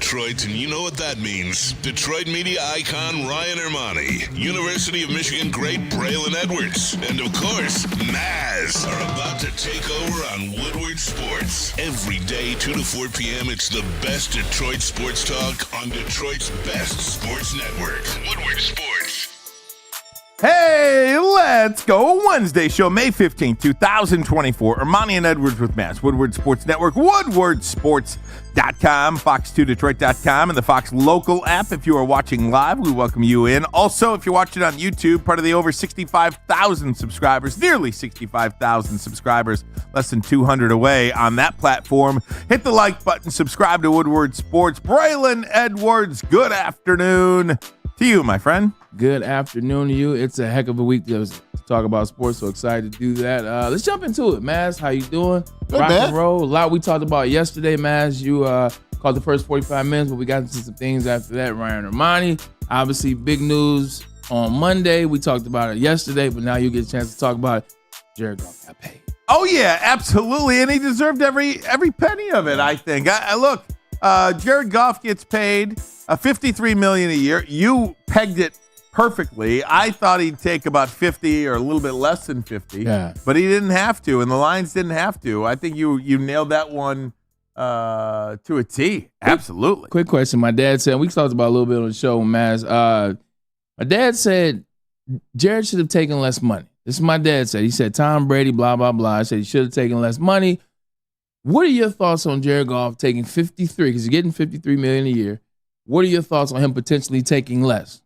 Detroit, and you know what that means. Detroit media icon Ryan Ermanni, University of Michigan great Braylon Edwards, and of course, Maz are about to take over on Woodward Sports. Every day, 2 to 4 p.m., it's the best Detroit sports talk on Detroit's best sports network, Woodward Sports. Hey, let's go. Wednesday show, May 15th, 2024. Ermanni and Edwards with Maz. Woodward Sports Network, woodwardsports.com, fox2detroit.com, and the Fox local app. If you are watching live, we welcome you in. Also, if you're watching on YouTube, part of the over 65,000 subscribers, nearly 65,000 subscribers, less than 200 away on that platform. Hit the like button, subscribe to Woodward Sports. Braylon Edwards, good afternoon to you, my friend. Good afternoon to you. It's a heck of a week to talk about sports, so excited to do that. Let's jump into it. Maz, how you doing? Good, Rock man. and roll. A lot we talked about yesterday, Maz. You called the first 45 minutes, but we got into some things after that. Ryan Ermanni, obviously big news on Monday. We talked about it yesterday, but now you get a chance to talk about it. Jared Goff got paid. Oh, yeah, absolutely, and he deserved every penny of it, I think. Look, Jared Goff gets paid $53 million a year. You pegged it perfectly. I thought he'd take about 50 or a little bit less than 50, but he didn't have to, and the Lions didn't have to. I think you nailed that one to a T. Absolutely. Quick question. My dad said, we talked about a little bit on the show, Maz. My dad said Jared should have taken less money. This is my dad said. He said Tom Brady, blah, blah, blah. I said he should have taken less money. What are your thoughts on Jared Goff taking 53, because he's getting $53 million a year. What are your thoughts on him potentially taking less?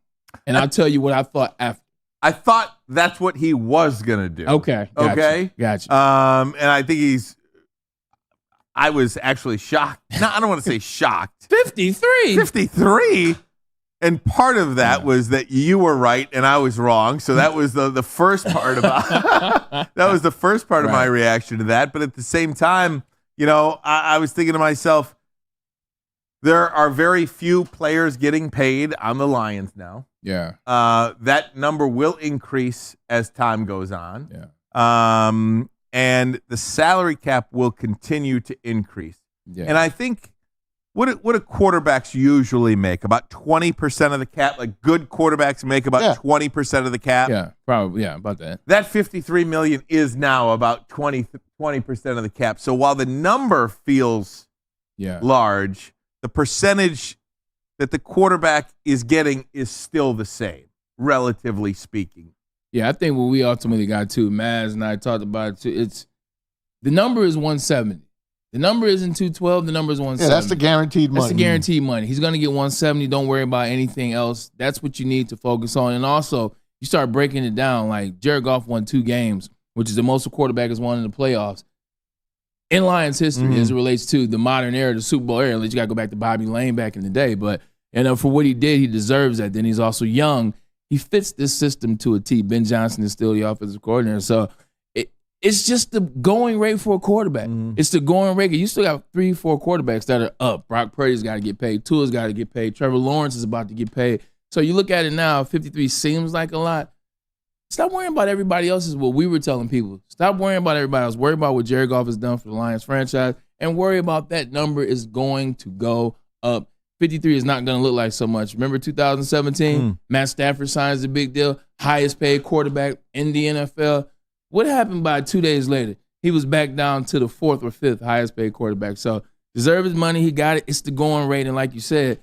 And I'll tell you what I thought after. I thought that's what he was going to do. Okay. Gotcha. And I think I was actually shocked. No, I don't want to say shocked. 53? And part of that was that you were right and I was wrong. So that was the first part about that was the first part of my reaction to that. But at the same time, I was thinking to myself, there are very few players getting paid on the Lions now. Yeah. That number will increase as time goes on. Yeah. And the salary cap will continue to increase. Yeah. And I think what do quarterbacks usually make? About 20% of the cap. Like good quarterbacks make about 20% of the cap. Yeah, probably. Yeah, about that. That $53 million is now about 20% of the cap. So while the number feels large, the percentage that the quarterback is getting is still the same, relatively speaking. Yeah, I think what we ultimately got to, Maz and I talked about it too, the number is 170. The number isn't 212, the number is 170. Yeah, that's the guaranteed money. That's the guaranteed money. He's going to get 170. Don't worry about anything else. That's what you need to focus on. And also, you start breaking it down, like Jared Goff won 2 games, which is the most a quarterback has won in the playoffs in Lions history as it relates to the modern era, the Super Bowl era. Unless you got to go back to Bobby Lane back in the day. But for what he did, he deserves that. Then he's also young. He fits this system to a T. Ben Johnson is still the offensive coordinator. So it's just the going rate for a quarterback. It's the going rate. You still got 3-4 quarterbacks that are up. Brock Purdy's got to get paid. Tua's got to get paid. Trevor Lawrence is about to get paid. So you look at it now, 53 seems like a lot. Stop worrying about everybody else is what we were telling people. Stop worrying about everybody else. Worry about what Jared Goff has done for the Lions franchise and worry about that number is going to go up. 53 is not going to look like so much. Remember 2017? Matt Stafford signs the big deal, highest paid quarterback in the NFL. What happened by 2 days later? He was back down to the 4th or 5th highest paid quarterback. So deserve his money. He got it. It's the going rate. And like you said,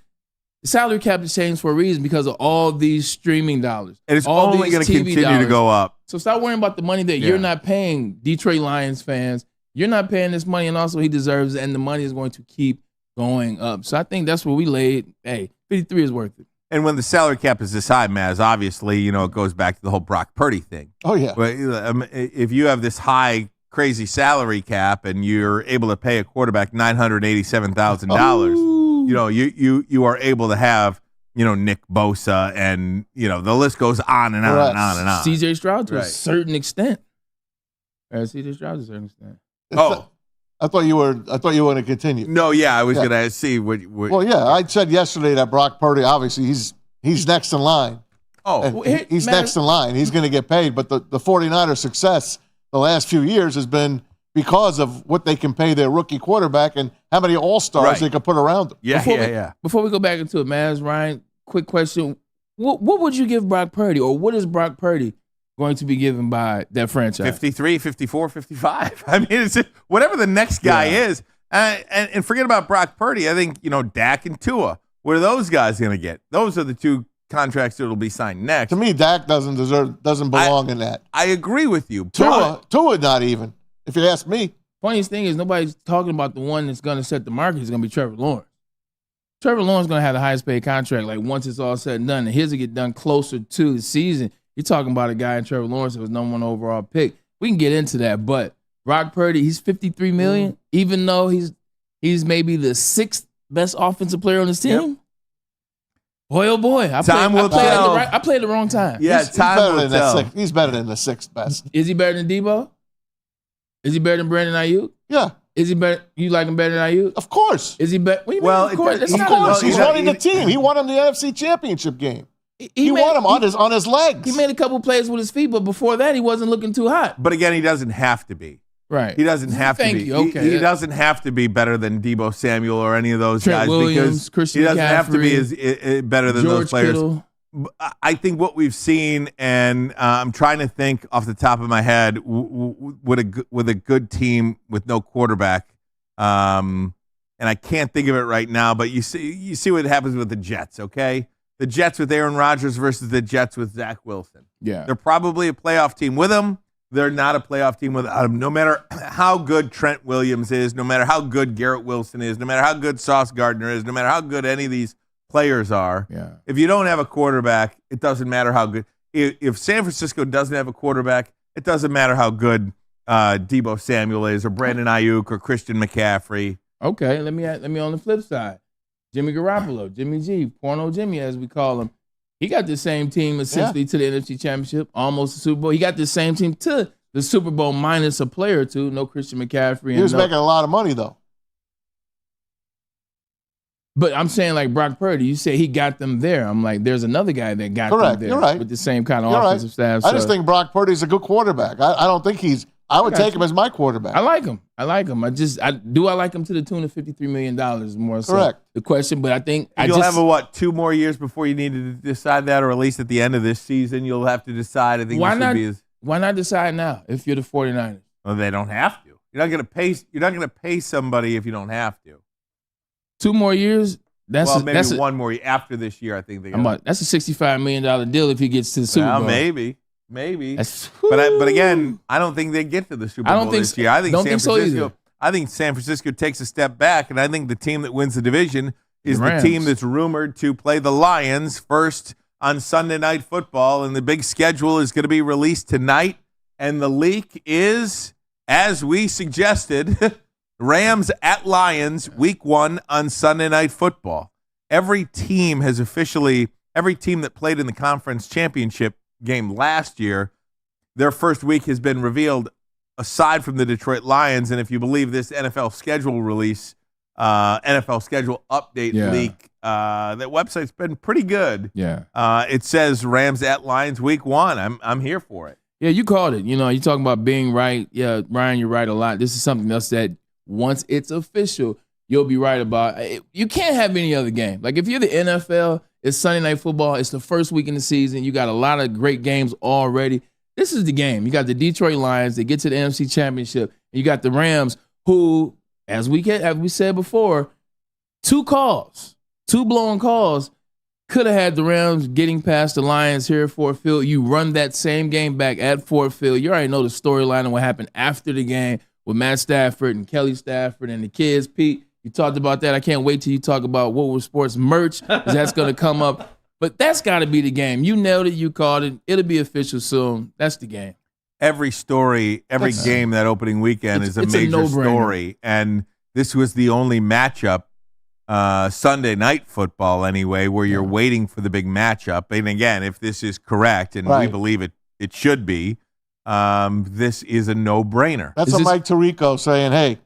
the salary cap has changed for a reason because of all these streaming dollars. And it's only going to continue to go up. So stop worrying about the money that you're not paying Detroit Lions fans. You're not paying this money, and also he deserves it, and the money is going to keep going up. So I think that's where we laid. Hey, 53 is worth it. And when the salary cap is this high, Maz, obviously, it goes back to the whole Brock Purdy thing. Oh, yeah. But if you have this high, crazy salary cap and you're able to pay a quarterback $987,000, you are able to have, Nick Bosa and, the list goes on and on and on and on. C.J. Stroud to a certain extent. C.J. Stroud to a certain extent. I thought you were going to continue. No, I was going to see what. Well, I said yesterday that Brock Purdy, obviously, he's next in line. He's next in line. He's going to get paid. But the 49ers' success the last few years has been because of what they can pay their rookie quarterback and how many all-stars they can put around them. Before we go back into it, Maz, Ryan, quick question. What would you give Brock Purdy, or what is Brock Purdy going to be given by that franchise? 53, 54, 55. I mean, it's whatever the next guy is. And forget about Brock Purdy. I think, Dak and Tua. What are those guys going to get? Those are the two contracts that will be signed next. To me, Dak doesn't belong in that. I agree with you. Tua not even, if you ask me. Funniest thing is nobody's talking about the one that's going to set the market is going to be Trevor Lawrence. Trevor Lawrence is going to have the highest paid contract, like once it's all said and done. And his will get done closer to the season. You're talking about a guy in Trevor Lawrence that was number 1 overall pick. We can get into that, but Brock Purdy, he's $53 million, even though he's maybe the 6th best offensive player on his team. Yep. Boy, oh boy. I played the wrong time. Yeah, time will tell. He's better than the 6th best. Is he better than Debo? Is he better than Brandon Ayuk? Yeah. Is he better? You like him better than Ayuk? Of course. Is he better? Of course. He's running the team. He won him the NFC Championship game. He won him on his legs. He made a couple plays with his feet, but before that, he wasn't looking too hot. But again, he doesn't have to be. Right. He doesn't have to be. Thank you. Okay. He doesn't have to be better than Debo Samuel or any of those Trent guys Williams, because Christian he doesn't McCaffrey, have to be as better than George those players. Kittle. I think what we've seen, and I'm trying to think off the top of my head, with a good team with no quarterback, and I can't think of it right now. But you see what happens with the Jets, okay? The Jets with Aaron Rodgers versus the Jets with Zach Wilson. Yeah, they're probably a playoff team with him. They're not a playoff team without him. No matter how good Trent Williams is, no matter how good Garrett Wilson is, no matter how good Sauce Gardner is, no matter how good any of these players are. Yeah. If you don't have a quarterback, it doesn't matter how good. If San Francisco doesn't have a quarterback, it doesn't matter how good Debo Samuel is, or Brandon Ayuk, or Christian McCaffrey. Okay, let me on the flip side. Jimmy Garoppolo, Jimmy G, Porno Jimmy as we call him. He got the same team essentially to the NFC Championship, almost the Super Bowl. He got the same team to the Super Bowl minus a player or two. No Christian McCaffrey. He was making a lot of money though. But I'm saying, like Brock Purdy, you say he got them there. I'm like, there's another guy that got them there. You're right. With the same kind of offensive staff. I just think Brock Purdy's a good quarterback. I don't think I would take him as my quarterback. I like him. I like him to the tune of $53 million more so. Correct. The question, but I think you'll have 2 more years before you need to decide that, or at least at the end of this season, you'll have to decide. I think why not decide now if you're the 49ers? Well, they don't have to. You're not going to pay somebody if you don't have to. 2 more years. That's 1 more year after this year. I think that's a $65 million deal if he gets to the Super Bowl. Maybe. But again, I don't think they get to the Super Bowl this year. I think San Francisco takes a step back, and I think the team that wins the division is the team that's rumored to play the Lions first on Sunday Night Football, and the big schedule is going to be released tonight. And the leak is, as we suggested, Rams at Lions, Week 1 on Sunday Night Football. Every team that played in the conference championship game last year, their first week has been revealed aside from the Detroit Lions. And if you believe this NFL schedule release, NFL schedule update leak, that website's been pretty good. Yeah. It says Rams at Lions Week 1. I'm here for it. Yeah, you called it. You're talking about being right. Yeah, Ryan, you're right a lot. This is something else that once it's official, you'll be right about. You can't have any other game. Like if you're the NFL, it's Sunday Night Football. It's the first week in the season. You got a lot of great games already. This is the game. You got the Detroit Lions. They get to the NFC Championship. And you got the Rams who, as we said before, 2 blown calls, could have had the Rams getting past the Lions here at Ford Field. You run that same game back at Ford Field. You already know the storyline and what happened after the game with Matt Stafford and Kelly Stafford and the kids. Pete, you talked about that. I can't wait till you talk about Woodward Sports merch, because that's going to come up. But that's got to be the game. You nailed it. You called it. It'll be official soon. That's the game. Every game that opening weekend is a major story. And this was the only matchup, Sunday Night Football anyway, where you're waiting for the big matchup. And again, if this is correct, and we believe it should be, this is a no-brainer. That's Mike Tirico saying, hey,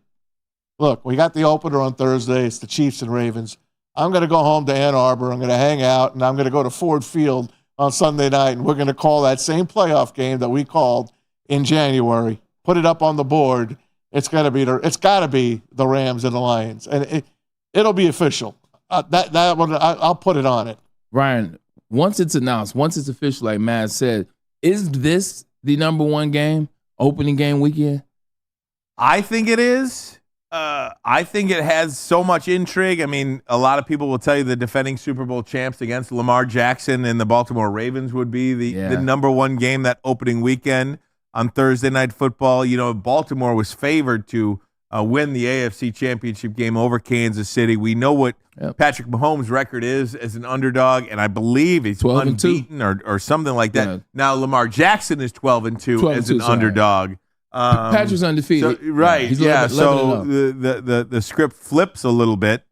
look, we got the opener on Thursday. It's the Chiefs and Ravens. I'm going to go home to Ann Arbor. I'm going to hang out, and I'm going to go to Ford Field on Sunday night, and we're going to call that same playoff game that we called in January, put it up on the board, it's got to be the Rams and the Lions, and it'll be official. That one, I'll put it on it. Ryan, once it's announced, once it's official, like Maz said, is this the number one game, opening game weekend? I think it is. I think it has so much intrigue. I mean, a lot of people will tell you the defending Super Bowl champs against Lamar Jackson and the Baltimore Ravens would be the number one game that opening weekend on Thursday Night Football. You know, Baltimore was favored to win the AFC Championship game over Kansas City. We know what Patrick Mahomes' record is as an underdog, and I believe he's unbeaten or something like that. Yeah. Now, Lamar Jackson is 12-2 as an underdog. Patrick's undefeated. So, right, yeah. So the script flips a little bit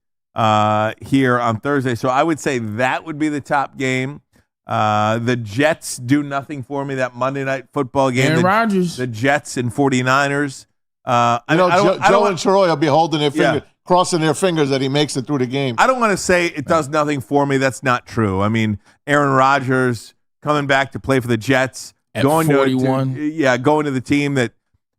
here on Thursday. So I would say that would be the top game. The Jets do nothing for me. That Monday Night Football game. Aaron Rodgers. The Jets and 49ers. Joe and Troy will be holding their fingers, crossing their fingers that he makes it through the game. I don't want to say it does nothing for me. That's not true. I mean, Aaron Rodgers coming back to play for the Jets. At 41. Going to the team that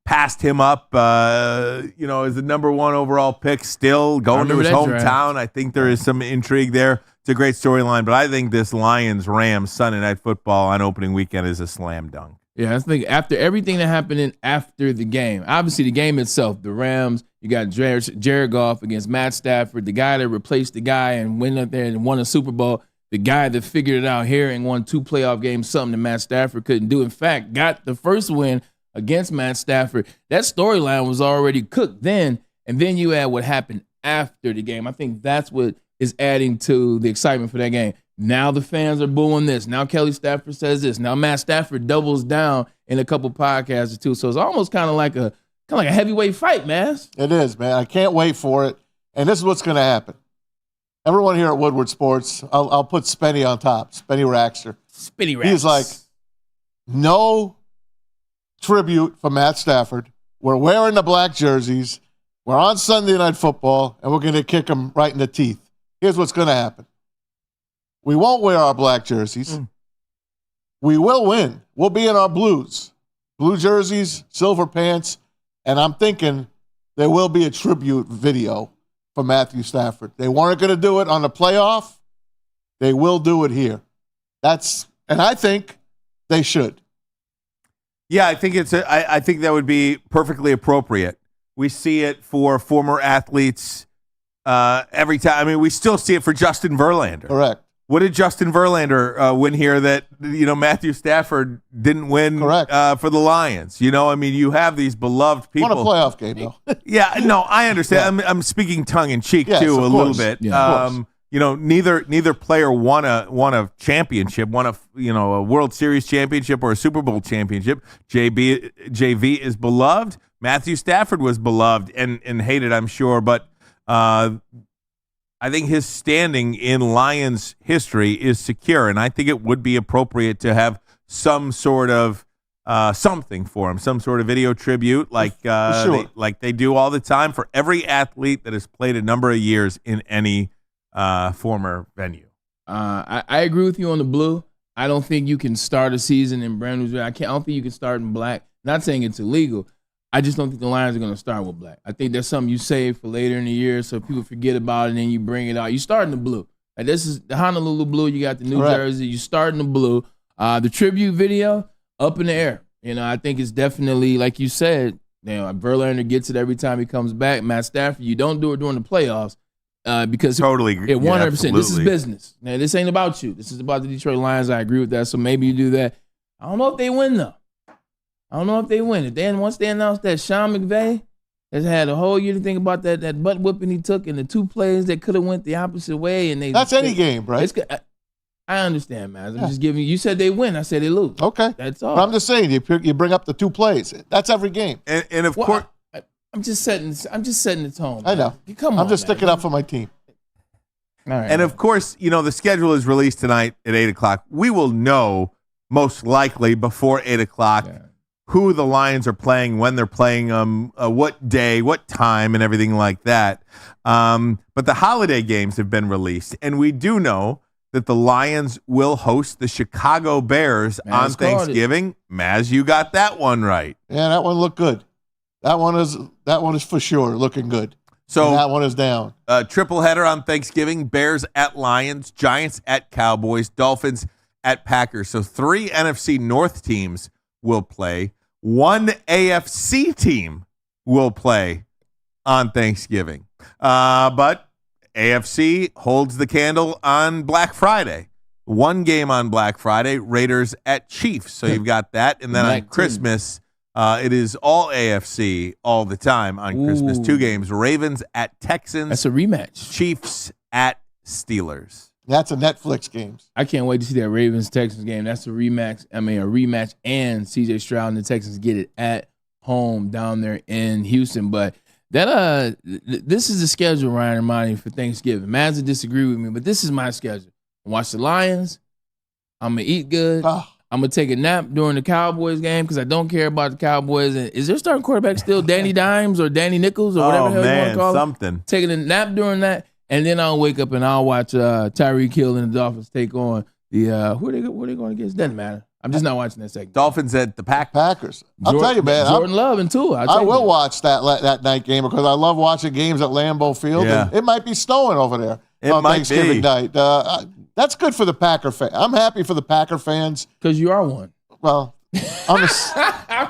passed him up, as the number one overall pick, still going to his hometown. I think there is some intrigue there. It's a great storyline, but I think this Lions-Rams Sunday Night Football on opening weekend is a slam dunk. Yeah, I think after everything that happened after the game, obviously the game itself, the Rams, you got Jared Goff against Matt Stafford, the guy that replaced the guy and went up there and won a Super Bowl, the guy that figured it out here and won 2 playoff games, something that Matt Stafford couldn't do. In fact, got the first win against Matt Stafford. That storyline was already cooked then, and then you add what happened after the game. I think that's what is adding to the excitement for that game. Now the fans are booing this. Now Kelly Stafford says this. Now Matt Stafford doubles down in a couple podcasts or two. So it's almost kind of like a heavyweight fight, man. It is, man. I can't wait for it. And this is what's going to happen. Everyone here at Woodward Sports, I'll put Spenny on top. Spenny Raxter. Spenny Rax. He's like, no tribute for Matt Stafford. We're wearing the black jerseys. We're on Sunday Night Football, and we're going to kick him right in the teeth. Here's what's going to happen. We won't wear our black jerseys. We will win. We'll be in our blues. Blue jerseys, silver pants, and I'm thinking there will be a tribute video for Matthew Stafford. They weren't going to do it on the playoff. They will do it here. And I think they should. Yeah, I think I think that would be perfectly appropriate. We see it for former athletes every time. I mean, we still see it for Justin Verlander. Correct. What did Justin Verlander win here that Matthew Stafford didn't win for the Lions? I mean, you have these beloved people. Won a playoff game, though. Yeah, no, I understand. Yeah. I'm speaking tongue in cheek too, a little bit. Yeah, neither player won a championship, won a World Series championship or a Super Bowl championship. JV is beloved. Matthew Stafford was beloved and hated, I'm sure, but I think his standing in Lions history is secure, and I think it would be appropriate to have some sort of something for him, some sort of video tribute like they do all the time for every athlete that has played a number of years in any former venue. I agree with you on the blue. I don't think you can start a season in brand new. I don't think you can start in black. Not saying it's illegal. I just don't think the Lions are going to start with black. I think that's something you save for later in the year so people forget about it and then you bring it out. You start in the blue. Like this is the Honolulu blue. You got the New Jersey. You start in the blue. The tribute video, up in the air. I think it's definitely, like you said, Verlander gets it every time he comes back. Matt Stafford, you don't do it during the playoffs because totally 100%. This is business. Now, this ain't about you. This is about the Detroit Lions. I agree with that. So maybe you do that. I don't know if they win, though. Once they announced that Sean McVay has had a whole year to think about that butt whipping he took and the 2 plays that could have went the opposite way. And that's any game, right? I understand, man. I'm just giving you said they win. I said they lose. Okay. That's all. But I'm just saying, you bring up the 2 plays. That's every game. And of course. I'm just setting the tone. Man. I know. Come on, I'm just sticking up for my team. All right, and of course, the schedule is released tonight at 8:00. We will know most likely before 8:00 who the Lions are playing, when they're playing them, what day, what time, and everything like that. But the holiday games have been released, and we do know that the Lions will host the Chicago Bears on Thanksgiving. Maz, you got that one right. Yeah, that one looked good. That one is for sure looking good. So and that one is down. Triple header on Thanksgiving: Bears at Lions, Giants at Cowboys, Dolphins at Packers. So 3 NFC North teams will play. 1 AFC team will play on Thanksgiving. But AFC holds the candle on Black Friday. 1 game on Black Friday, Raiders at Chiefs. So you've got that. And then on Christmas, it is all AFC all the time on Christmas. 2 games, Ravens at Texans. That's a rematch. Chiefs at Steelers. That's a Netflix game. I can't wait to see that Ravens-Texans game. That's a rematch. A rematch, and C.J. Stroud and the Texans get it at home down there in Houston. But that this is the schedule, Ryan Ermanni, for Thanksgiving. Maz will disagree with me, but this is my schedule. Watch the Lions. I'm going to eat good. I'm going to take a nap during the Cowboys game because I don't care about the Cowboys. And is their starting quarterback still Danny Dimes or Danny Nichols or whatever the hell you want to call something. Taking a nap during that. And then I'll wake up and I'll watch Tyreek Hill and the Dolphins take on the who are they going against? Doesn't matter. I'm just not watching that segment. Dolphins at the Packers. I'll tell you, man. Jordan Love and Tua. I will watch that night game because I love watching games at Lambeau Field. Yeah. And it might be snowing over there on Thanksgiving night. That's good for the Packer fan. I'm happy for the Packer fans because you are one. Well, I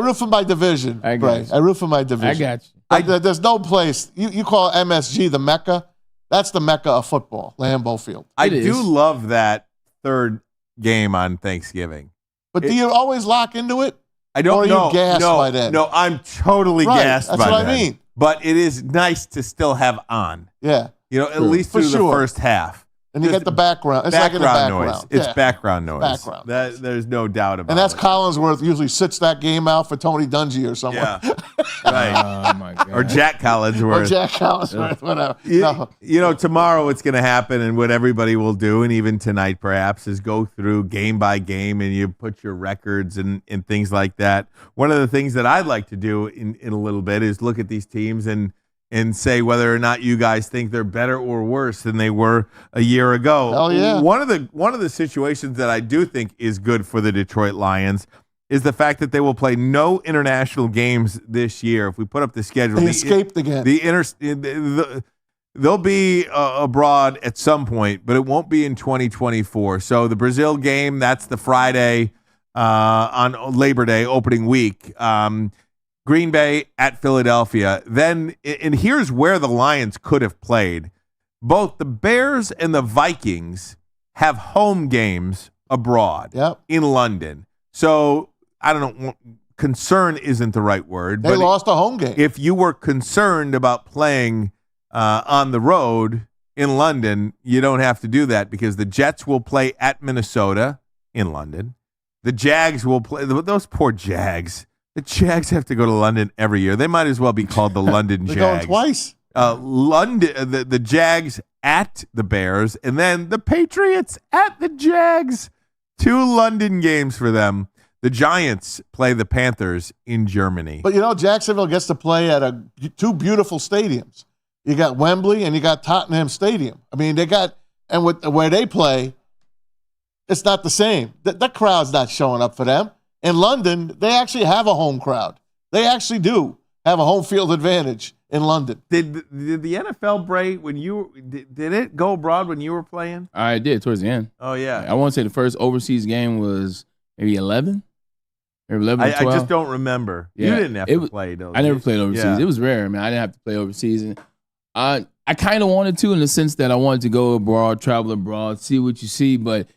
root for my division. I root for my division. I got you. There's no place. You call MSG the Mecca. That's the Mecca of football, Lambeau Field. I do love that third game on Thanksgiving. But do you always lock into it? I don't know. Or are you gassed by then? No, I'm totally gassed by that. That's what I mean. But it is nice to still have on. Yeah. At least through the first half. And you get the background. It's like in the background noise. It's background noise. Background. There's no doubt about it. And that's Collinsworth usually sits that game out for Tony Dungy or someone. Yeah. Right. Oh, my God. Or Jack Collinsworth. Whatever. Tomorrow what's going to happen and what everybody will do, and even tonight perhaps, is go through game by game and you put your records and things like that. One of the things that I'd like to do in a little bit is look at these teams and say whether or not you guys think they're better or worse than they were a year ago. Hell yeah. One of the situations that I do think is good for the Detroit Lions is the fact that they will play no international games this year. If we put up the schedule, they escaped again. They'll be abroad at some point, but it won't be in 2024. So the Brazil game, that's the Friday on Labor Day opening week. Green Bay at Philadelphia. Then, and here's where the Lions could have played. Both the Bears and the Vikings have home games abroad in London. So, I don't know, concern isn't the right word. They lost a home game. If you were concerned about playing on the road in London, you don't have to do that because the Jets will play at Minnesota in London. The Jags will play, those poor Jags. The Jags have to go to London every year. They might as well be called the London Jags. They're going twice. London, the Jags at the Bears, and then the Patriots at the Jags. 2 London games for them. The Giants play the Panthers in Germany. But Jacksonville gets to play at 2 beautiful stadiums. You got Wembley and you got Tottenham Stadium. I mean, where they play, it's not the same. The crowd's not showing up for them. In London, they actually have a home crowd. They actually do have a home field advantage in London. Did the NFL break when did it go abroad when you were playing? I did towards the end. Oh yeah. I want to say the first overseas game was maybe 11 or 11 or 12. I just don't remember. Yeah. You didn't have to play those. I never played overseas. Yeah. It was rare, man. I didn't have to play overseas. And I kind of wanted to in the sense that I wanted to go abroad, travel abroad, see what you see, but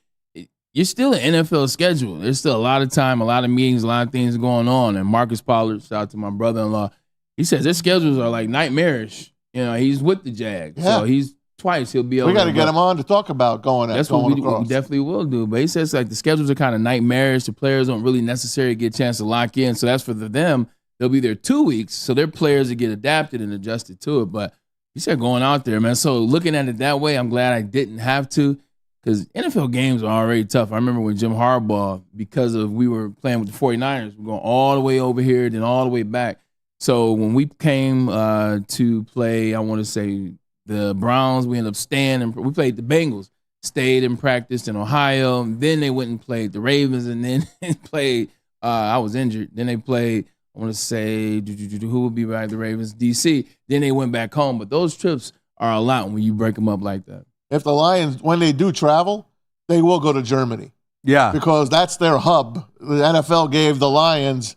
you're still an NFL schedule. There's still a lot of time, a lot of meetings, a lot of things going on. And Marcus Pollard, shout out to my brother-in-law, he says their schedules are like nightmarish. He's with the Jags. Yeah. So he'll be able to. We got to get him on to talk about going That's what we definitely will do. But he says like the schedules are kind of nightmarish. The players don't really necessarily get a chance to lock in. So that's for them. They'll be there 2 weeks. So their players will get adapted and adjusted to it. But he said going out there, man. So looking at it that way, I'm glad I didn't have to. Because NFL games are already tough. I remember when Jim Harbaugh, because we were playing with the 49ers, we're going all the way over here, then all the way back. So when we came to play, I want to say the Browns, we ended up staying, and we played the Bengals, stayed and practiced in Ohio. And then they went and played the Ravens, and then played, I was injured. Then they played I want to say, who would be by the Ravens? DC. Then they went back home. But those trips are a lot when you break them up like that. If the Lions, when they do travel, they will go to Germany. Yeah. Because that's their hub. The NFL gave the Lions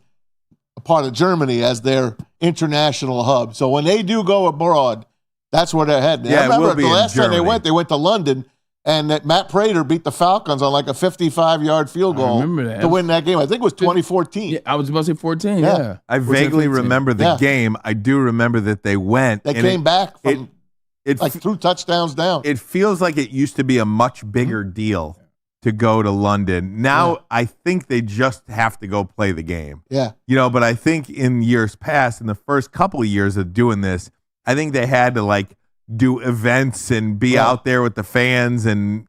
a part of Germany as their international hub. So when they do go abroad, that's where they're heading. Yeah, I remember it will be the in last time Germany. they went to London, and that Matt Prater beat the Falcons on like a 55-yard field goal to win that game. I think it was 2014. Yeah, I was about to say 14, yeah. I vaguely remember the game. I do remember that they went. They came back from like 2 touchdowns down. It feels like it used to be a much bigger deal to go to London. Now I think they just have to go play the game. Yeah. But I think in years past, in the first couple of years of doing this, I think they had to like do events and be out there with the fans, and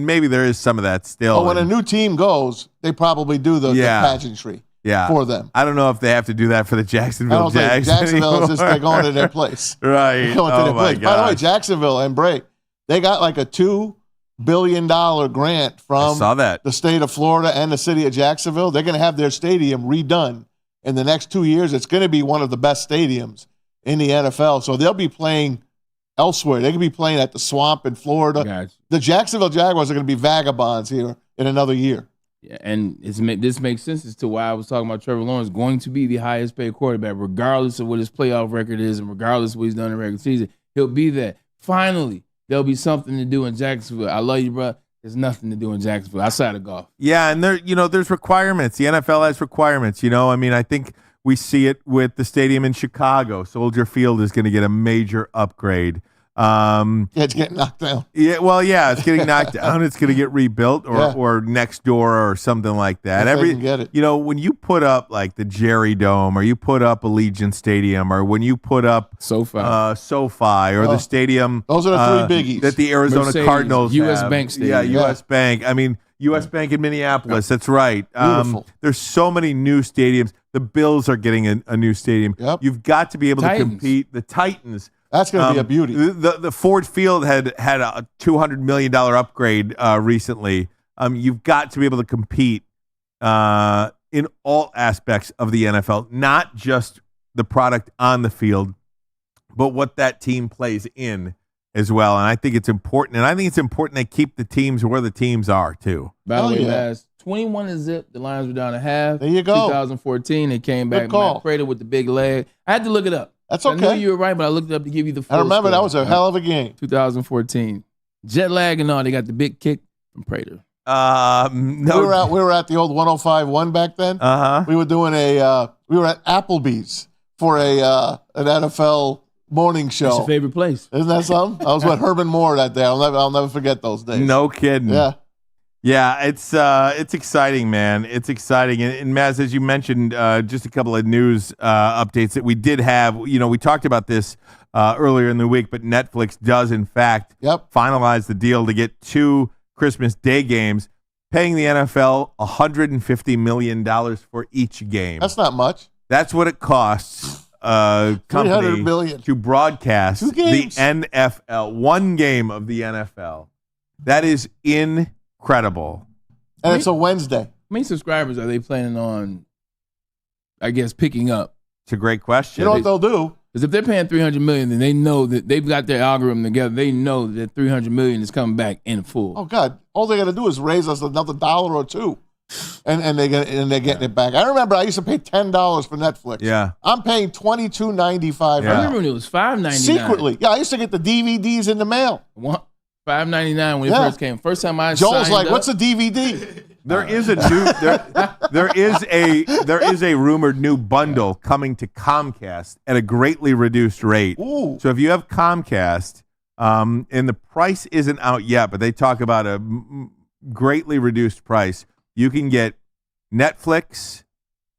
maybe there is some of that still. But when a new team goes, they probably do the pageantry for them. I don't know if they have to do that for the Jacksonville Jags. Jacksonville is just they're going to their place. Right. They're going to their place. By the way, Jacksonville and Bray, they got like a $2 billion grant from the state of Florida and the city of Jacksonville. They're going to have their stadium redone in the next 2 years. It's going to be one of the best stadiums in the NFL. So they'll be playing elsewhere. They could be playing at the Swamp in Florida. Gotcha. The Jacksonville Jaguars are going to be vagabonds here in another year. Yeah, and this makes sense as to why I was talking about Trevor Lawrence going to be the highest paid quarterback, regardless of what his playoff record is and regardless of what he's done in the regular season. He'll be that. Finally, there'll be something to do in Jacksonville. I love you, bro. There's nothing to do in Jacksonville outside of golf. Yeah, and there's requirements. The NFL has requirements. I mean, I think we see it with the stadium in Chicago. Soldier Field is going to get a major upgrade. It's getting knocked down. Yeah, well, it's getting knocked down. It's going to get rebuilt or next door or something like that. If they can get it. When you put up like the Jerry Dome, or you put up Allegiant Stadium, or when you put up SoFi, or the stadium, those are the 3 biggies that the Arizona Mercedes, Cardinals U.S. have. Bank Stadium. Yeah, U.S. Bank. I mean, U.S. Bank in Minneapolis. That's right. Beautiful. There's so many new stadiums. The Bills are getting a new stadium. Yep. You've got to be able to compete. The Titans. That's going to be a beauty. The Ford Field had a $200 million upgrade recently. You've got to be able to compete in all aspects of the NFL, not just the product on the field, but what that team plays in as well. And I think it's important. And I think it's important they keep the teams where the teams are, too. By the way, guys, 21-0. The Lions were down a half. There you go. 2014, they came back. Good call. Matt Prater with the big leg. I had to look it up. That's okay. I knew you were right, but I looked it up to give you the full I remember score. that was a hell of a game. 2014. Jet lag and all. They got the big kick from Prater. No. We were at the old 105.1 back then. We were doing we were at Applebee's for an NFL morning show. That's your favorite place. Isn't that something? I was with Herman Moore that day. I'll never forget those days. No kidding. Yeah. Yeah, it's exciting, man. It's exciting. And Maz, as you mentioned, just a couple of news updates that we did have. We talked about this earlier in the week, but Netflix does, in fact, finalize the deal to get 2 Christmas Day games, paying the NFL $150 million for each game. That's not much. That's what it costs a company $300 million. to broadcast 2 the games? NFL, 1 game of the NFL. That is incredible. And it's a Wednesday. How many subscribers are they planning on, I guess, picking up? It's a great question. You know what they'll do? Because if they're paying $300 million, then they know that they've got their algorithm together. They know that $300 million is coming back in full. Oh God! All they got to do is raise us another $1 or $2, and they're getting it back. I remember I used to pay $10 for Netflix. Yeah, I'm paying $22.95. I remember when it was $5.99. Secretly, I used to get the DVDs in the mail. $5.99 when it first came. First time I Joel's signed like, up, "What's a DVD?" there is a new there is a rumored new bundle coming to Comcast at a greatly reduced rate. Ooh. So if you have Comcast, and the price isn't out yet, but they talk about a greatly reduced price, you can get Netflix,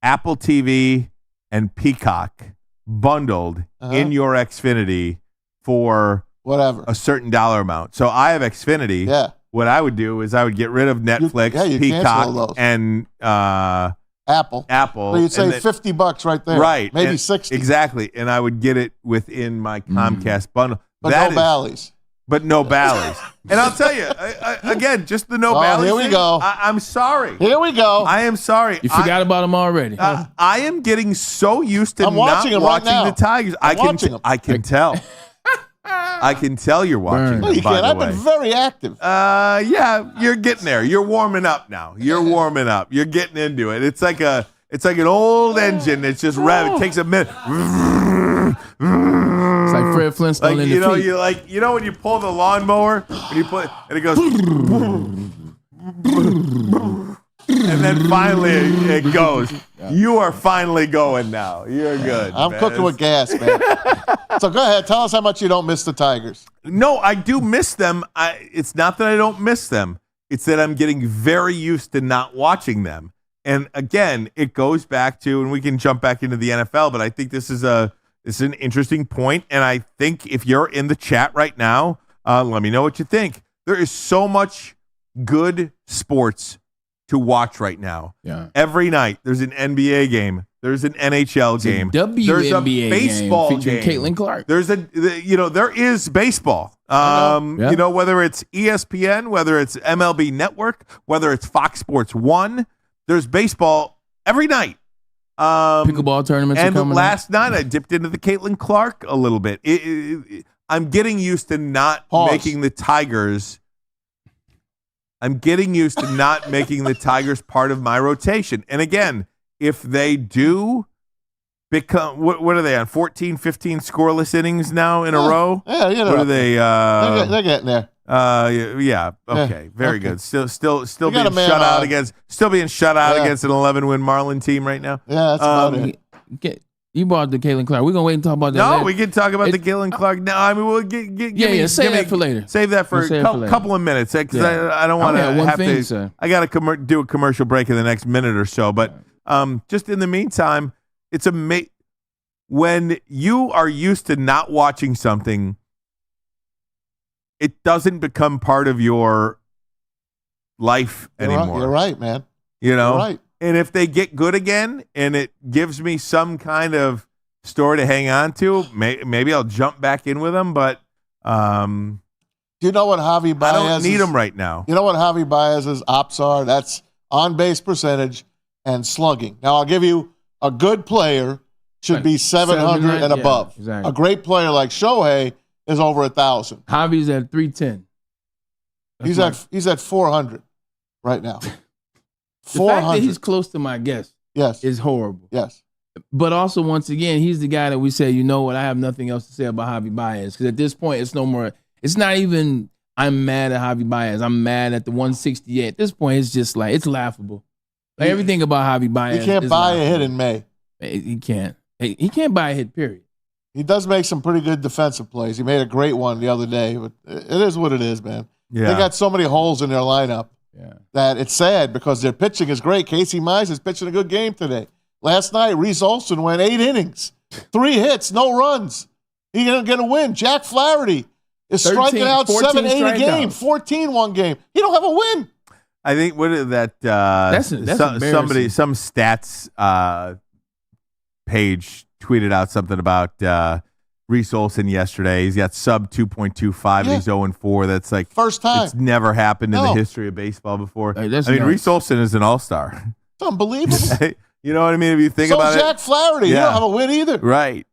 Apple TV, and Peacock bundled in your Xfinity for whatever a certain dollar amount. So I have Xfinity. Yeah. What I would do is I would get rid of Netflix, you cancel Peacock, those. and Apple. Apple. So you'd and save $50 right there. right, Maybe and- 60. Exactly, and I would get it within my Comcast bundle. But That no is- Bally's. but no Bally's. And I'll tell you, again, just the no Bally's here we thing, go. I'm sorry. Here we go. I am sorry. You forgot about them already. I am getting so used to I'm watching not them right watching now. the Tigers. I'm watching them. I can tell. I can tell you're watching No, them, you by can't. the I've way. been very active. Yeah, you're getting there. You're warming up now. You're warming up. You're getting into it. It's like an old engine that's just revving. It takes a minute. It's like Fred Flintstone in the feet. You know when you pull the lawnmower and it goes, and then finally it goes. You are finally going now. You're good. I'm man. cooking with gas, man. So go ahead. Tell us how much you don't miss the Tigers. No, I do miss them. It's not that I don't miss them. It's that I'm getting very used to not watching them. And again, it goes back to, and we can jump back into the NFL, but I think this is an interesting point. And I think if you're in the chat right now, let me know what you think. There is so much good sports to watch right now. Yeah. Every night, there's an NBA game. There's an NHL game. There's a baseball game featuring game. Caitlin Clark. There is baseball. Whether it's ESPN, whether it's MLB Network, whether it's Fox Sports 1, there's baseball every night. Pickleball tournaments and are coming last night I dipped into the Caitlin Clark a little bit. I'm getting used to not making the Tigers. I'm getting used to not making the Tigers part of my rotation. And again, if they do become, what are they on? 14, 15 scoreless innings now in a row? Yeah, you know. What are they? They're getting there. Yeah. Okay. Very good. Still being shut out against an 11-win Marlin team right now. Yeah, that's about it. You brought the Caitlin Clark. We're gonna wait and talk about that. No, later. we can talk about the Caitlin Clark now. I mean, we'll save that for later. Save that for a couple of minutes because I don't want to have to. Sir. I got to do a commercial break in the next minute or so. But just in the meantime, it's when you are used to not watching something, it doesn't become part of your life anymore. You're right, man. You know, You're right. And if they get good again and it gives me some kind of story to hang on to, maybe I'll jump back in with them. But do you know what Javi Baez I don't need them right now. You know what Javi Baez's ops are? That's on-base percentage and slugging. Now, I'll give you a good player should be 700 and above. Yeah, exactly. A great player like Shohei is over 1,000. Javi's at 310. He's at 400 right now. The fact that he's close to my guess is horrible. Yes. But also, once again, he's the guy that we say, you know what, I have nothing else to say about Javi Baez. Because at this point, it's no more, it's not even, I'm mad at Javi Baez. I'm mad at the 168. At this point, it's just like, it's laughable. Like everything about Javi Baez. He can't buy a hit in May. He can't. He can't buy a hit, period. He does make some pretty good defensive plays. He made a great one the other day. But it is what it is, man. Yeah. They got so many holes in their lineup. Yeah. That it's sad because their pitching is great. Casey Mize is pitching a good game today. Last night, Reese Olson went 8 innings, 3 hits, no runs. He's going to get a win. Jack Flaherty is striking out 7, 8 a game, 14 one game. He don't have a win. I think what is that? That's somebody, some stats page tweeted out something about Reese Olson yesterday. He's got sub 2.25 and he's 0-4. That's like first time. It's never happened in the history of baseball before. Hey, Reese Olson is an all-star. It's unbelievable. You know what I mean? If you think about Jack Flaherty. Yeah. He don't have a win either. Right.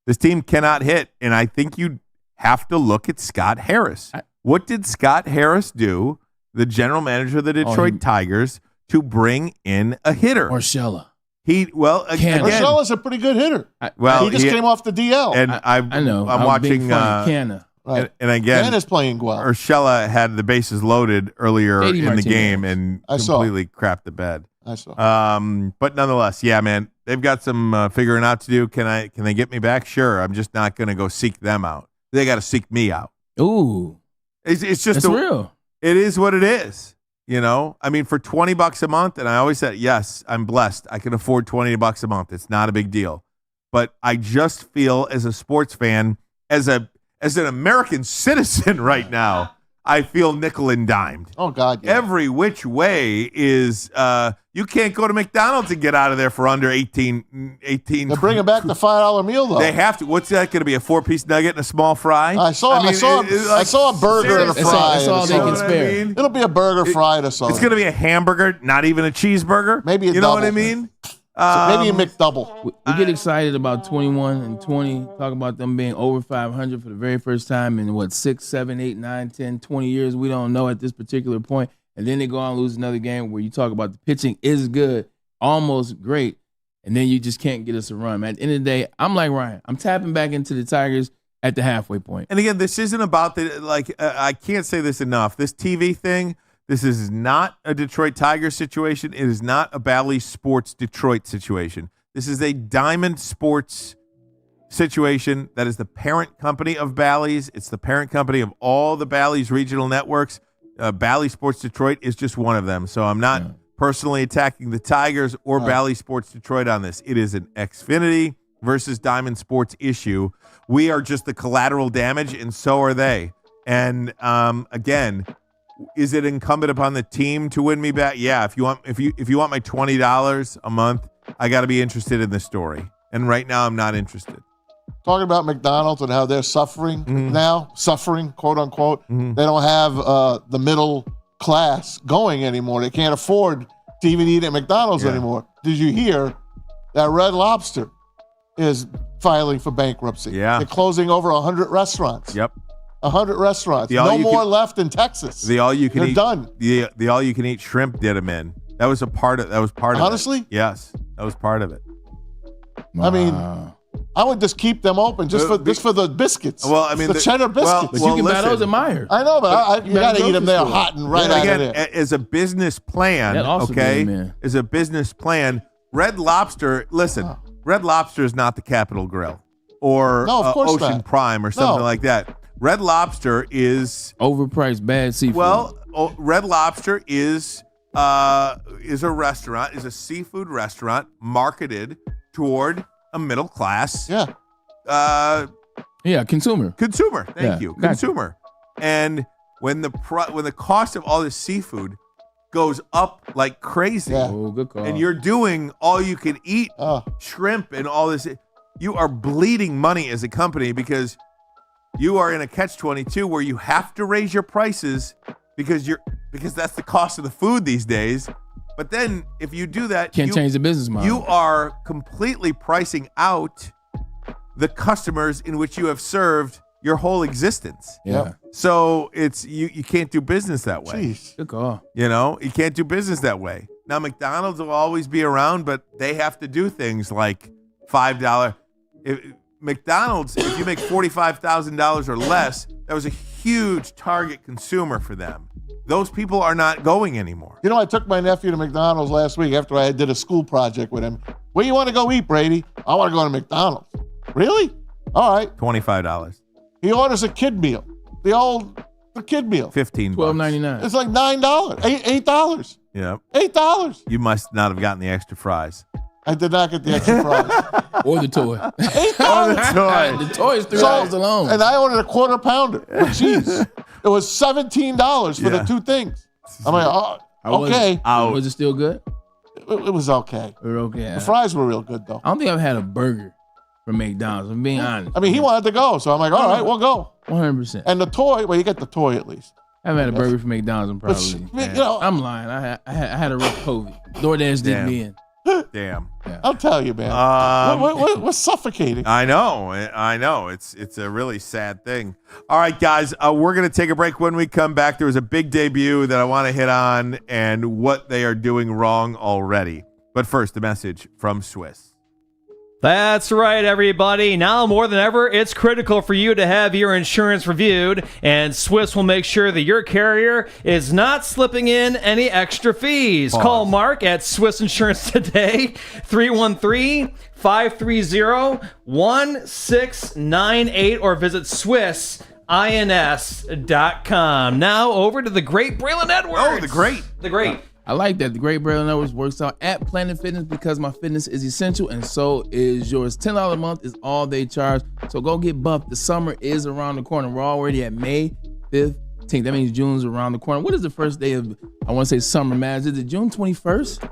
This team cannot hit, and I think you have to look at Scott Harris. What did Scott Harris do, the general manager of the Detroit Tigers, to bring in a hitter? Urshela. Urshela's a pretty good hitter. He just came off the DL. And I know. I'm watching Canna. Right. And again, Canna's playing well. Urshela had the bases loaded earlier in the game and completely crapped the bed. I saw. But nonetheless, yeah, man, they've got some figuring out to do. Can they get me back? Sure. I'm just not going to go seek them out. They got to seek me out. Ooh, it's just real. It is what it is. You know, I mean, for $20 a month, and I always said, yes, I'm blessed. I can afford $20 a month. It's not a big deal. But I just feel as a sports fan, as an American citizen right now, I feel nickel and dimed. Oh, God. Yeah. Every which way is you can't go to McDonald's and get out of there for under 18. They're bringing back the $5 meal, though. They have to. What's that going to be, a 4-piece nugget and a small fry? I saw a burger and a fry. That's all they can spare. It'll be a burger, fried, or something. It's going to be a hamburger, not even a cheeseburger. Maybe a You know what I mean? Maybe a McDouble. We get excited about 21 and 20, talk about them being over 500 for the very first time in 6, 7, 8, 9, 10, 20 years. We don't know at this particular point. And then they go on and lose another game where you talk about the pitching is good, almost great, and then you just can't get us a run. At the end of the day, I'm like Ryan. I'm tapping back into the Tigers at the halfway point. And again, this isn't about I can't say this enough. This TV thing, this is not a Detroit Tigers situation. It is not a Bally Sports Detroit situation. This is a Diamond Sports situation that is the parent company of Bally's. It's the parent company of all the Bally's regional networks. Bally Sports Detroit is just one of them. So I'm not personally attacking the Tigers or Bally Sports Detroit on this. It is an Xfinity versus Diamond Sports issue. We are just the collateral damage, and so are they. And again, is it incumbent upon the team to win me back? Yeah. If you want my $20 a month, I got to be interested in this story. And right now, I'm not interested. Talking about McDonald's and how they're suffering now, quote unquote. They don't have the middle class going anymore. They can't afford to even eat at McDonald's anymore. Did you hear that Red Lobster is filing for bankruptcy? Yeah. They're closing over 100 restaurants. Yep. 100 restaurants. No more left in Texas. The all-you-can-eat. They're done. The all-you-can-eat shrimp did them in. That was part of it. Honestly? Yes. That was part of it. Wow. I mean, I would just keep them open just for the biscuits. Well, I mean, the cheddar biscuits. But you can buy those at Meijer. I know, but you got to eat them there store. hot and right out of there. As a business plan, That also okay, good, man. as a business plan, Red Lobster, listen, Red Lobster is not the Capitol Grill or No, of course Ocean not. Prime or something No. like that. Red Lobster is Overpriced bad seafood. Well, Red Lobster is a restaurant, is a seafood restaurant marketed toward a middle class. Consumer. Thank you, gotcha. consumer. And when the cost of all this seafood goes up like crazy, Oh, good call. and you're doing all you can eat shrimp and all this, you are bleeding money as a company because you are in a catch-22 where you have to raise your prices because that's the cost of the food these days. But then if you do that, Can't change the business model. You are completely pricing out the customers in which you have served your whole existence. Yeah. So it's you can't do business that way. Jeez. Good call. You know, you can't do business that way. Now McDonald's will always be around, but they have to do things like $5. McDonald's, if you make $45,000 or less, that was a huge target consumer for them. Those people are not going anymore. You know, I took my nephew to McDonald's last week after I did a school project with him. Where you want to go eat, Brady? I want to go to McDonald's. Really? All right. $25. He orders a kid meal. The kid meal. $15. $12.99. It's like $9. $8. Yeah. $8. You must not have gotten the extra fries. I did not get the extra fries. Or the toy. $8. The toy is $3 alone. And I ordered a quarter pounder with cheese. It was $17 for the two things. I'm like, okay. Was it still good? It was okay. Or okay. The fries were real good, though. I don't think I've had a burger from McDonald's. I'm being honest. I mean, he wanted to go, so I'm like, all right, we'll go. 100%. And the toy, well, you get the toy at least. I haven't had a burger from McDonald's in probably. You know, I'm lying. I had a rough COVID. DoorDash did me in. Damn. I'll tell you, man. We're suffocating. I know. It's a really sad thing. All right, guys, we're going to take a break. When we come back, there was a big debut that I want to hit on and what they are doing wrong already. But first, the message from Swiss. That's right, everybody. Now more than ever, it's critical for you to have your insurance reviewed, and Swiss will make sure that your carrier is not slipping in any extra fees. Pause. Call Mark at Swiss Insurance today, 313-530-1698, or visit SwissINS.com. Now over to the great Braylon Edwards. Oh, the great. The great. I like that. The great Braylon Edwards works out at Planet Fitness because my fitness is essential and so is yours. $10 a month is all they charge. So go get buffed. The summer is around the corner. We're already at May 5th 18th. That means June's around the corner. What is the first day of, I want to say summer, Maz? Is it June 21st?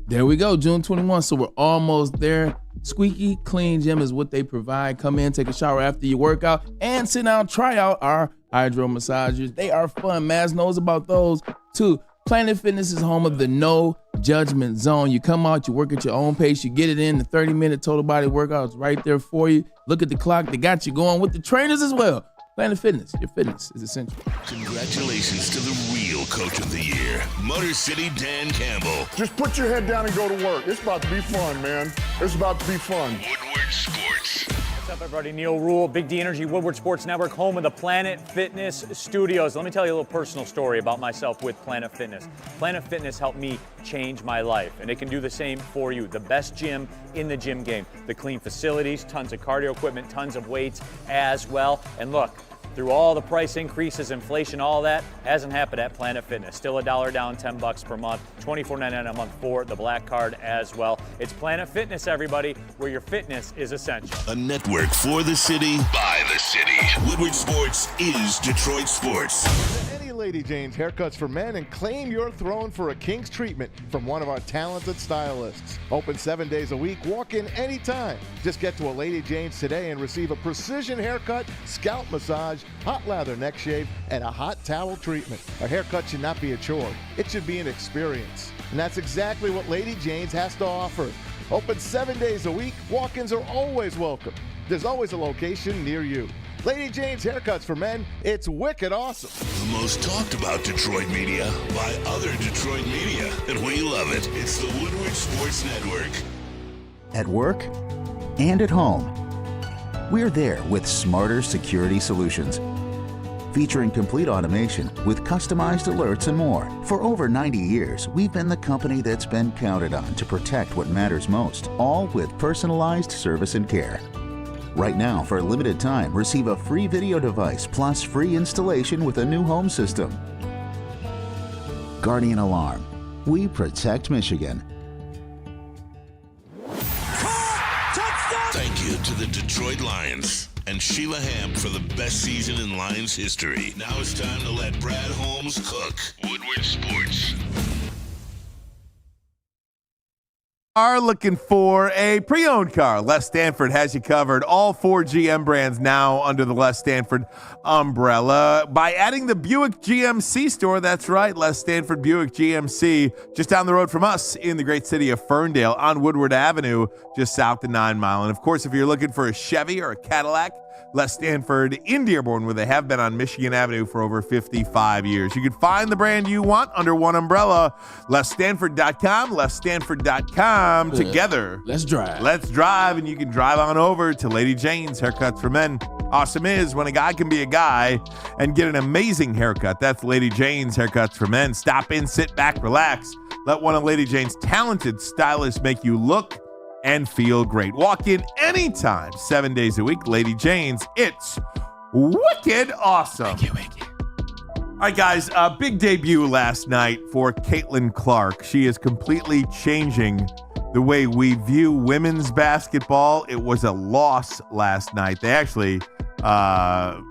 There we go, June 21. So we're almost there. Squeaky Clean Gym is what they provide. Come in, take a shower after your workout, and sit down, try out our hydro massagers. They are fun. Maz knows about those too. Planet Fitness is home of the no judgment zone. You come out, you work at your own pace, you get it in. The 30-minute total body workout is right there for you. Look at the clock. They got you going with the trainers as well. Planet Fitness, your fitness is essential. Congratulations to the real coach of the year, Motor City Dan Campbell. Just put your head down and go to work. It's about to be fun, man. It's about to be fun. Woodward Sports. What's up, everybody? Neil Rule, Big D Energy, Woodward Sports Network, home of the Planet Fitness Studios. Let me tell you a little personal story about myself with Planet Fitness. Planet Fitness helped me change my life, and it can do the same for you. The best gym in the gym game. The clean facilities, tons of cardio equipment, tons of weights as well. And look, through all the price increases, inflation, all that hasn't happened at Planet Fitness. Still $1 down, $10 per month, $24.99 a month for the Black Card as well. It's Planet Fitness, everybody, where your fitness is essential. A network for the city, by the city. Woodward Sports is Detroit Sports. Any Lady Jane's haircuts for men, and claim your throne for a king's treatment from one of our talented stylists. Open 7 days a week. Walk in anytime. Just get to a Lady Jane's today and receive a precision haircut, scalp massage, hot lather neck shave, and a hot towel treatment. A haircut should not be a chore. It should be an experience. And that's exactly what Lady Jane's has to offer. Open 7 days a week. Walk-ins are always welcome. There's always a location near you. Lady Jane's haircuts for men, it's wicked awesome. The most talked about Detroit media by other Detroit media, and we love it. It's the Woodward Sports Network. At work and at home, we're there with smarter security solutions. Featuring complete automation with customized alerts and more. For over 90 years, we've been the company that's been counted on to protect what matters most, all with personalized service and care. Right now, for a limited time, receive a free video device plus free installation with a new home system. Guardian Alarm. We protect Michigan. Thank you to the Detroit Lions and Sheila Hamp for the best season in Lions history. Now it's time to let Brad Holmes cook. Woodward Sports. Are looking for a pre-owned car. Les Stanford has you covered. All 4 GM brands now under the Les Stanford umbrella. By adding the Buick GMC store, that's right, Les Stanford Buick GMC, just down the road from us in the great city of Ferndale on Woodward Avenue, just south of 9 Mile. And of course, if you're looking for a Chevy or a Cadillac, Les Stanford in Dearborn, where they have been on Michigan Avenue for over 55 years. You can find the brand you want under one umbrella. LesStanford.com, LesStanford.com. Together, Let's drive. Let's drive, and you can drive on over to Lady Jane's Haircuts for Men. Awesome is when a guy can be a guy and get an amazing haircut. That's Lady Jane's Haircuts for Men. Stop in, sit back, relax. Let one of Lady Jane's talented stylists make you look and feel great. Walk in anytime, 7 days a week. Lady Jane's, it's wicked awesome. All right, guys, a big debut last night for Caitlin Clark. She is completely changing the way we view women's basketball. It was a loss last night. They actually, the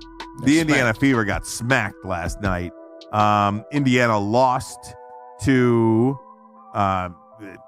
Indiana Fever got smacked last night. Indiana lost to...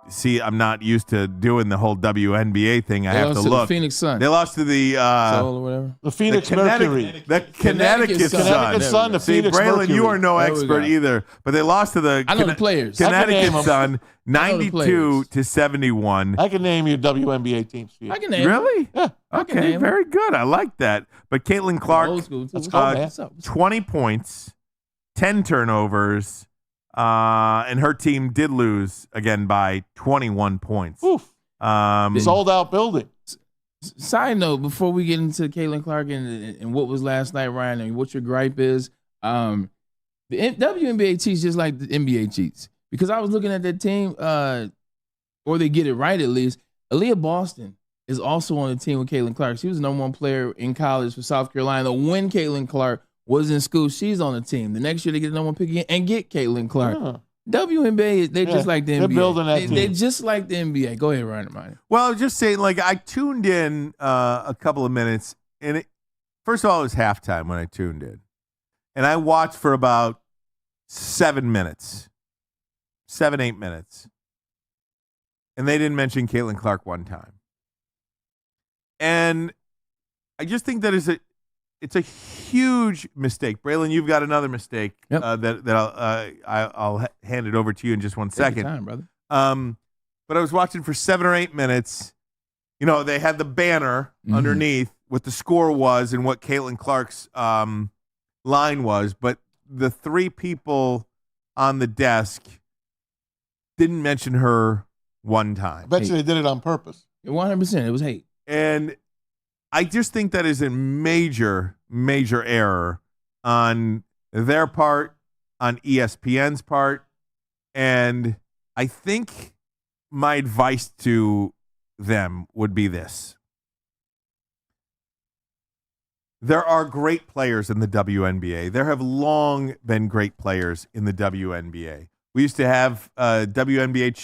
See, I'm not used to doing the whole WNBA thing. I have to look. The Phoenix Sun. They lost to the or whatever. The Phoenix Mercury. The Connecticut Sun. Connecticut Sun, the See, Phoenix Braylon, Mercury. you are no There we expert go. either, but they lost to the I know the players. I can name Connecticut them. Sun, I know the 92 to 71. I can name you WNBA teams. For you. I can name Really? Yeah. I can Okay, name 'em. very good. I like that. But Caitlin Clark, Old school, too. Let's go, man. What's up? 20 points, 10 turnovers, and her team did lose again by 21 points. Oof. Sold out building. Side note, before we get into Caitlin Clark and what was last night, Ryan, and what your gripe is, the WNBA cheats just like the NBA cheats. Because I was looking at that team, or they get it right at least. Aaliyah Boston is also on the team with Caitlin Clark. She was the number 1 player in college for South Carolina. When Caitlin Clark was in school, she's on the team. The next year they get the number 1 pick again and get Caitlin Clark. Huh. WNBA, they're just like the NBA. They're building that team. They're just like the NBA. Go ahead, Ryan. Remind me. Well, I was just saying, like, I tuned in a couple of minutes, and first of all, it was halftime when I tuned in. and I watched for about 7, 8 minutes. And they didn't mention Caitlin Clark one time. And I just think that it's a huge mistake. Braylon, you've got another mistake that I'll hand it over to you in just one second. Take your time, brother. But I was watching for 7 or 8 minutes. You know, they had the banner underneath what the score was and what Caitlin Clark's line was, but the 3 people on the desk didn't mention her one time. I bet you they did it on purpose. 100%. It was hate. And I just think that is a major, major error on their part, on ESPN's part. And I think my advice to them would be this. There are great players in the WNBA. There have long been great players in the WNBA. We used to have WNBA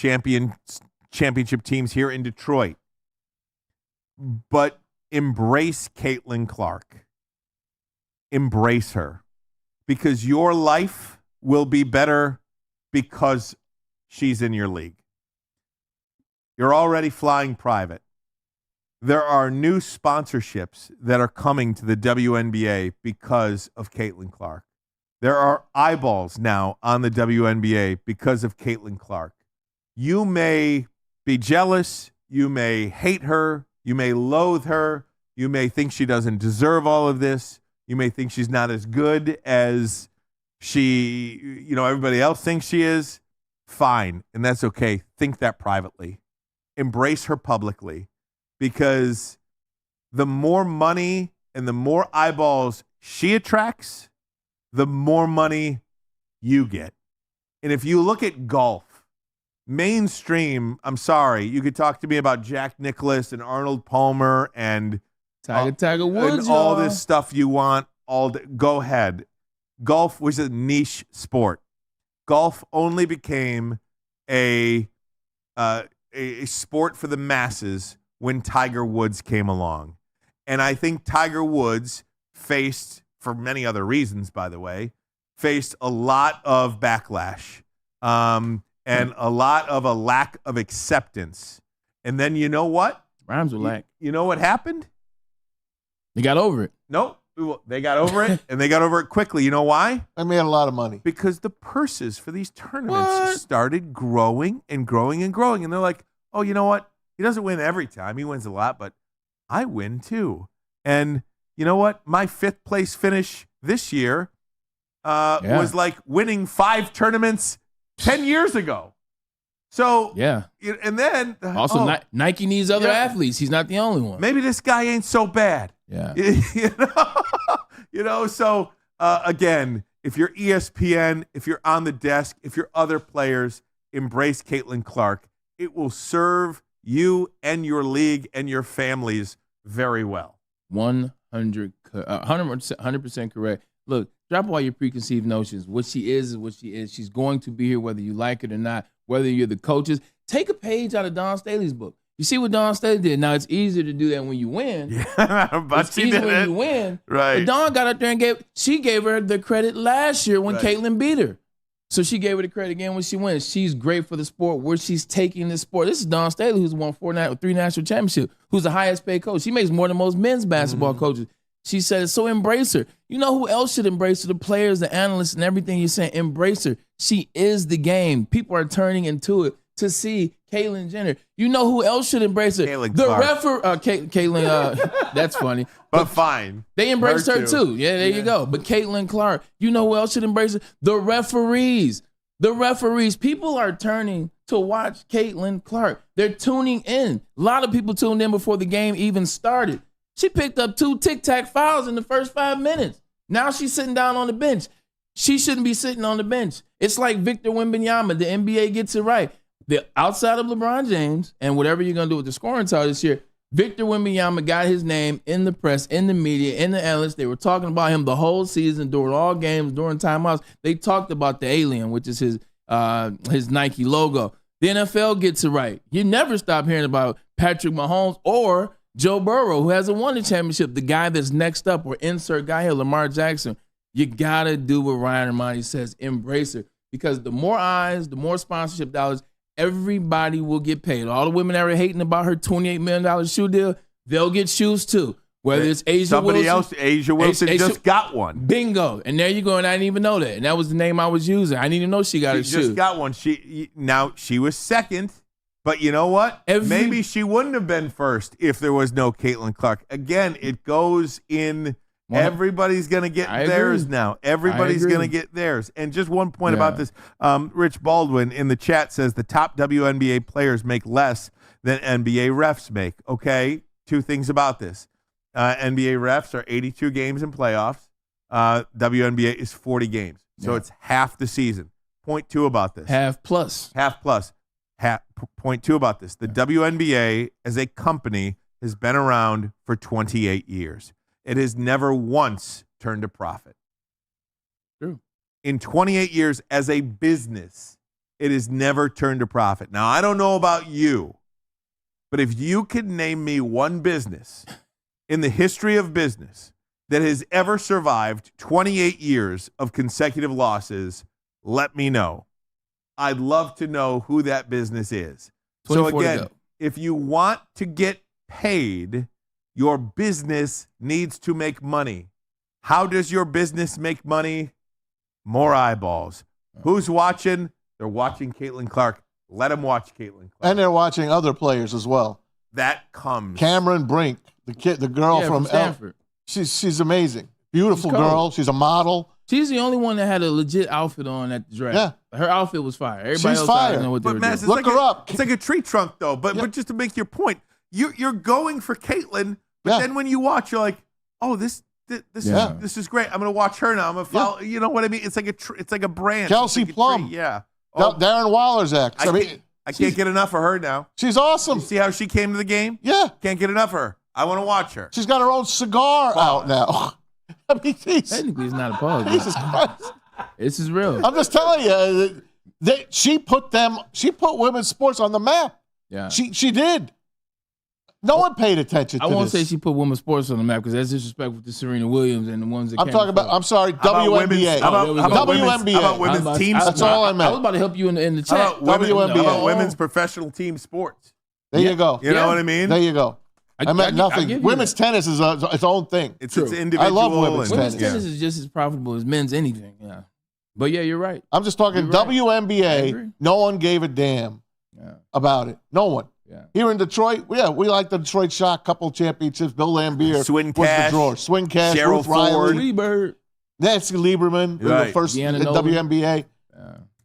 championship teams here in Detroit. But embrace Caitlin Clark. Embrace her. Because your life will be better because she's in your league. You're already flying private. There are new sponsorships that are coming to the WNBA because of Caitlin Clark. There are eyeballs now on the WNBA because of Caitlin Clark. You may be jealous. You may hate her. You may loathe her. You may think she doesn't deserve all of this. You may think she's not as good as everybody else thinks she is. Fine, and that's okay. Think that privately. Embrace her publicly, because the more money and the more eyeballs she attracts, the more money you get. And if you look at golf, mainstream, I'm sorry, you could talk to me about Jack Nicklaus and Arnold Palmer and Tiger Woods and all this stuff you want. Go ahead. Golf was a niche sport. Golf only became a sport for the masses when Tiger Woods came along. And I think Tiger Woods faced, for many other reasons, by the way, faced a lot of backlash and a lot of a lack of acceptance. And then you know what? Rhymes with lack. You know what happened? They got over it. Nope. They got over it, and they got over it quickly. You know why? I made a lot of money. Because the purses for these tournaments started growing and growing and growing. And they're like, oh, you know what? He doesn't win every time. He wins a lot, but I win too. And you know what? My 5th place finish this year was like winning 5 tournaments 10 years ago. So, and then also Nike needs other athletes. He's not the only one. Maybe this guy ain't so bad. Yeah. So again, if you're ESPN, if you're on the desk, if you're other players, embrace Caitlin Clark. It will serve you and your league and your families very well. 100% correct. Look, drop all your preconceived notions. What she is what she is. She's going to be here whether you like it or not, whether you're the coaches. Take a page out of Don Staley's book. You see what Don Staley did. Now, it's easier to do that when you win. Yeah, but it's easier when you win. Right. But Don got up there and gave her the credit last year when Caitlin beat her. So she gave her the credit again when she wins. She's great for the sport, where she's taking the sport. This is Don Staley, who's won 3 national championships, who's the highest paid coach. She makes more than most men's basketball coaches. She said it, so embrace her. You know who else should embrace her? The players, the analysts, and everything you're saying. Embrace her. She is the game. People are turning into it to see Caitlyn Jenner. You know who else should embrace her? Caitlin, that's funny. But fine. They embraced her too. Yeah, there you go. But Caitlin Clark, you know who else should embrace her? The referees. The referees. People are turning to watch Caitlin Clark. They're tuning in. A lot of people tuned in before the game even started. She picked up 2 tic-tac fouls in the first 5 minutes. Now she's sitting down on the bench. She shouldn't be sitting on the bench. It's like Victor Wembanyama. The NBA gets it right. Outside of LeBron James and whatever you're going to do with the scoring title this year, Victor Wembanyama got his name in the press, in the media, in the analysts. They were talking about him the whole season, during all games, during timeouts. They talked about the alien, which is his Nike logo. The NFL gets it right. You never stop hearing about Patrick Mahomes or Joe Burrow, who hasn't won the championship, the guy that's next up, or insert guy here, Lamar Jackson. You got to do what Ryan Ermanni says, embrace her. Because the more eyes, the more sponsorship dollars, everybody will get paid. All the women that are hating about her $28 million shoe deal, they'll get shoes too. Whether it's Asia Wilson just got one. Bingo. And there you go, and I didn't even know that. And that was the name I was using. I didn't even know she got a shoe. She just got one. She was second, but you know what? Maybe she wouldn't have been first if there was no Caitlin Clark. Again, it goes in. Everybody's going to get theirs now. Everybody's going to get theirs. And just one point about this. Rich Baldwin in the chat says the top WNBA players make less than NBA refs make. Okay, two things about this. NBA refs are 82 games in playoffs. WNBA is 40 games. So it's half the season. Point two about this. Half plus. Point two about this. The WNBA as a company has been around for 28 years. It has never once turned a profit. True. In 28 years as a business, it has never turned a profit. Now, I don't know about you, but if you could name me one business in the history of business that has ever survived 28 years of consecutive losses, let me know. I'd love to know who that business is. So again, if you want to get paid, your business needs to make money. How does your business make money? More eyeballs. Who's watching? They're watching Caitlin Clark. Let them watch Caitlin Clark. And they're watching other players as well. That comes. Cameron Brink, the girl from Stanford. She's amazing. Beautiful girl. She's a model. She's the only one that had a legit outfit on at the draft. Yeah. Her outfit was fire. Everybody She's else fire. didn't know what they were doing. Look her up. It's like a tree trunk, though. But just to make your point, you're going for Caitlin, but then when you watch, you're like, oh, this is great. I'm going to watch her now. I'm going to follow. You know what I mean? It's like a brand. Kelsey Plum. Yeah. Darren Waller's ex. I can't get enough of her now. She's awesome. You see how she came to the game? Yeah. Can't get enough of her. I want to watch her. She's got her own cigar out now. I mean, technically, it's not a pause. Jesus Christ. This is real. I'm just telling you, she put women's sports on the map. Yeah. She did. No one paid attention to this. I won't say she put women's sports on the map because that's disrespectful to Serena Williams and the ones that I'm talking about, I'm sorry, WNBA. How about women's team sports? That's all I meant. I was about to help you in the chat. How about women's professional team sports? There you go. You know what I mean? There you go. I meant nothing. Women's tennis is its own thing. It's individual. I love women's tennis. Women's tennis is just as profitable as men's anything. Yeah. But yeah, you're right. I'm just talking WNBA. No one gave a damn about it. No one. Yeah. Here in Detroit, we like the Detroit Shock, couple championships. Bill Lambier was the drawer. Swing Cash, Cheryl Ruth Riley, Ford. Tweety Nancy Lieberman, the first WNBA.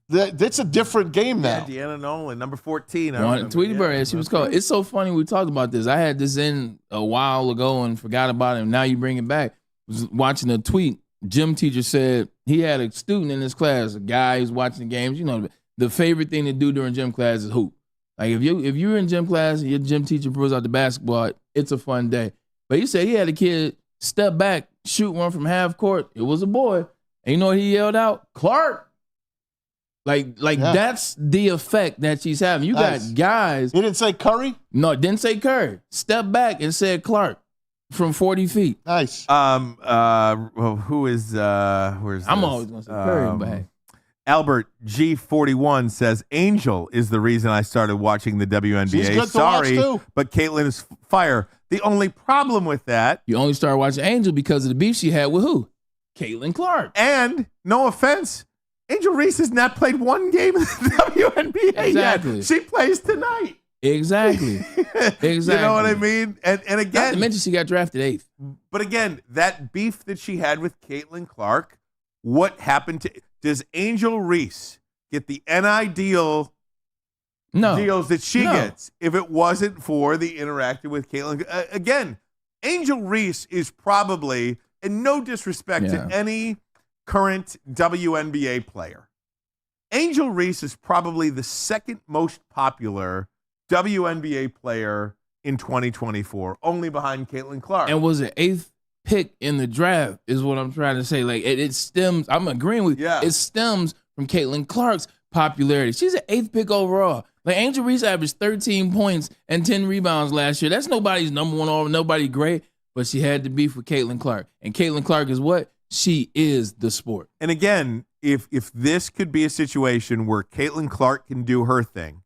That's a different game now. Yeah, Deanna Nolan, number 14. Tweety Bird, as she was called. It's so funny we talked about this. I had this in a while ago and forgot about it. And now you bring it back. I was watching a tweet. Gym teacher said he had a student in his class, a guy who's watching the games. You know, the favorite thing to do during gym class is hoop. Like if you're in gym class and your gym teacher pulls out the basketball, it's a fun day. But he said he had a kid step back, shoot one from half court. It was a boy. And you know what he yelled out? Clark. Like that's the effect that she's having. You got guys. He didn't say Curry? No, it didn't say Curry. Step back and said Clark from 40 feet. Nice. Who is where's I'm this? always gonna say Curry, but hey. Albert G41 says Angel is the reason I started watching the WNBA. She's good Sorry, to watch too. but Caitlin is fire. The only problem with that, You only started watching Angel because of the beef she had with who? Caitlin Clark. and no offense, Angel Reese has not played one game in the WNBA Exactly. yet. She plays tonight. Exactly. Exactly. You know what I mean? And Not again, to mention she got drafted 8th. but again, that beef that she had with Caitlin Clark, what happened to? Does Angel Reese get the NIL deals that she gets if it wasn't for the interacting with Caitlin? Again, Angel Reese is probably, and no disrespect to any current WNBA player, Angel Reese is probably the second most popular WNBA player in 2024, only behind Caitlin Clark. And was an 8th pick in the draft is what I'm trying to say. Like it stems, I'm agreeing with you. Yeah. It stems from Caitlin Clark's popularity. She's an 8th pick overall. Like Angel Reese averaged 13 points and 10 rebounds last year. That's nobody's number one or nobody great, but she had to beef with Caitlin Clark. And Caitlin Clark is what? she is the sport. And again, if this could be a situation where Caitlin Clark can do her thing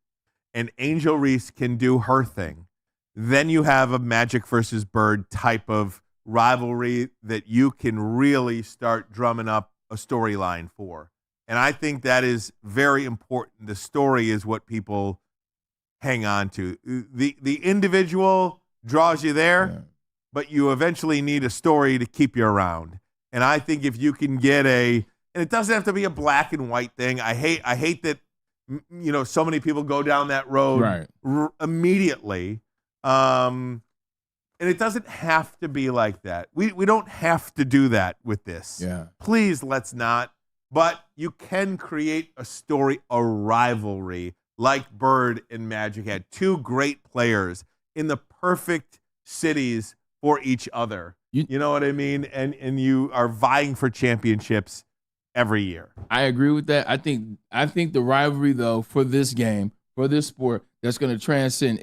and Angel Reese can do her thing, then you have a Magic versus Bird type of rivalry that you can really start drumming up a storyline for. And I think that is very important. The story is what people hang on to. The individual draws you there, but you eventually need a story to keep you around. And I think if you can get and it doesn't have to be a black and white thing. I hate that, so many people go down that road immediately. And it doesn't have to be like that. We don't have to do that with this. Yeah. Please, let's not. But you can create a story, a rivalry, like Bird and Magic had. Two great players in the perfect cities for each other. You know what I mean? And you are vying for championships every year. I agree with that. I think the rivalry, though, for this game, for this sport, that's going to transcend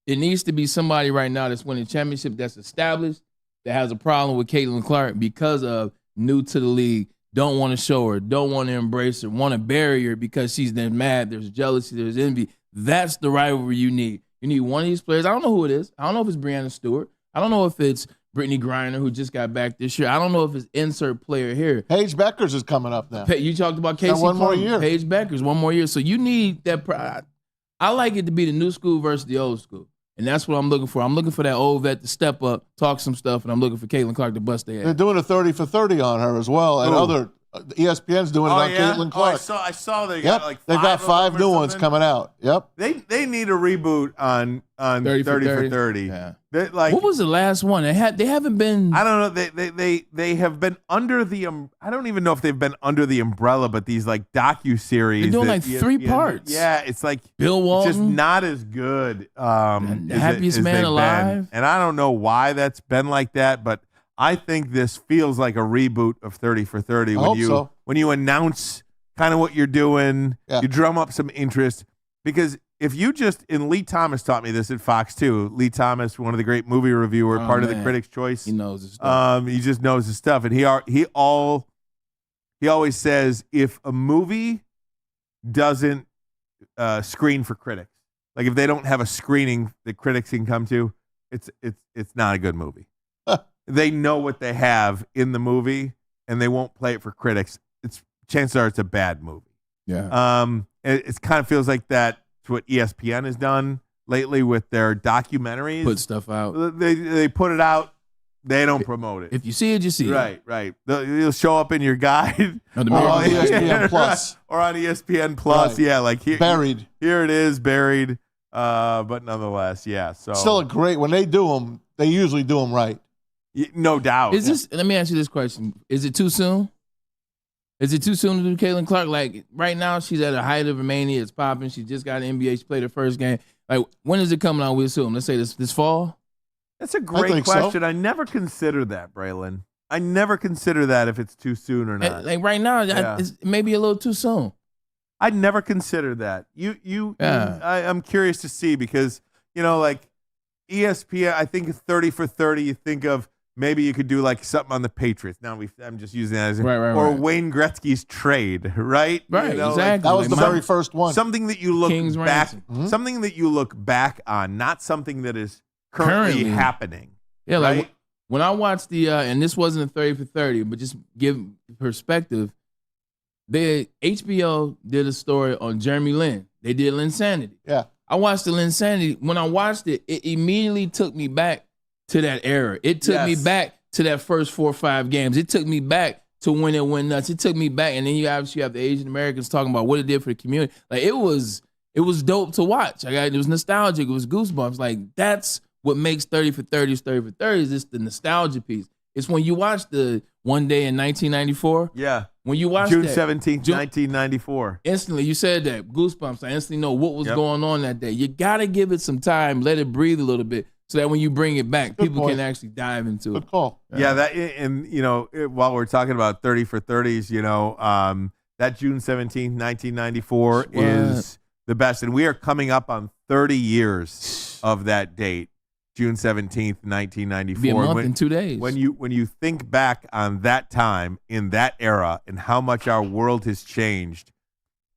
it needs to be somebody right now that's winning championship, that's established, that has a problem with Caitlin Clark because of new to the league, don't want to show her, don't want to embrace her, want to bury her because she's then mad, there's jealousy, there's envy. That's the rivalry you need. You need one of these players. I don't know who it is. I don't know if it's Breanna Stewart. I don't know if it's Brittany Griner, who just got back this year. I don't know if it's insert player here. Paige Beckers is coming up now. You talked about Casey one more year. Paige Beckers, one more year. So you need that. I like it to be the new school versus the old school. And that's what I'm looking for. I'm looking for that old vet to step up, talk some stuff, and I'm looking for Caitlin Clark to bust their ass. They're doing a 30 for 30 on her as well, and other ESPN's doing it on Caitlin Clark. I saw they got like they've got 5 new ones coming out. Yep. They need a reboot on 30 for 30. Yeah. Like, what was the last one? They haven't been. I don't know. They have been under the. I don't even know if they've been under the umbrella, but these like docu-series. They're doing like 3 parts. Yeah, it's like Bill Walton, just not as good. The Happiest Man Alive. And I don't know why that's been like that, but I think this feels like a reboot of 30 for 30 when you announce kind of what you're doing, you drum up some interest. Because if you and Lee Thomas taught me this at Fox too. Lee Thomas, one of the great movie reviewers, part of the Critics' Choice. He knows his stuff. He just knows his stuff, and he always says if a movie doesn't screen for critics, like if they don't have a screening that critics can come to, it's not a good movie. They know what they have in the movie, and they won't play it for critics. Chances are it's a bad movie. Yeah. It kind of feels like that's what ESPN has done lately with their documentaries. Put stuff out. They put it out. They don't promote it. If you see it, you see it. Right. It'll show up in your guide. On ESPN Plus. Or on ESPN Plus. Right. Yeah, like here. Buried. Here it is, buried. But nonetheless, yeah. So still a great. When they do them, they usually do them right. No doubt. Let me ask you this question. Is it too soon? Is it too soon to do Caitlin Clark? Like, right now, she's at the height of her mania. It's popping. She just got an NBA. She played her first game. Like, when is it coming out, we assume? Let's say this fall? That's a great question. So. I never considered that, Braylon. I never consider that if it's too soon or not. Like, right now, it's maybe a little too soon. I'd never considered that. I'm curious to see because, like ESPN, I think 30 for 30, you think of maybe you could do like something on the Patriots. Now I'm just using that as or Wayne Gretzky's trade, right? Right, exactly. Like, that was the very first one. Something that you look back, something that you look back on, not something that is currently happening. Yeah, right? like when I watched and this wasn't a 30 for 30, but just give perspective. HBO did a story on Jeremy Lin. They did Linsanity. Yeah, I watched the Linsanity. When I watched it, it immediately took me back to that era. It took me back to that first 4 or 5 games. It took me back to when it went nuts. It took me back, and then you obviously have the Asian Americans talking about what it did for the community. Like it was dope to watch. It was nostalgic. It was goosebumps. Like that's what makes 30 for 30 is 30 for 30 is just the nostalgia piece. It's when you watch the One Day in 1994. Yeah. When you watch June 17th, 1994. Instantly, you said that. Goosebumps. I instantly know what was going on that day. You got to give it some time. Let it breathe a little bit. So that when you bring it back, people can actually dive into it. Good call. Yeah, while we're talking about 30 for 30s, that June 17th, 1994 is the best. And we are coming up on 30 years of that date. June 17th, 1994. Be a month and 2 days. When you think back on that time, in that era, and how much our world has changed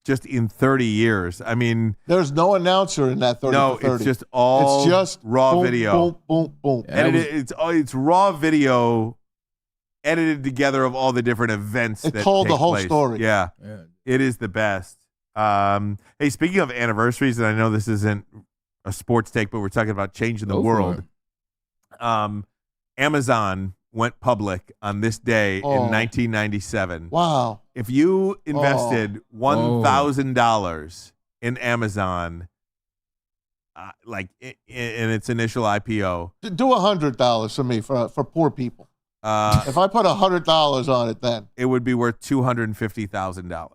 just in 30 years. I mean, there's no announcer in that 30 no, for 30. it's just all it's just raw boom, video. Boom, boom, boom. And it's raw video edited together of all the different events that told take the whole place. story. Yeah, it is the best. Hey, speaking of anniversaries, and I know this isn't a sports take, but we're talking about changing the world. Amazon went public on this day in 1997. Wow. If you invested $1,000 in Amazon, like in its initial IPO, Do $100 for me for poor people. If I put $100 on it, then it would be worth $250,000.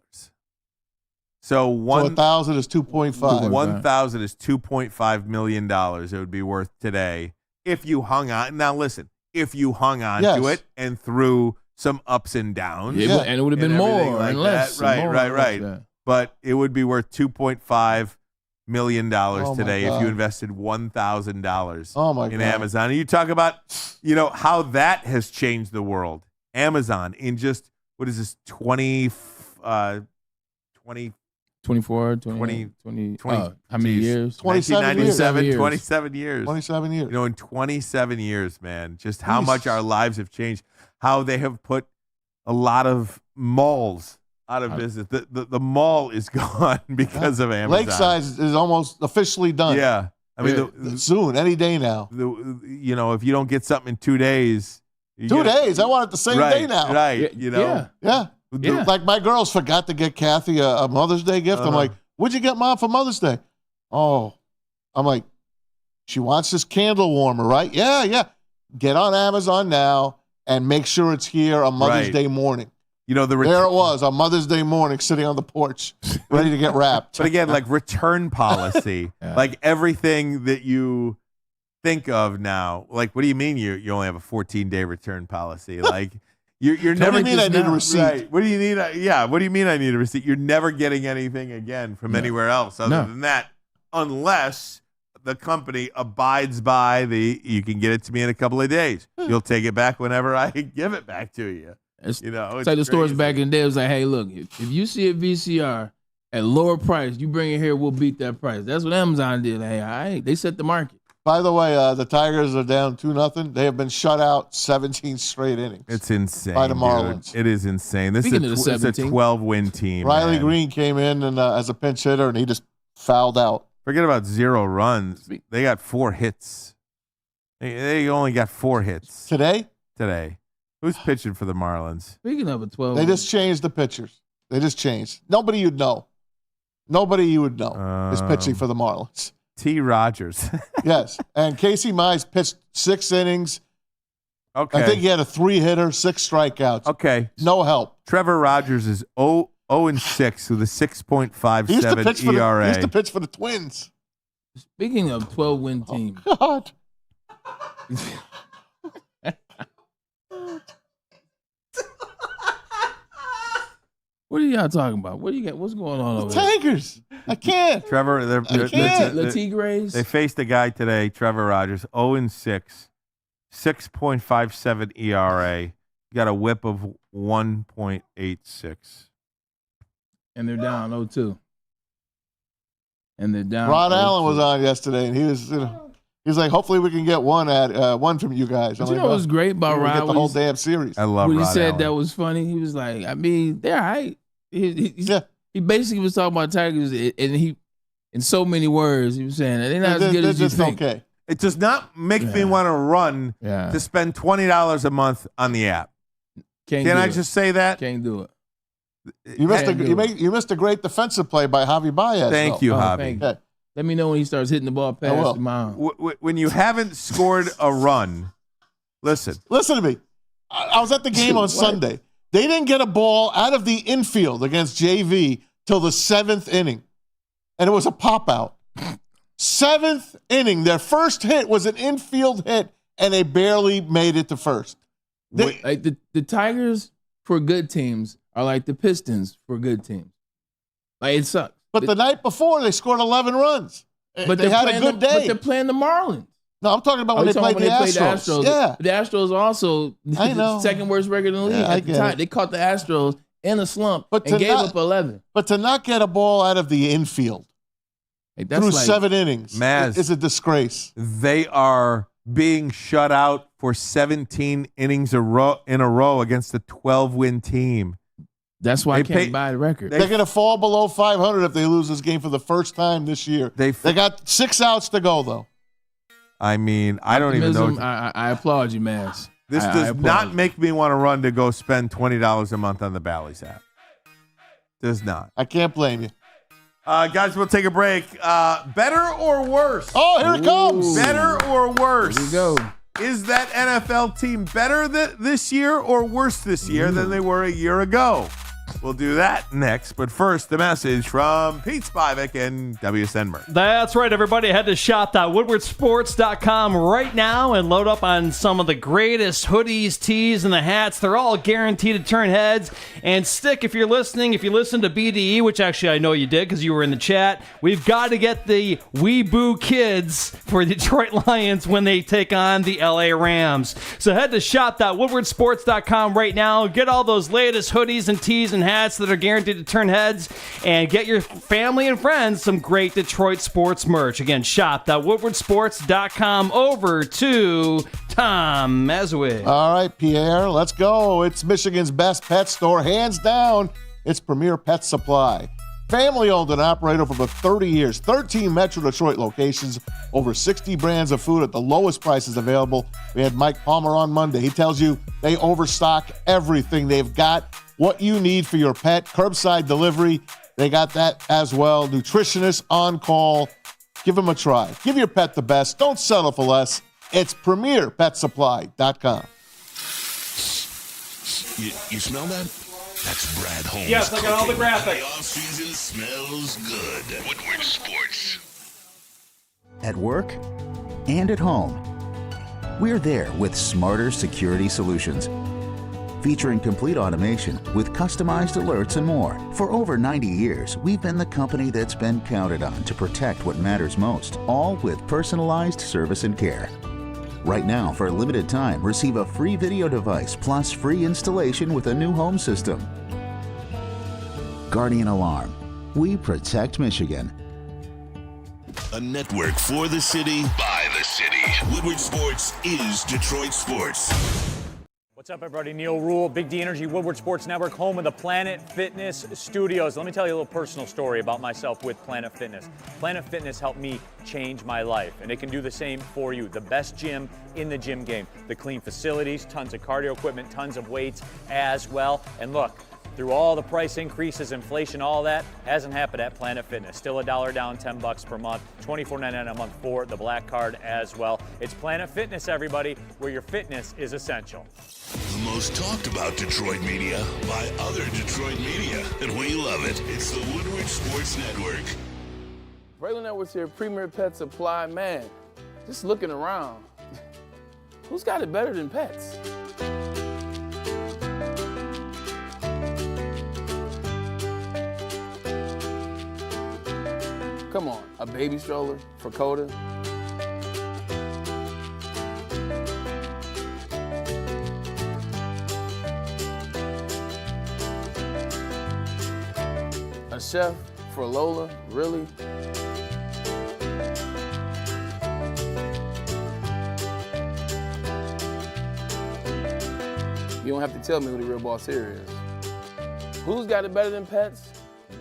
So so 1,000 is 2.5. 1,000 is $2.5 million. It would be worth today if you hung on. Now listen, if you hung on to it and through some ups and downs, and it would have been more like and less. that. and more and Right. less, But it would be worth $2.5 million today if God. you invested $1,000 Oh my in God. Amazon. And you talk about, how that has changed the world. Amazon in just, what is this, 20 24, 20, 20 how many years? 27 years. 1997, 27 years. 27 years. In 27 years, man, just how much our lives have changed, how they have put a lot of malls out of business. The mall is gone because of Amazon. Lakeside is almost officially done. Yeah. I mean, soon, any day now. if you don't get something in 2 days. 2 days. I want it the same day now. Right. Yeah. Yeah. Like my girls forgot to get Kathy a Mother's Day gift. I'm like, what'd you get Mom for Mother's Day? Oh, I'm like, she wants this candle warmer, right? Yeah. Get on Amazon now and make sure it's here on Mother's Day morning. There it was on Mother's Day morning, sitting on the porch, ready to get wrapped. But again, like return policy, like everything that you think of now, like what do you mean you only have a 14-day return policy? Like you're never. What do you mean I need a receipt? Right. What do you need? What do you mean I need a receipt? You're never getting anything again from anywhere else other than that, unless the company abides by you can get it to me in a couple of days. You'll take it back whenever I give it back to you. It's it's like the stores crazy. back in the day. It was like, hey, look, if you see a VCR at lower price, you bring it here, we'll beat that price. That's what Amazon did. Hey, all right, they set the market. By the way, the Tigers are down 2-0. They have been shut out 17 straight innings. It's insane. By the dude. Marlins. It is insane. This Speaking is of a the 17. 12-win team. Riley man. Green came in and as a pinch hitter, and he just fouled out. Forget about 0 runs. They got 4 hits. They only got 4 hits Today, Who's pitching for the Marlins? Speaking of a 12, they just changed the pitchers. They just changed. Nobody you'd know. Nobody you would know is pitching for the Marlins. T. Rogers. Yes. And Casey Mize pitched 6 innings. Okay. I think he had a 3-hitter, 6 strikeouts. Okay. No help. Trevor Rogers is 0-6 with a 6.57 ERA. He used to pitch for the Twins. speaking of 12-win team, God. what are y'all talking about? What do you got? What's going on over there? Tigers. I can't. Trevor, can't. Latigres? they faced a guy today, Trevor Rogers, 0-6, 6.57 ERA. You got a whip of 1.86. And they're down 0-2. And they're down. Rod 0-2. Allen was on yesterday, and he was like, hopefully we can get one from you guys. But you know what's great about we Rod? get the whole damn series. I love When he Rod said Allen. that was funny, he was like, I mean, they're all right. Yeah. He basically was talking about Tigers, and he, in so many words, he was saying they're not as good as you just think. okay. It does not make me want to run to spend $20 a month on the app. Can't Can do I it. just say that? Can't do it. You missed Can't do it. you missed a great defensive play by Javi Baez. Thank though. you, Oh, Javi. thank you. Okay. Let me know when he starts hitting the ball I past will. the mound. When you haven't scored a run, listen. Listen to me. I was at the game on Sunday. They didn't get a ball out of the infield against JV till the 7th inning, and it was a pop out. 7th inning. Their first hit was an infield hit, and they barely made it to first. Like the Tigers for good teams are like the Pistons for good teams. Like it sucks. But the night before, they scored 11 runs. But they had a good day. But they're playing the Marlins. No, I'm talking about when they played the Astros. Yeah. The Astros also I know. second worst record in the league at the time. They caught the Astros in a slump and gave up 11. But to not get a ball out of the infield through 7 innings is a disgrace. They are being shut out for 17 innings in a row against a 12-win team. That's why I can't buy the record. They're going to fall below 500 if they lose this game for the first time this year. They got 6 outs to go, though. I mean, I don't even know. I applaud you, Maz. This does not make me want to run to go spend $20 a month on the Bally's app. Does not. I can't blame you. Guys, we'll take a break. Better or worse? Oh, here it comes. Better or worse? Here we go. Is that NFL team better this year or worse this year than they were a year ago? We'll do that next, but first, the message from Pete Spivak and WSN Merch. That's right, everybody. Head to shop.woodwardsports.com right now and load up on some of the greatest hoodies, tees, and the hats. They're all guaranteed to turn heads and stick. If you listen to BDE, which actually I know you did because you were in the chat, we've got to get the We Boo Kids for Detroit Lions when they take on the LA Rams. So head to shop.woodwardsports.com right now. Get all those latest hoodies and tees and hats that are guaranteed to turn heads, and get your family and friends some great Detroit sports merch. Again, shop.woodwardsports.com. Over to Tom Mazowitz. All right, Pierre, let's go. It's Michigan's best pet store, hands down. It's Premier Pet Supply. Family owned and operated for over 30 years. 13 Metro Detroit locations, over 60 brands of food at the lowest prices available. We had Mike Palmer on Monday. He tells you they overstock everything. They've got what you need for your pet. Curbside delivery, they got that as well. Nutritionists on call. Give them a try. Give your pet the best. Don't settle for less. It's PremierPetSupply.com. You smell that? That's Brad Holmes. Yes, I got all the graphics. Playoff season smells good. Woodward Sports. At work and at home, we're there with smarter security solutions. Featuring complete automation with customized alerts and more. For over 90 years, we've been the company that's been counted on to protect what matters most, all with personalized service and care. Right now, for a limited time, receive a free video device plus free installation with a new home system. Guardian Alarm. We protect Michigan. A network for the city, by the city. Woodward Sports is Detroit Sports. What's up, everybody? Neil Rule, Big D Energy, Woodward Sports Network, home of the Planet Fitness Studios. Let me tell you a little personal story about myself with Planet Fitness. Planet Fitness helped me change my life, and it can do the same for you. The best gym in the gym game. The clean facilities, tons of cardio equipment, tons of weights as well. And look, through all the price increases, inflation, all that, hasn't happened at Planet Fitness. Still $1 down, $10 per month, $24.99 a month for the Black Card as well. It's Planet Fitness, everybody, where your fitness is essential. The most talked about Detroit media by other Detroit media, and we love it. It's the Woodward Sports Network. Braylon Edwards here, Premier Pet Supply. Man, just looking around, who's got it better than pets? Come on, a baby stroller for Coda? A chef for Lola? Really? You don't have to tell me who the real boss here is. Who's got it better than pets?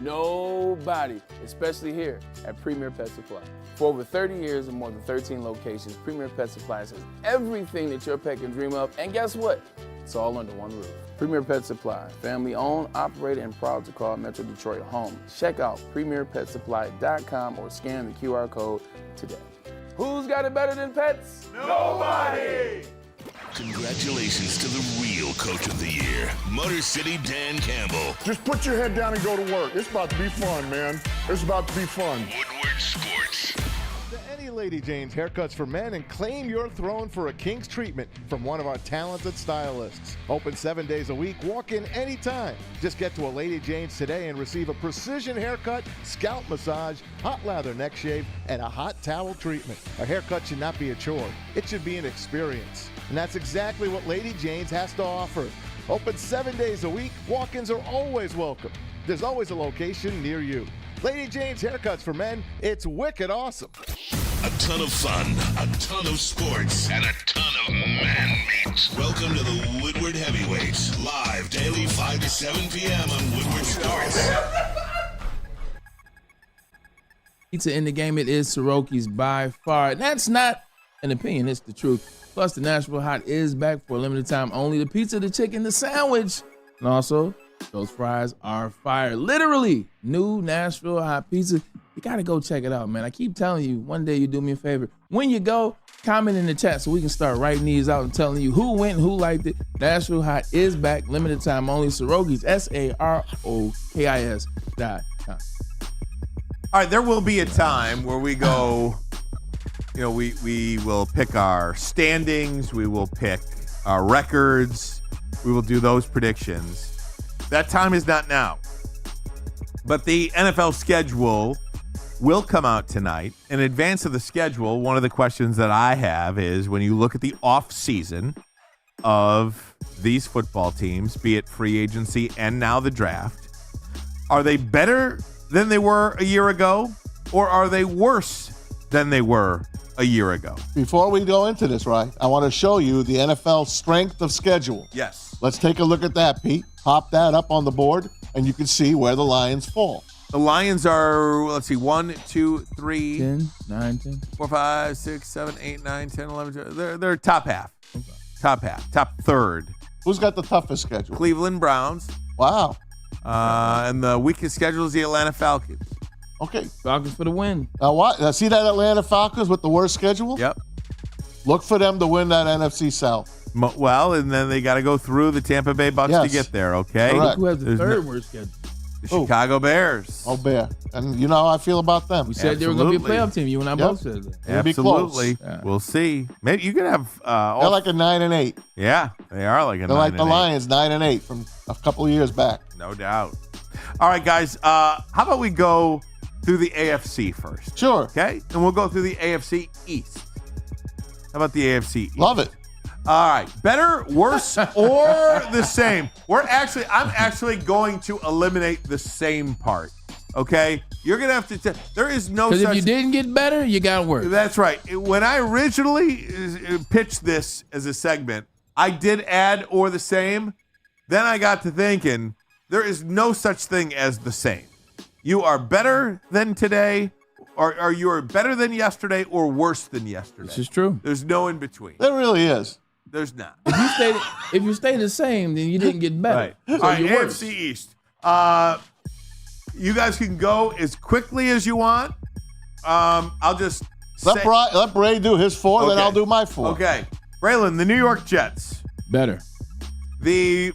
Nobody, especially here at Premier Pet Supply. For over 30 years and more than 13 locations, Premier Pet Supply has everything that your pet can dream of, and guess what? It's all under one roof. Premier Pet Supply, family owned, operated, and proud to call Metro Detroit home. Check out PremierPetSupply.com or scan the QR code today. Who's got it better than pets? Nobody! Congratulations to the real Coach of the Year, Motor City Dan Campbell. Just put your head down and go to work. It's about to be fun, man. It's about to be fun. Woodward Sports. The any Lady Jane's haircuts for men and claim your throne for a king's treatment from one of our talented stylists. Open 7 days a week. Walk in anytime. Just get to a Lady Jane's today and receive a precision haircut, scalp massage, hot lather neck shave, and a hot towel treatment. A haircut should not be a chore. It should be an experience. And that's exactly what Lady Jane's has to offer. Open 7 days a week. Walk-ins are always welcome. There's always a location near you. Lady Jane's haircuts for men, it's wicked awesome. A ton of fun, a ton of sports, and a ton of man meat. Welcome to the Woodward Heavyweights, live daily 5 to 7 p.m. on Woodward Sports. Pizza in the game, it is Soroki's by far. That's not an opinion, it's the truth. Plus, the Nashville Hot is back for a limited time only. The pizza, the chicken, the sandwich, and also those fries are fire. Literally, new Nashville Hot Pizza. You got to go check it out, man. I keep telling you, one day you do me a favor. When you go, comment in the chat so we can start writing these out and telling you who went, who liked it. Nashville Hot is back, limited time only. Soroki's, SAROKIS.com. All right, there will be a time where we go, you know, we will pick our standings, we will pick our records, we will do those predictions. That time is not now. But the NFL schedule will come out tonight. In advance of the schedule, one of the questions that I have is when you look at the off season of these football teams, be it free agency and now the draft, are they better than they were a year ago, or are they worse than they were a year ago? Before we go into this, right, I want to show you the NFL strength of schedule. Yes. Let's take a look at that, Pete. Pop that up on the board, and you can see where the Lions fall. The Lions are, let's see, 1, 2, 3, 10, 9, 10. 4, 5, 6, 7, 8, 9, 10, 11, 12. They're top half. Top half. Top third. Who's got the toughest schedule? Cleveland Browns. Wow. And the weakest schedule is the Atlanta Falcons. Okay. Falcons for the win. Now, now see that Atlanta Falcons with the worst schedule? Yep. Look for them to win that NFC South. Well, and then they got to go through the Tampa Bay Bucks to get there, okay? Correct. Who has the third worst schedule? The Chicago Bears. Oh, Bear. And you know how I feel about them. We said they were going to be a playoff team. You and I both said that. It'll be close. Absolutely. Yeah. We'll see. Maybe you could have They're like a 9-8. Yeah, they are like a 9-8. They're like the Lions, 9-8 from a couple of years back. No doubt. All right, guys. How about we go through the AFC first? Sure. Okay? And we'll go through the AFC East. How about the AFC East? Love it. All right. Better, worse, or the same? I'm actually going to eliminate the same part. Okay? You're going to have to there is no Because such... if you didn't get better, you got worse. That's right. When I originally pitched this as a segment, I did add or the same. Then I got to thinking, there is no such thing as the same. You are better than today, or you are better than yesterday, or worse than yesterday. This is true. There's no in between. There really is. There's not. If you stay the same, then you didn't get better. Right. So All right, you're worse. AFC East. You guys can go as quickly as you want. I'll just Let Bray do his 4, then Okay. I'll do my 4. Okay. Braylon, the New York Jets. Better. The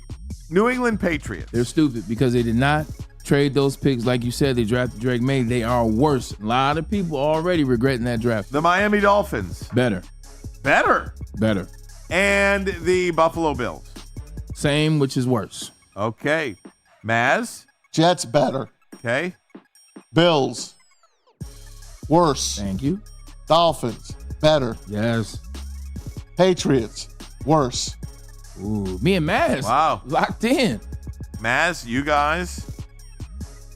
New England Patriots. They're stupid because they did not trade those picks. Like you said, they drafted Drake May. They are worse. A lot of people already regretting that draft. The Miami Dolphins. Better. Better. And the Buffalo Bills. Same, which is worse. Okay. Maz. Jets better. Okay. Bills worse. Thank you. Dolphins better. Yes. Patriots worse. Ooh, me and Maz. Wow. Locked in. Maz, you guys.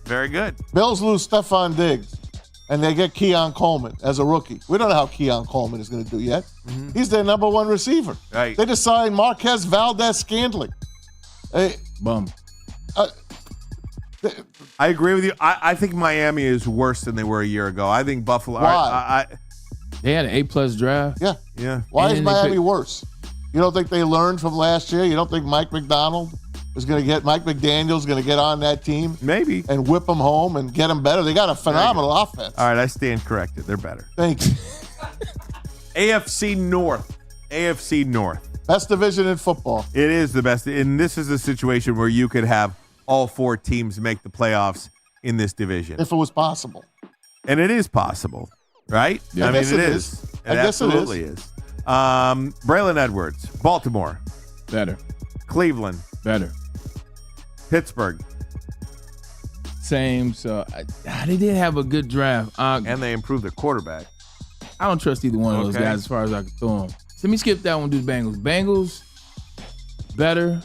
Very good. Bills lose Stephon Diggs, and they get Keon Coleman as a rookie. We don't know how Keon Coleman is going to do yet. Mm-hmm. He's their number 1 receiver. Right. They just signed Marquez Valdez-Scantling. Bum. I agree with you. I think Miami is worse than they were a year ago. I think Buffalo. Why? They had an A+ draft. Yeah. Yeah. Why is And they Miami picked- worse? You don't think they learned from last year? You don't think Mike McDaniel's going to get on that team Maybe. and whip them home and get them better? They got a phenomenal offense. All right, I stand corrected. They're better. Thank you. AFC North. AFC North. Best division in football. It is the best. And this is a situation where you could have all 4 teams make the playoffs in this division. If it was possible. And it is possible. right? Yeah. I mean, guess it it is. is. It I guess it absolutely is. Braylon Edwards, Baltimore, Better. Cleveland, Better. Pittsburgh, Same. So they did have a good draft. and they improved their quarterback. I don't trust either one of those Okay. guys as far as I can throw them. Let me skip that one. Do the Bengals. Bengals better.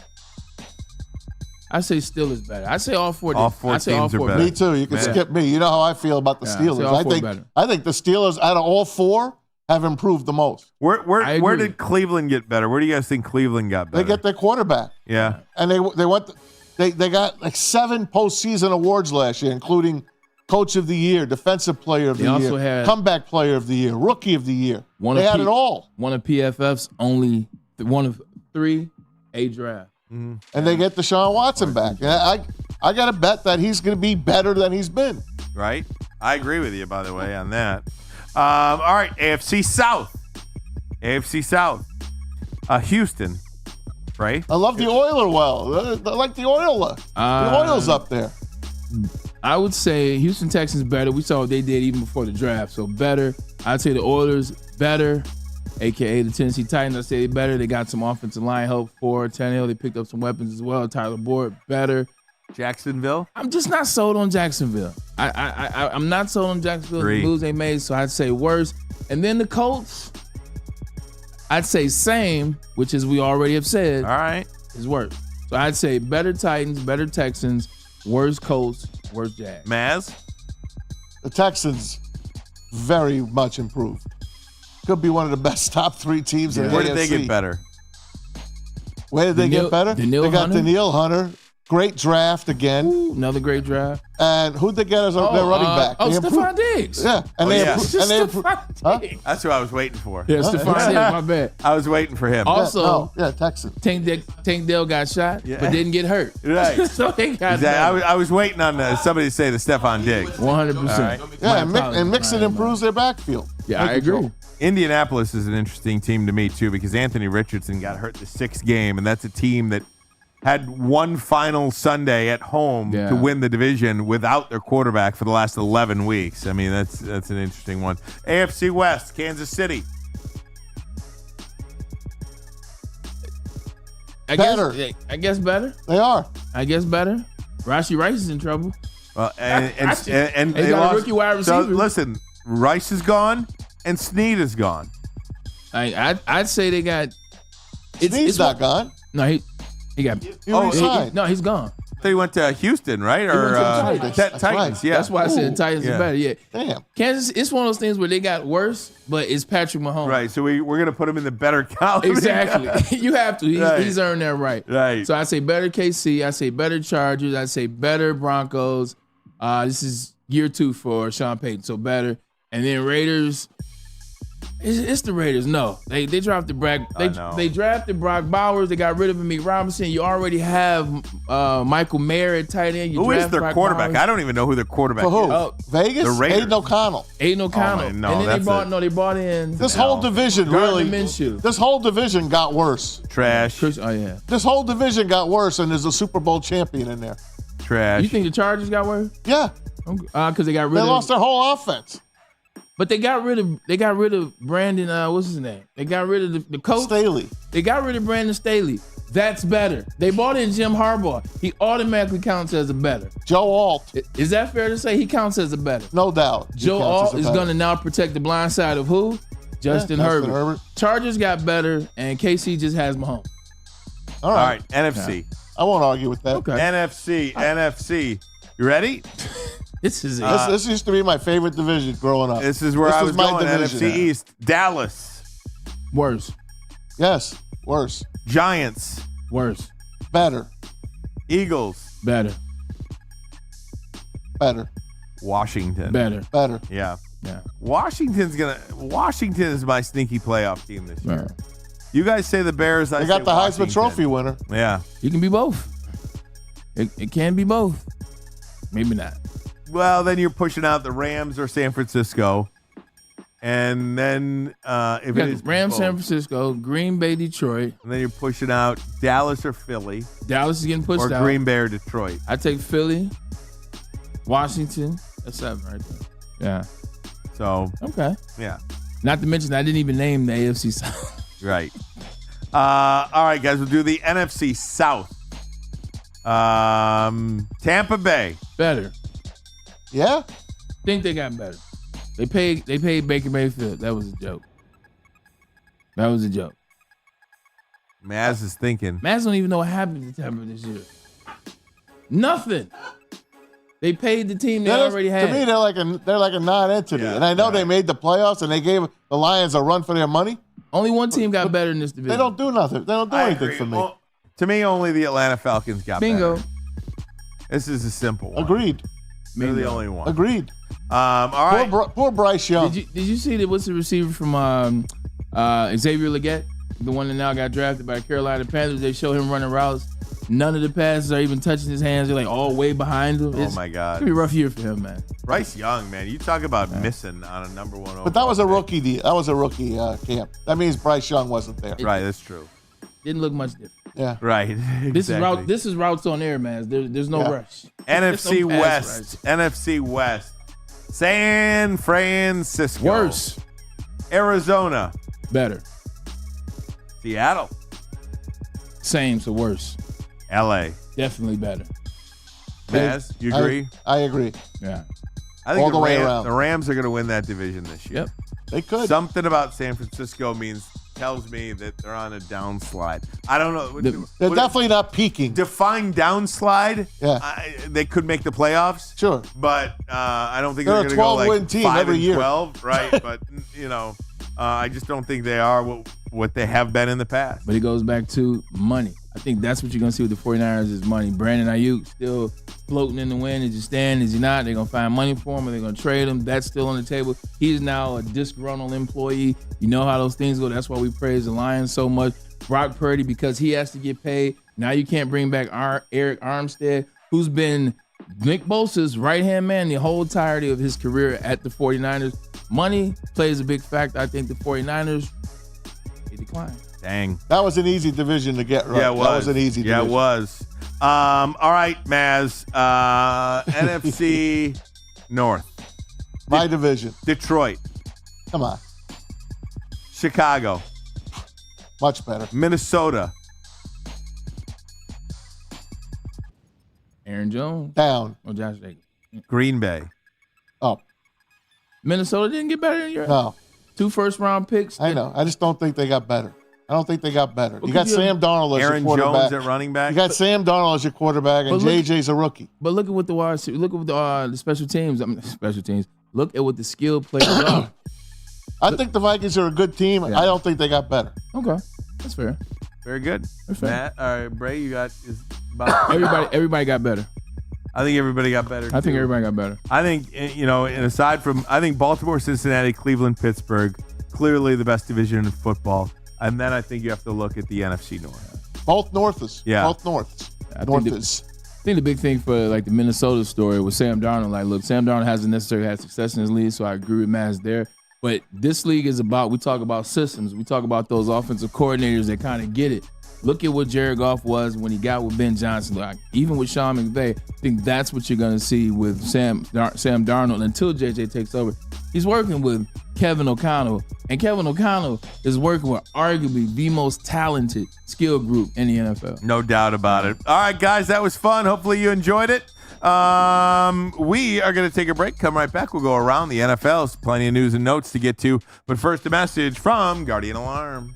I say Steelers better. I say all four. All four I say all teams are four better. Me too. You can Man. skip me. You know how I feel about the Yeah, Steelers. say all four I better. think the Steelers out of all four have improved the most. I Where agree. did Cleveland get better? Where do you guys think Cleveland got better? They get their quarterback, yeah. and they got like 7 postseason awards last year, including Coach of the Year, Defensive Player of They the also Year, had- Comeback Player of the Year, Rookie of the Year. One They of had it all, One of PFF's only one of 3 A draft. and they get Deshaun Watson back. And I got to bet that he's going to be better than he's been. Right? I agree with you, by the way, on that. All right, AFC South. Houston, right? I love the Oiler well. I like the Oiler. The Oil's up there. I would say Houston Texans better. We saw what they did even before the draft, so better. I'd say the Oilers better, a.k.a. the Tennessee Titans. I'd say they better. They got some offensive line help for Tannehill. They picked up some weapons as well. Tyler Boyd, better. Jacksonville. I'm just not sold on Jacksonville. I'm not sold on Jacksonville. Agree. The moves they made, so I'd say worse. And then the Colts, I'd say same, which as we already have said, All right. is worse. So I'd say better Titans, better Texans, worse Colts, worse Jags. Maz. The Texans very much improved. Could be one of the best top 3 teams in the Where AFC. did they get better? Where did they Danielle- get better? Danielle They got Hunter? Danielle Hunter. Great draft again. Ooh, another great draft. And who'd they get as their running back? Oh, They Stephon improved- Diggs. Yeah. And they yeah. improved. And they improved. Stephon Diggs. That's who I was waiting for. Yeah, Stephon Diggs, my bad. I was waiting for him. Also, Texans. Tank Dell got shot, Yeah. but didn't get hurt. Right. So they got Exactly. I was waiting on somebody to say the Stephon Diggs. 100%. Yeah, and Mixon improves their backfield. Yeah, I agree. Indianapolis is an interesting team to me, too, because Anthony Richardson got hurt the 6th game, and that's a team that had one final Sunday at home to win the division without their quarterback for the last 11 weeks. I mean, that's an interesting one. AFC West, Kansas City. Better. I guess better. They are. I guess better. Rashi Rice is in trouble. Well, and They they got a lost. rookie wide So receiver. listen, Rice is gone and Snead is gone. I'd say they got. Snead's not gone. No, he got. He resigned. No, he's gone. So he went to Houston, right? went Or to the Titans. That's Titans, right. yeah. That's why I said Ooh. Titans Yeah. are better. Yeah, Damn. Kansas. It's one of those things where they got worse, but it's Patrick Mahomes. Right, so we're going to put him in the better column. Exactly. You have to. He's earned that right. Right. So I say better KC. I say better Chargers. I say better Broncos. This is year 2 for Sean Payton, so better. And then Raiders. It's the Raiders. No, they drafted Bragg. They drafted Brock Bowers. They got rid of Amik Robinson. You already have Michael Mayer at tight end. Who is their quarterback? I don't even know who their quarterback For who? is. Oh, Vegas? The Raiders. Aiden O'Connell. Aiden O'Connell. no, and then that's they brought in This whole division Gardner really. Minshew. This whole division got worse. Trash. Oh yeah. This whole division got worse, and there's a Super Bowl champion in there. Trash. You think the Chargers got worse? Yeah. Because they got rid They of. lost their whole offense. But they got rid of Brandon. What's his name? They got rid of the coach. Staley. They got rid of Brandon Staley. That's better. They brought in Jim Harbaugh. He automatically counts as a better. Joe Alt. Is that fair to say? He counts as a better. No doubt. He Joe counts Alt as a is better. going to now protect the blind side of who? Justin Herbert. Chargers got better, and KC just has Mahomes. All All right. right, NFC. I won't argue with that. Okay. NFC. You ready? This is it. This used to be my favorite division growing up. This is where This I was was my going. division. NFC East. Dallas. Worse. Yes. Worse. Giants. Worse. Better. Eagles. Better. Better. Washington. Better. Better. Yeah. Yeah. Washington is my sneaky playoff team this year. Right. You guys say the Bears. I They say got the Washington. Heisman Trophy winner. Yeah. You can be both. It can be both. Maybe not. Well, then you're pushing out the Rams or San Francisco, and then if We it got is Rams, both, San Francisco, Green Bay, Detroit. and then you're pushing out Dallas or Philly Dallas is getting pushed or out. Green Bay or Detroit. I take Philly, Washington. That's 7 right there. Yeah. So, Okay. yeah. Not to mention, I didn't even name the AFC South. Right. All right, guys. We'll do the NFC South. Tampa Bay. Better. Yeah? Think they got better. They paid Baker Mayfield. That was a joke. Maz is thinking. Maz don't even know what happened to Tampa this year. Nothing. They paid the team they already had. To me, they're like a non-entity. Yeah, And I know they made the playoffs and they gave the Lions a run for their money. Only one team got better in this division. They don't do nothing. They don't do I anything agree. for me. Well, to me, only the Atlanta Falcons got Bingo. better. This is a simple one. Agreed. They're the only one. Agreed. All right. Poor Bryce Young. Did you see that? What's the receiver from Xavier Leggett, the one that now got drafted by Carolina Panthers? They show him running routes. None of the passes are even touching his hands. They're like all way behind him. Oh my God. It's gonna be a rough year for him, man. Bryce Young, man. You talk about missing on a number one overall. But that was a pick. rookie deal. That was a rookie camp. That means Bryce Young wasn't there. Right, that's true. Didn't look much different. Yeah. Right. Exactly. This is routes on air, man. There's no rush. NFC There's no pass West. NFC West. San Francisco. Worse. Arizona. Better. Seattle. Same, so worse. LA. Definitely better. Maz, you agree? I agree. Yeah. I think all the way around. The Rams are going to win that division this year. Yep. They could. Something about San Francisco tells me that they're on a downslide. I don't know. They're definitely not peaking. Define downslide. Yeah. They could make the playoffs. Sure. But I don't think They're they're a going to go like 12-win team 5 every and year. 12, right? But I just don't think they are what they have been in the past. But it goes back to money. I think that's what you're going to see with the 49ers is money. Brandon Ayuk still floating in the wind. Is he staying? Is he not? They're going to find money for him or they're going to trade him. That's still on the table. He's now a disgruntled employee. You know how those things go. That's why we praise the Lions so much. Brock Purdy, because he has to get paid. Now you can't bring back Eric Armstead, who's been Nick Bosa's right-hand man the whole entirety of his career at the 49ers. Money plays a big factor. I think the 49ers, they decline. Dang. That was an easy division to get right. Yeah, it was. That was an easy division. Yeah, it was. All right, Maz. NFC North. My division. Detroit. Come on. Chicago. Much better. Minnesota. Aaron Jones. Down. Or Josh Jacobs. Green Bay. Up. Minnesota didn't get better in your No. 2 first-round picks. I know. I just don't think they got better. I don't think they got better. Well, You got could you- Sam Darnold as Aaron your quarterback. Jones at running back. You got Sam Darnold as your quarterback, and But look- JJ's a rookie. But look at what the look at what the special teams. Special teams. Look at what the skilled players are. I think the Vikings are a good team. Yeah. I don't think they got better. Okay, that's fair. Very good. That's fair. Matt, all right, Bray, you got is about. Everybody got better. I think everybody got better. I think too. everybody got better. I think, and aside from, I think Baltimore, Cincinnati, Cleveland, Pittsburgh, clearly the best division in football. And then I think you have to look at the NFC North. Both Norths. Yeah. Both Norths. I Norths. think the big thing for like the Minnesota story was Sam Darnold. Like, look, Sam Darnold hasn't necessarily had success in his league, so I agree with Maz there. But this league is about, we talk about systems. We talk about those offensive coordinators that kind of get it. Look at what Jared Goff was when he got with Ben Johnson. Like, even with Sean McVay, I think that's what you're going to see with Sam Darnold until JJ takes over. He's working with Kevin O'Connell, and Kevin O'Connell is working with arguably the most talented skill group in the NFL. No doubt about it. All right, guys, that was fun. Hopefully you enjoyed it. We are going to take a break. Come right back. We'll go around the NFL's plenty of news and notes to get to. But first, a message from Guardian Alarm.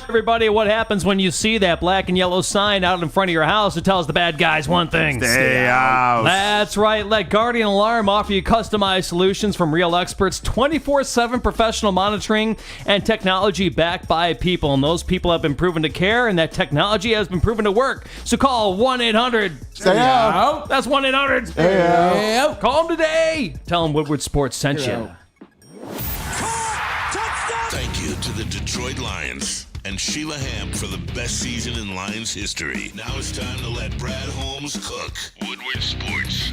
Everybody, what happens when you see that black and yellow sign out in front of your house? It tells the bad guys one thing. Stay out. That's right. Let Guardian Alarm offer you customized solutions from real experts, 24/7 professional monitoring, and technology backed by people. And those people have been proven to care, and that technology has been proven to work. So call 1-800. Stay out. That's 1-800. Stay out. Call them today. Tell them Woodward Sports sent you. Thank you to the Detroit Lions and Sheila Hamp for the best season in Lions history. Now it's time to let Brad Holmes cook. Woodward Sports.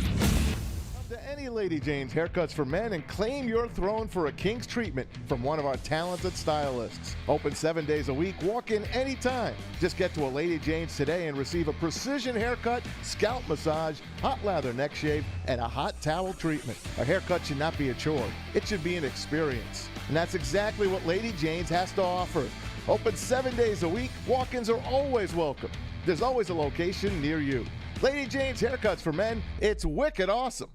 any Lady Jane's haircuts for men and claim your throne for a king's treatment from one of our talented stylists. Open 7 days a week. Walk in anytime. Just get to a Lady Jane's today and receive a precision haircut, scalp massage, hot lather neck shave, and a hot towel treatment. A haircut should not be a chore. It should be an experience. And that's exactly what Lady Jane's has to offer. Open 7 days a week. Walk-ins are always welcome. There's always a location near you. Lady Jane's haircuts for men, it's wicked awesome.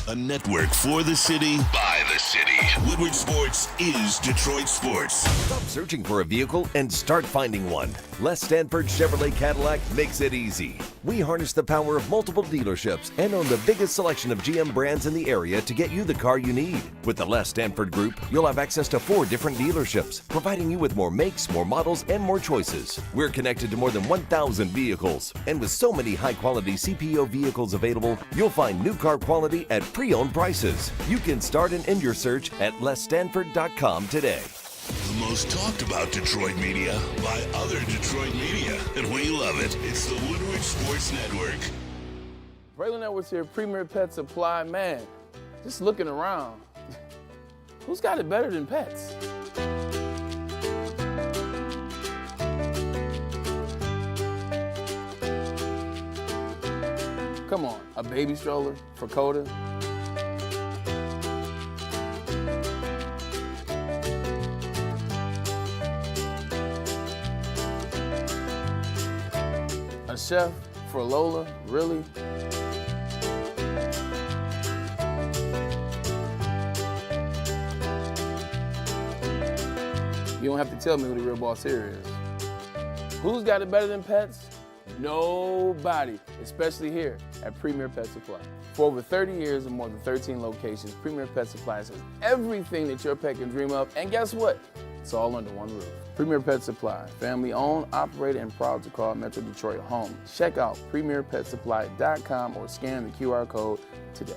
A network for the city, by the city. Woodward Sports is Detroit Sports. Stop searching for a vehicle and start finding one. Les Stanford Chevrolet Cadillac makes it easy. We harness the power of multiple dealerships and own the biggest selection of GM brands in the area to get you the car you need. With the Les Stanford Group, you'll have access to 4 different dealerships, providing you with more makes, more models, and more choices. We're connected to more than 1,000 vehicles. And with so many high-quality CPO vehicles available, you'll find new car quality at pre-owned prices. You can start and end your search at lesstanford.com today. The most talked about Detroit media by other Detroit media. And we love it. It's the Woodward Sports Network. Braylon Edwards here, Premier Pet Supply. Man, just looking around, who's got it better than pets? Come on, a baby stroller for Coda? A chef for Lola? Really? You don't have to tell me who the real boss here is. Who's got it better than pets? Nobody, especially here at Premier Pet Supply. For over 30 years and more than 13 locations, Premier Pet Supply has everything that your pet can dream of, and guess what? It's all under one roof. Premier Pet Supply, family owned, operated, and proud to call Metro Detroit home. Check out premierpetsupply.com or scan the QR code today.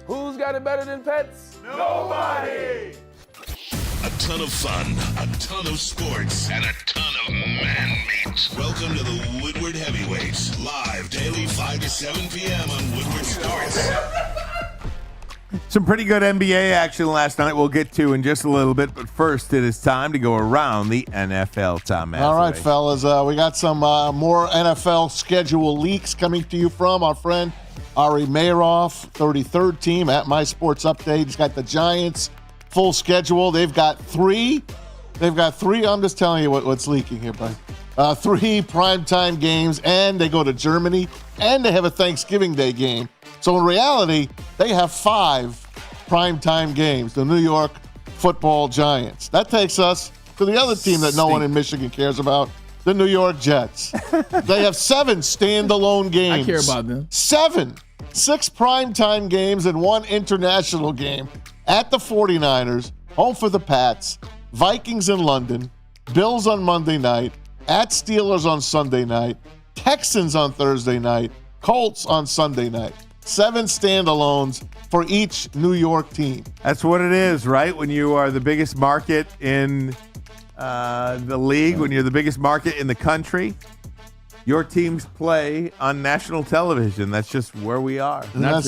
Who's got it better than pets? Nobody! A ton of fun, a ton of sports, and a ton of man meat. Welcome to the Woodward Heavyweights, live daily 5 to 7 p.m. on Woodward Sports. Some pretty good NBA action last night we'll get to in just a little bit, but first it is time to go around the NFL, Tom Matheway. All right, fellas, we got some more NFL schedule leaks coming to you from our friend Ari Mayroff, 33rd team at My Sports Update. He's got the Giants full schedule. They've got three. I'm just telling you what's leaking here, bud. 3 primetime games, and they go to Germany, and they have a Thanksgiving Day game. So in reality, they have 5 primetime games, the New York Football Giants. That takes us to the other team that no one in Michigan cares about, the New York Jets. They have 7 standalone games. I care about them. 6 primetime games and 1 international game at the 49ers, home for the Pats, Vikings in London, Bills on Monday night, at Steelers on Sunday night, Texans on Thursday night, Colts on Sunday night. 7 standalones for each New York team. That's what it is, right? When you are the biggest market in the league, when you're the biggest market in the country, your teams play on national television. That's just where we are. Not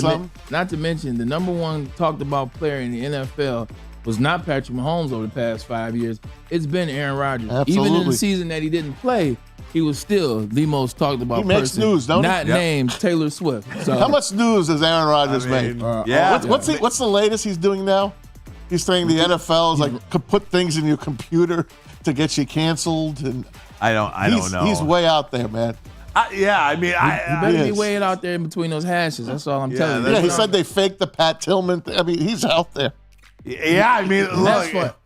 to mention, the number one talked about player in the NFL was not Patrick Mahomes over the past 5 years. It's been Aaron Rodgers. Absolutely. Even in the season that he didn't play, he was still the most talked about person. He makes news, don't he? Not named Taylor Swift. So, how much news does Aaron Rodgers make? What's the latest he's doing now? He's saying the NFL is like could put things in your computer to get you canceled, and I don't know. He's way out there, man. You better be way out there in between those hashes. That's all I'm telling you. Yeah, he said they faked the Pat Tillman. I mean, he's out there. Yeah, I mean, look.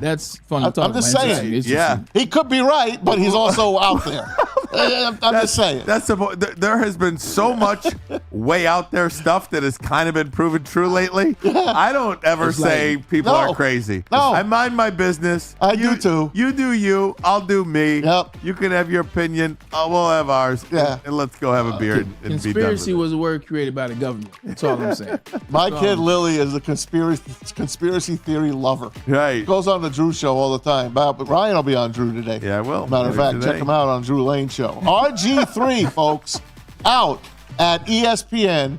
That's fun to talk about. I'm just saying. He could be right, but he's also out there. I'm just saying. There has been so much way out there stuff that has kind of been proven true lately. Yeah. I don't ever say people are crazy. No. I mind my business. I do too. You do you. I'll do me. Yep. You can have your opinion. We'll have ours. Yeah. And let's go have a beer and be done with it. Conspiracy was a word created by the government. That's all I'm saying. My kid Lily is a conspiracy theory lover. Right. Goes on the Drew show all the time. But Ryan will be on Drew today. Yeah, I will. Matter of fact, check him out on Drew Lane Show. RG3, folks, out at ESPN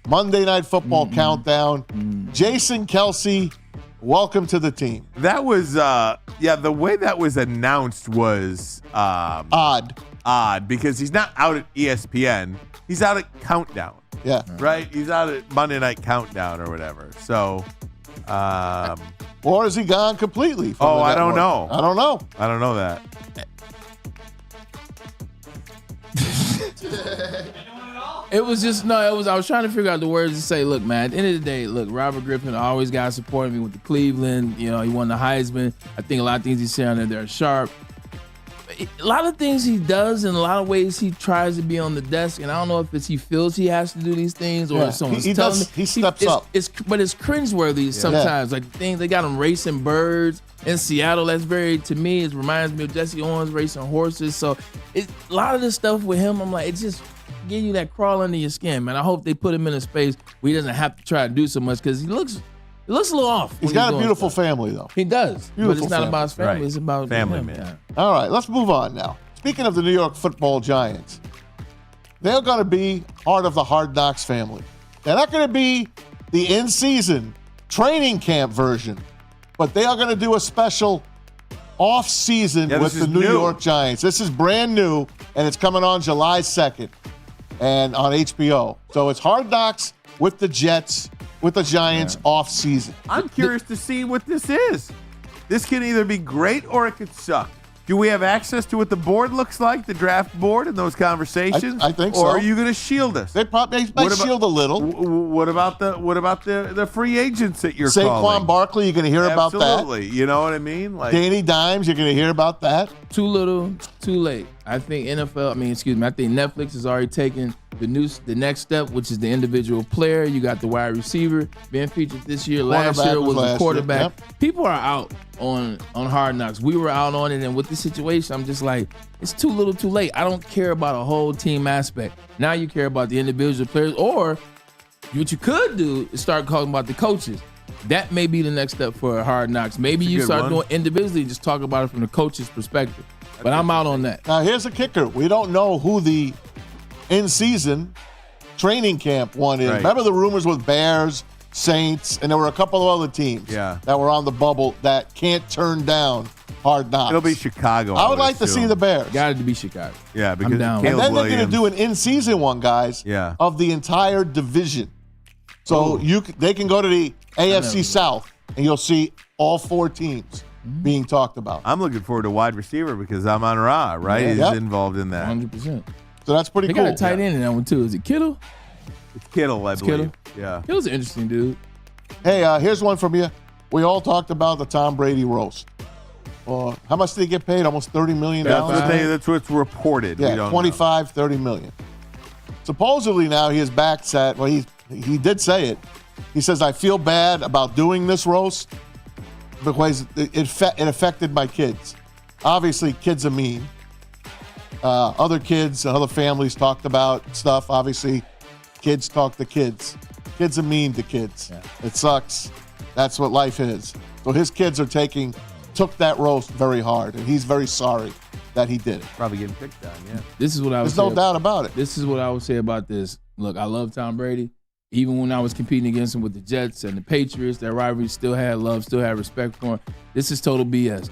Monday Night Football countdown. Jason Kelce, welcome to the team. That was, the way that was announced was Odd because he's not out at ESPN. He's out at Countdown. Yeah. Right? He's out at Monday Night Countdown or whatever. So, or is he gone completely? I don't know. I don't know. I don't know that. It was just I was trying to figure out the words to say. Look, man. At the end of the day, Robert Griffin always got supporting me with the Cleveland. You know, he won the Heisman. I think a lot of things he's saying they're sharp. A lot of things he does, in a lot of ways he tries to be on the desk, and I don't know if it's he feels he has to do these things or someone's telling him. He steps up. But it's cringeworthy sometimes. Like the things they got him racing birds in Seattle. That's to me, it reminds me of Jesse Owens racing horses. So a lot of this stuff with him, I'm like, it just give you that crawl under your skin, man. I hope they put him in a space where he doesn't have to try to do so much because he looks a little off. He's got a beautiful family, though. He does. Beautiful but it's not family. about his family. Right. It's about Family, him. man. Yeah. All right, let's move on now. Speaking of the New York Football Giants, they're going to be part of the Hard Knocks family. They're not going to be the in-season training camp version, but they are going to do a special off-season with the New York Giants. This is brand new, and it's coming on July 2nd and on HBO. So it's Hard Knocks with the Jets, with the Giants off-season. I'm curious to see what this is. This can either be great or it could suck. Do we have access to what the board looks like, the draft board, in those conversations? I think so. Or are you going to shield us? They probably might shield a little. What about the free agents that you're calling? Saquon Barkley, you're going to hear about that. Absolutely. You know what I mean? Like Danny Dimes, you're going to hear about that. Too little, too late. I think I think Netflix has already taken the next step, which is the individual player. You got the wide receiver being featured this year. Last year was the quarterback. Yep. People are out on Hard Knocks. We were out on it, and with the situation, I'm just like, it's too little, too late. I don't care about a whole team aspect. Now you care about the individual players, or what you could do is start talking about the coaches. That may be the next step for Hard Knocks. Maybe you start doing individually, just talk about it from the coach's perspective. But I'm out on that. Now, here's a kicker. We don't know who the in-season training camp one is. Right. Remember the rumors with Bears, Saints, and there were a couple of other teams that were on the bubble that can't turn down Hard Knocks. It'll be Chicago. I would like to see the Bears. Got it to be Chicago. Yeah, because I'm down. And then they're going to do an in-season one, guys, Yeah. of the entire division. So they can go to the AFC South, and you'll see all four teams being talked about. I'm looking forward to wide receiver because Amon-Ra, right? He's involved in that. 100%. So that's pretty They cool. got a tight end in that one, too. Is it Kittle? It's Kittle, I believe. Yeah. Kittle's an interesting dude. Hey, here's one from you. We all talked about the Tom Brady roast. How much did he get paid? Almost $30 million? That's what's reported. Yeah, we don't 25, $30 million. Supposedly now he is back set. Well, he did say it. He says, I feel bad about doing this roast because it affected my kids. Obviously, kids are mean. Other kids and other families talked about stuff. Obviously, kids talk to kids. Kids are mean to kids. Yeah. It sucks. That's what life is. So his kids took that roast very hard, and he's very sorry that he did it. Probably getting picked on, yeah. This is what I would There's no doubt about it. This is what I would say about this. Look, I love Tom Brady. Even when I was competing against him with the Jets and the Patriots, that rivalry still had love, still had respect for him. This is total BS.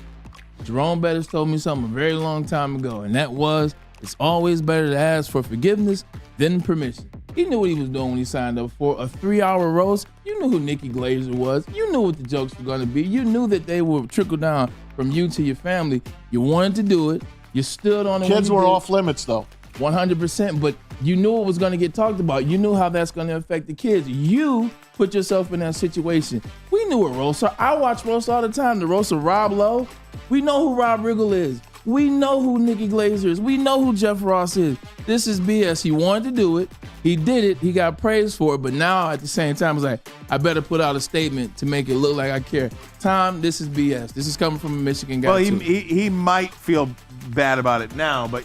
Jerome Bettis told me something a very long time ago, and that was, it's always better to ask for forgiveness than permission. He knew what he was doing when he signed up for a 3-hour roast. You knew who Nikki Glazer was. You knew what the jokes were going to be. You knew that they would trickle down from you to your family. You wanted to do it. You stood on it. Kids were off limits, though. 100%, but you knew it was going to get talked about. You knew how that's going to affect the kids. You put yourself in that situation. We knew what roast are. I watch roast all the time. The roast of Rob Lowe. We know who Rob Riggle is. We know who Nikki Glazer is. We know who Jeff Ross is. This is BS. He wanted to do it. He did it. He got praised for it. But now at the same time, it's like, I better put out a statement to make it look like I care. Tom, this is BS. This is coming from a Michigan guy. Well, he might feel bad about it now, but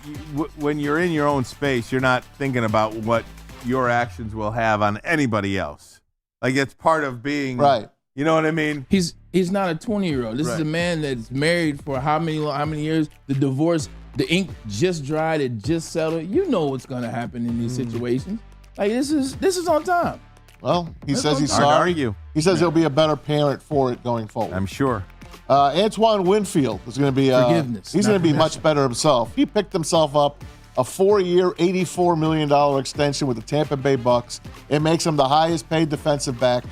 when you're in your own space, you're not thinking about what your actions will have on anybody else. Like, it's part of being right. You know what I mean? He's not a 20-year-old. This is a man that's married for how many years? The divorce, the ink just dried, it just settled. You know what's gonna happen in these situations. Like, this is on time. Well, he says he's hard to sorry. argue. He says he'll be a better parent for it going forward. I'm sure. Antoine Winfield is going to be Forgiveness, he's not going to be permission. much better himself. He picked himself up a 4-year, $84 million extension with the Tampa Bay Bucks. It makes him the highest paid defensive back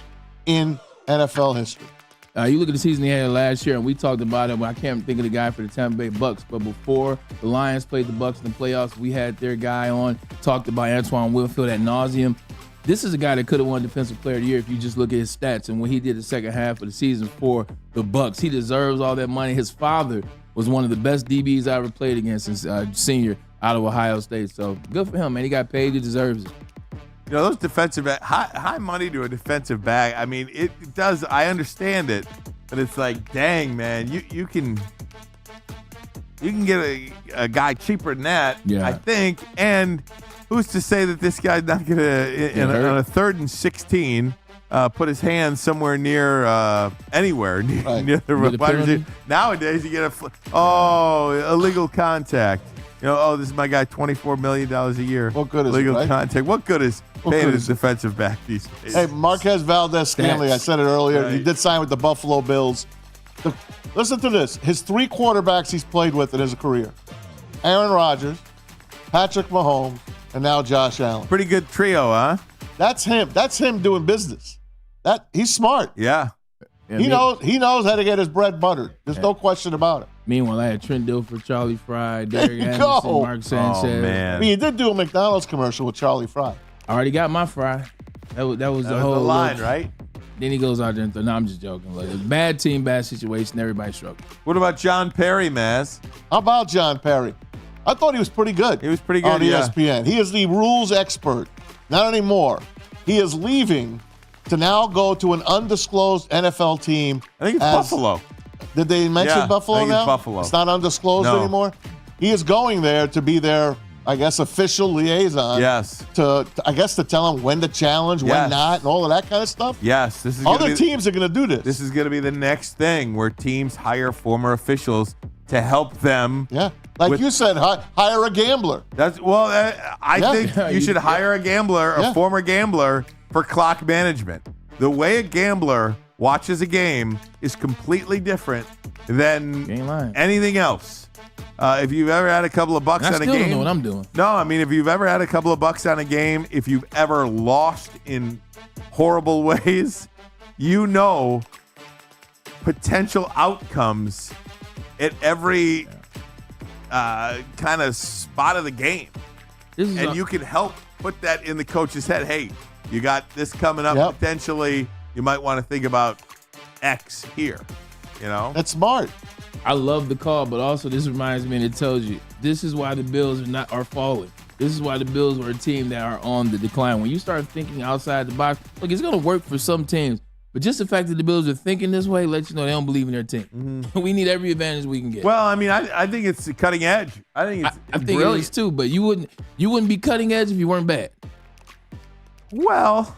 in NFL history. You look at the season he had last year, and we talked about it. But I can't think of the guy for the Tampa Bay Bucks. But before the Lions played the Bucks in the playoffs, we had their guy on, talked about Antoine Winfield ad nauseum. This is a guy that could have won Defensive Player of the Year if you just look at his stats and what he did the second half of the season for the Bucks. He deserves all that money. His father was one of the best DBs I ever played against since senior out of Ohio State. So good for him, man. He got paid. He deserves it. You know, those defensive back, high money to a defensive back. I mean, it does. I understand it, but it's like, dang, man, you can get a guy cheaper than that. Yeah. I think. And who's to say that this guy's not gonna on a 3rd and 16 put his hand somewhere near anywhere near the wide receiver. Nowadays, you get illegal contact. You know, this is my guy, $24 million a year. What good is legal it, right? contact? What good is paying his defensive back these days? Hey, Marquez Valdez-Scantling, I said it earlier. Right. He did sign with the Buffalo Bills. Listen to this. His 3 quarterbacks he's played with in his career. Aaron Rodgers, Patrick Mahomes, and now Josh Allen. Pretty good trio, huh? That's him. That's him doing business. He's smart. Yeah. He knows how to get his bread buttered. There's no question about it. Meanwhile, I had Trent Dilfer, Charlie Fry, Derek you Anderson, go. Mark Sanchez. Oh, man. I mean, he did do a McDonald's commercial with Charlie Fry. I already got my fry. That was the whole the line, look. right? Then he goes out there and no, I'm just joking. Like, bad team, bad situation. Everybody struggling. What about John Perry, Maz? How about John Perry? I thought he was pretty good. He was pretty good, on yeah. ESPN. He is the rules expert. Not anymore. He is leaving to now go to an undisclosed NFL team. I think it's Buffalo. Did they mention Yeah, Buffalo I think now? it's Buffalo. It's not undisclosed No. anymore? He is going there to be their, I guess, official liaison. Yes. To tell him when to challenge, when Yes. not, and all of that kind of stuff. Yes. This is Other teams are going to do this. This is going to be the next thing where teams hire former officials to help them. Yeah. Like you said, hire a gambler. I think you should hire a gambler, a former gambler, for clock management. The way a gambler watches a game is completely different than anything else. If you've ever had a couple of bucks on a game, I still don't know what I'm doing. No, I mean, if you've ever had a couple of bucks on a game, if you've ever lost in horrible ways, you know potential outcomes at every kind of spot of the game. And you can help put that in the coach's head. Hey, you got this coming up potentially. You might want to think about X here. You know? That's smart. I love the call, but also this reminds me and it tells you this is why the Bills are falling. This is why the Bills are a team that are on the decline. When you start thinking outside the box, look, it's going to work for some teams, but just the fact that the Bills are thinking this way lets you know they don't believe in their team. Mm-hmm. We need every advantage we can get. Well, I mean, I think it's cutting edge. I think it's I think brilliant. it is too, but you wouldn't be cutting edge if you weren't bad. Well,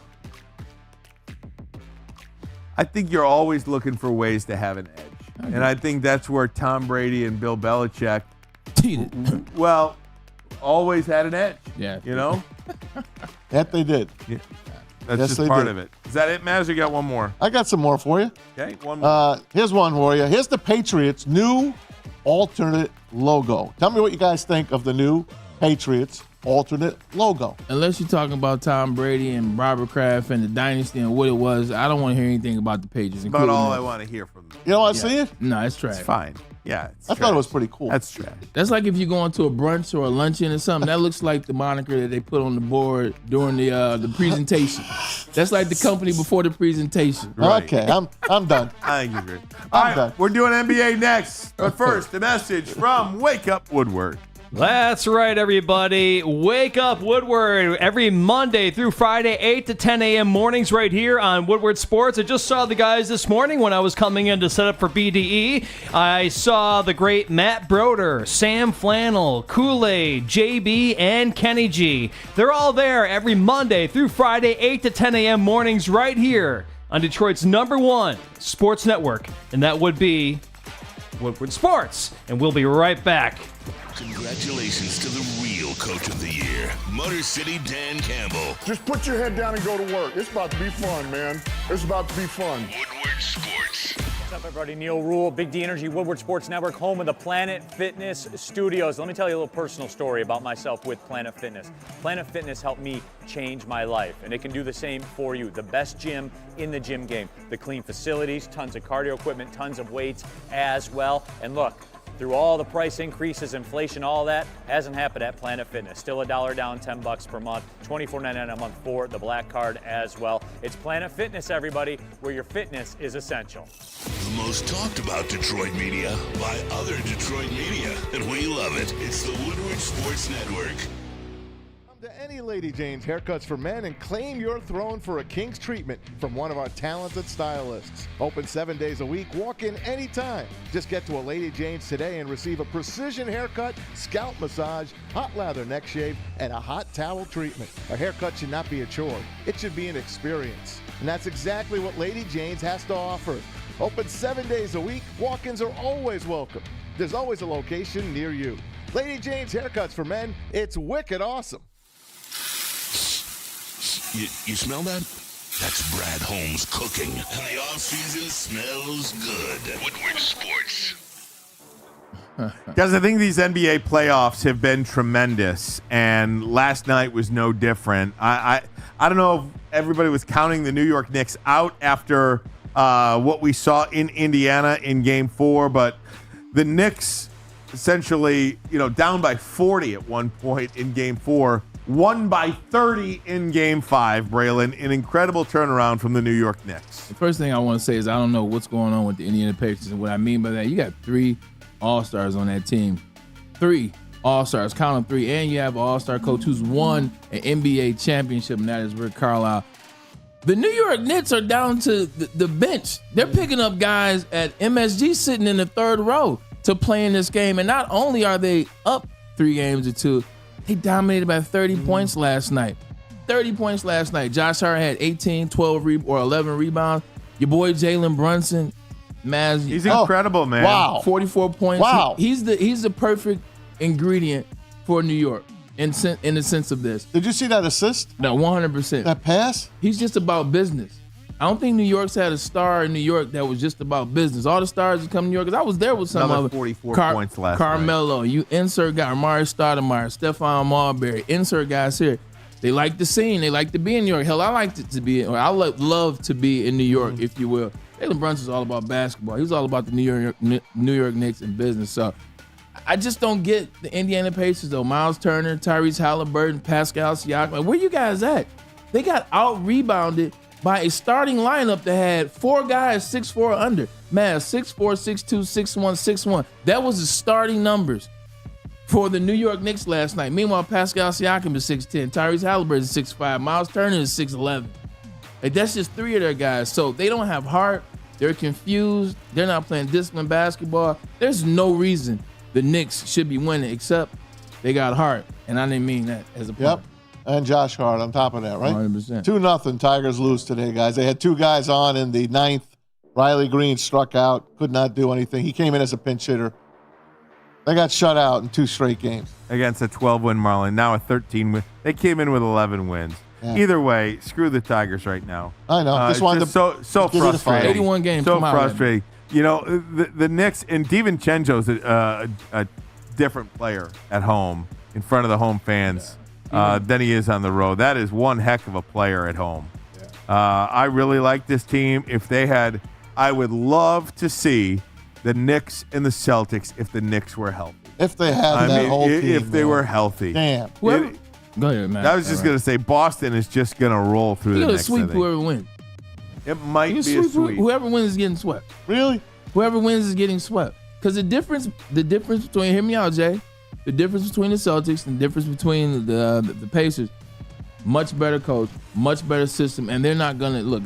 I think you're always looking for ways to have an edge. And I think that's where Tom Brady and Bill Belichick, always had an edge. Yeah. You know? That they did. Yeah. That's Yes, just they part did. of it. Is that it, Maz? You got one more? I got some more for you. Okay, one more. Here's one for you. Here's the Patriots' new alternate logo. Tell me what you guys think of the new Patriots alternate logo. Unless you're talking about Tom Brady and Robert Kraft and the dynasty and what it was, I don't want to hear anything about the Patriots. About all I want to hear from them. You don't want to see it? No, it's trash. It's fine. Yeah, I thought it was pretty cool. That's trash. That's like if you're going to a brunch or a luncheon or something. That looks like the moniker that they put on the board during the presentation. That's like the company before the presentation. Right. Okay, I'm done. I think you're good. All right, done. we're doing NBA next. But first, a message from Wake Up Woodward. That's right, everybody. Wake up, Woodward, every Monday through Friday, 8 to 10 a.m. mornings right here on Woodward Sports. I just saw the guys this morning when I was coming in to set up for BDE. I saw the great Matt Broder, Sam Flannel, Kool-Aid, JB, and Kenny G. They're all there every Monday through Friday, 8 to 10 a.m. mornings right here on Detroit's #1 sports network, and that would be Woodward Sports. And we'll be right back. Congratulations to the real coach of the year, Motor City Dan Campbell. Just put your head down and go to work. It's about to be fun, man. It's about to be fun. Woodward Sports. What's up, everybody? Neil Rule, Big D Energy, Woodward Sports Network, home of the Planet Fitness Studios. Let me tell you a little personal story about myself with Planet Fitness. Planet Fitness helped me change my life, and it can do the same for you. The best gym in the gym game. The clean facilities, tons of cardio equipment, tons of weights as well. And look, through all the price increases, inflation, all that, hasn't happened at Planet Fitness. Still $1 down, $10 per month, $24.99 a month for the Black Card as well. It's Planet Fitness, everybody, where your fitness is essential. The most talked about Detroit media by other Detroit media, and we love it. It's the Woodward Sports Network. Come to any Lady Jane's Haircuts for Men and claim your throne for a king's treatment from one of our talented stylists. Open 7 days a week, walk in anytime. Just get to a Lady Jane's today and receive a precision haircut, scalp massage, hot lather neck shave, and a hot towel treatment. A haircut should not be a chore. It should be an experience. And that's exactly what Lady Jane's has to offer. Open 7 days a week, walk-ins are always welcome. There's always a location near you. Lady Jane's Haircuts for Men, it's wicked awesome. You smell that? That's Brad Holmes cooking, and the off-season smells good. Woodward Sports. Guys, I think these NBA playoffs have been tremendous, and last night was no different. I don't know if everybody was counting the New York Knicks out after what we saw in Indiana in Game 4, but the Knicks essentially, down by 40 at one point in Game 4, won by 30 in Game 5, Braylon. An incredible turnaround from the New York Knicks. The first thing I want to say is I don't know what's going on with the Indiana Pacers, and what I mean by that, you got 3 All-Stars on that team. 3 All-Stars, count them 3, and you have an All-Star coach who's won an NBA championship, and that is Rick Carlisle. The New York Knicks are down to the bench. They're picking up guys at MSG sitting in the 3rd row to play in this game, and not only are they up 3-2, they dominated by 30 points last night. 30 points last night. Josh Hart had 18, 12, or 11 rebounds. Your boy Jalen Brunson, Maz. He's incredible, man. Wow. 44 points. Wow. He's the perfect ingredient for New York in the sense of this. Did you see that assist? No, 100%. That pass? He's just about business. I don't think New York's had a star in New York that was just about business. All the stars that come to New York, because I was there with some Another of 44 points last Carmelo, you insert guy, Amari Stoudemire, Stephon Marbury, insert guys here. They like the scene. They like to be in New York. Hell, I like to be, or I love to be in New York, if you will. Jalen Brunson's all about basketball. He's all about the New York Knicks and business. So I just don't get the Indiana Pacers, though. Miles Turner, Tyrese Halliburton, Pascal Siakam. Where you guys at? They got out-rebounded by a starting lineup that had 4 guys 6'4" or under. Man, 6'4", 6'2", 6'1", 6'1". That was the starting numbers for the New York Knicks last night. Meanwhile, Pascal Siakam is 6'10", Tyrese Halliburton is 6'5", Miles Turner is 6'11". Like, that's just 3 of their guys. So they don't have heart. They're confused. They're not playing disciplined basketball. There's no reason the Knicks should be winning except they got heart. And I didn't mean that as a point. Yep. And Josh Hart on top of that, right? 100%. 2-0. Tigers lose today, guys. They had 2 guys on in the 9th. Riley Green struck out, could not do anything. He came in as a pinch hitter. They got shut out in 2 straight games. Against a 12-win Marlin, now a 13-win. They came in with 11 wins. Yeah. Either way, screw the Tigers right now. I know. Just wanted just to so give you the frustrating. 81 games. So Come out, frustrating. The Knicks, and DiVincenzo's a different player at home in front of the home fans than he is on the road. That is one heck of a player at home. I really like this team. I would love to see the Knicks and the Celtics if the Knicks were healthy. If they had that whole team. If they were healthy. Damn. Go ahead, man. I was just going to say, Boston is just going to roll through the Knicks. You're going to sweep whoever wins. It might be a sweep. Whoever wins is getting swept. Really? Whoever wins is getting swept. Because the difference between, hear me out, Jay, the difference between the Celtics and the difference between the Pacers, much better coach, much better system, and they're not going to, look,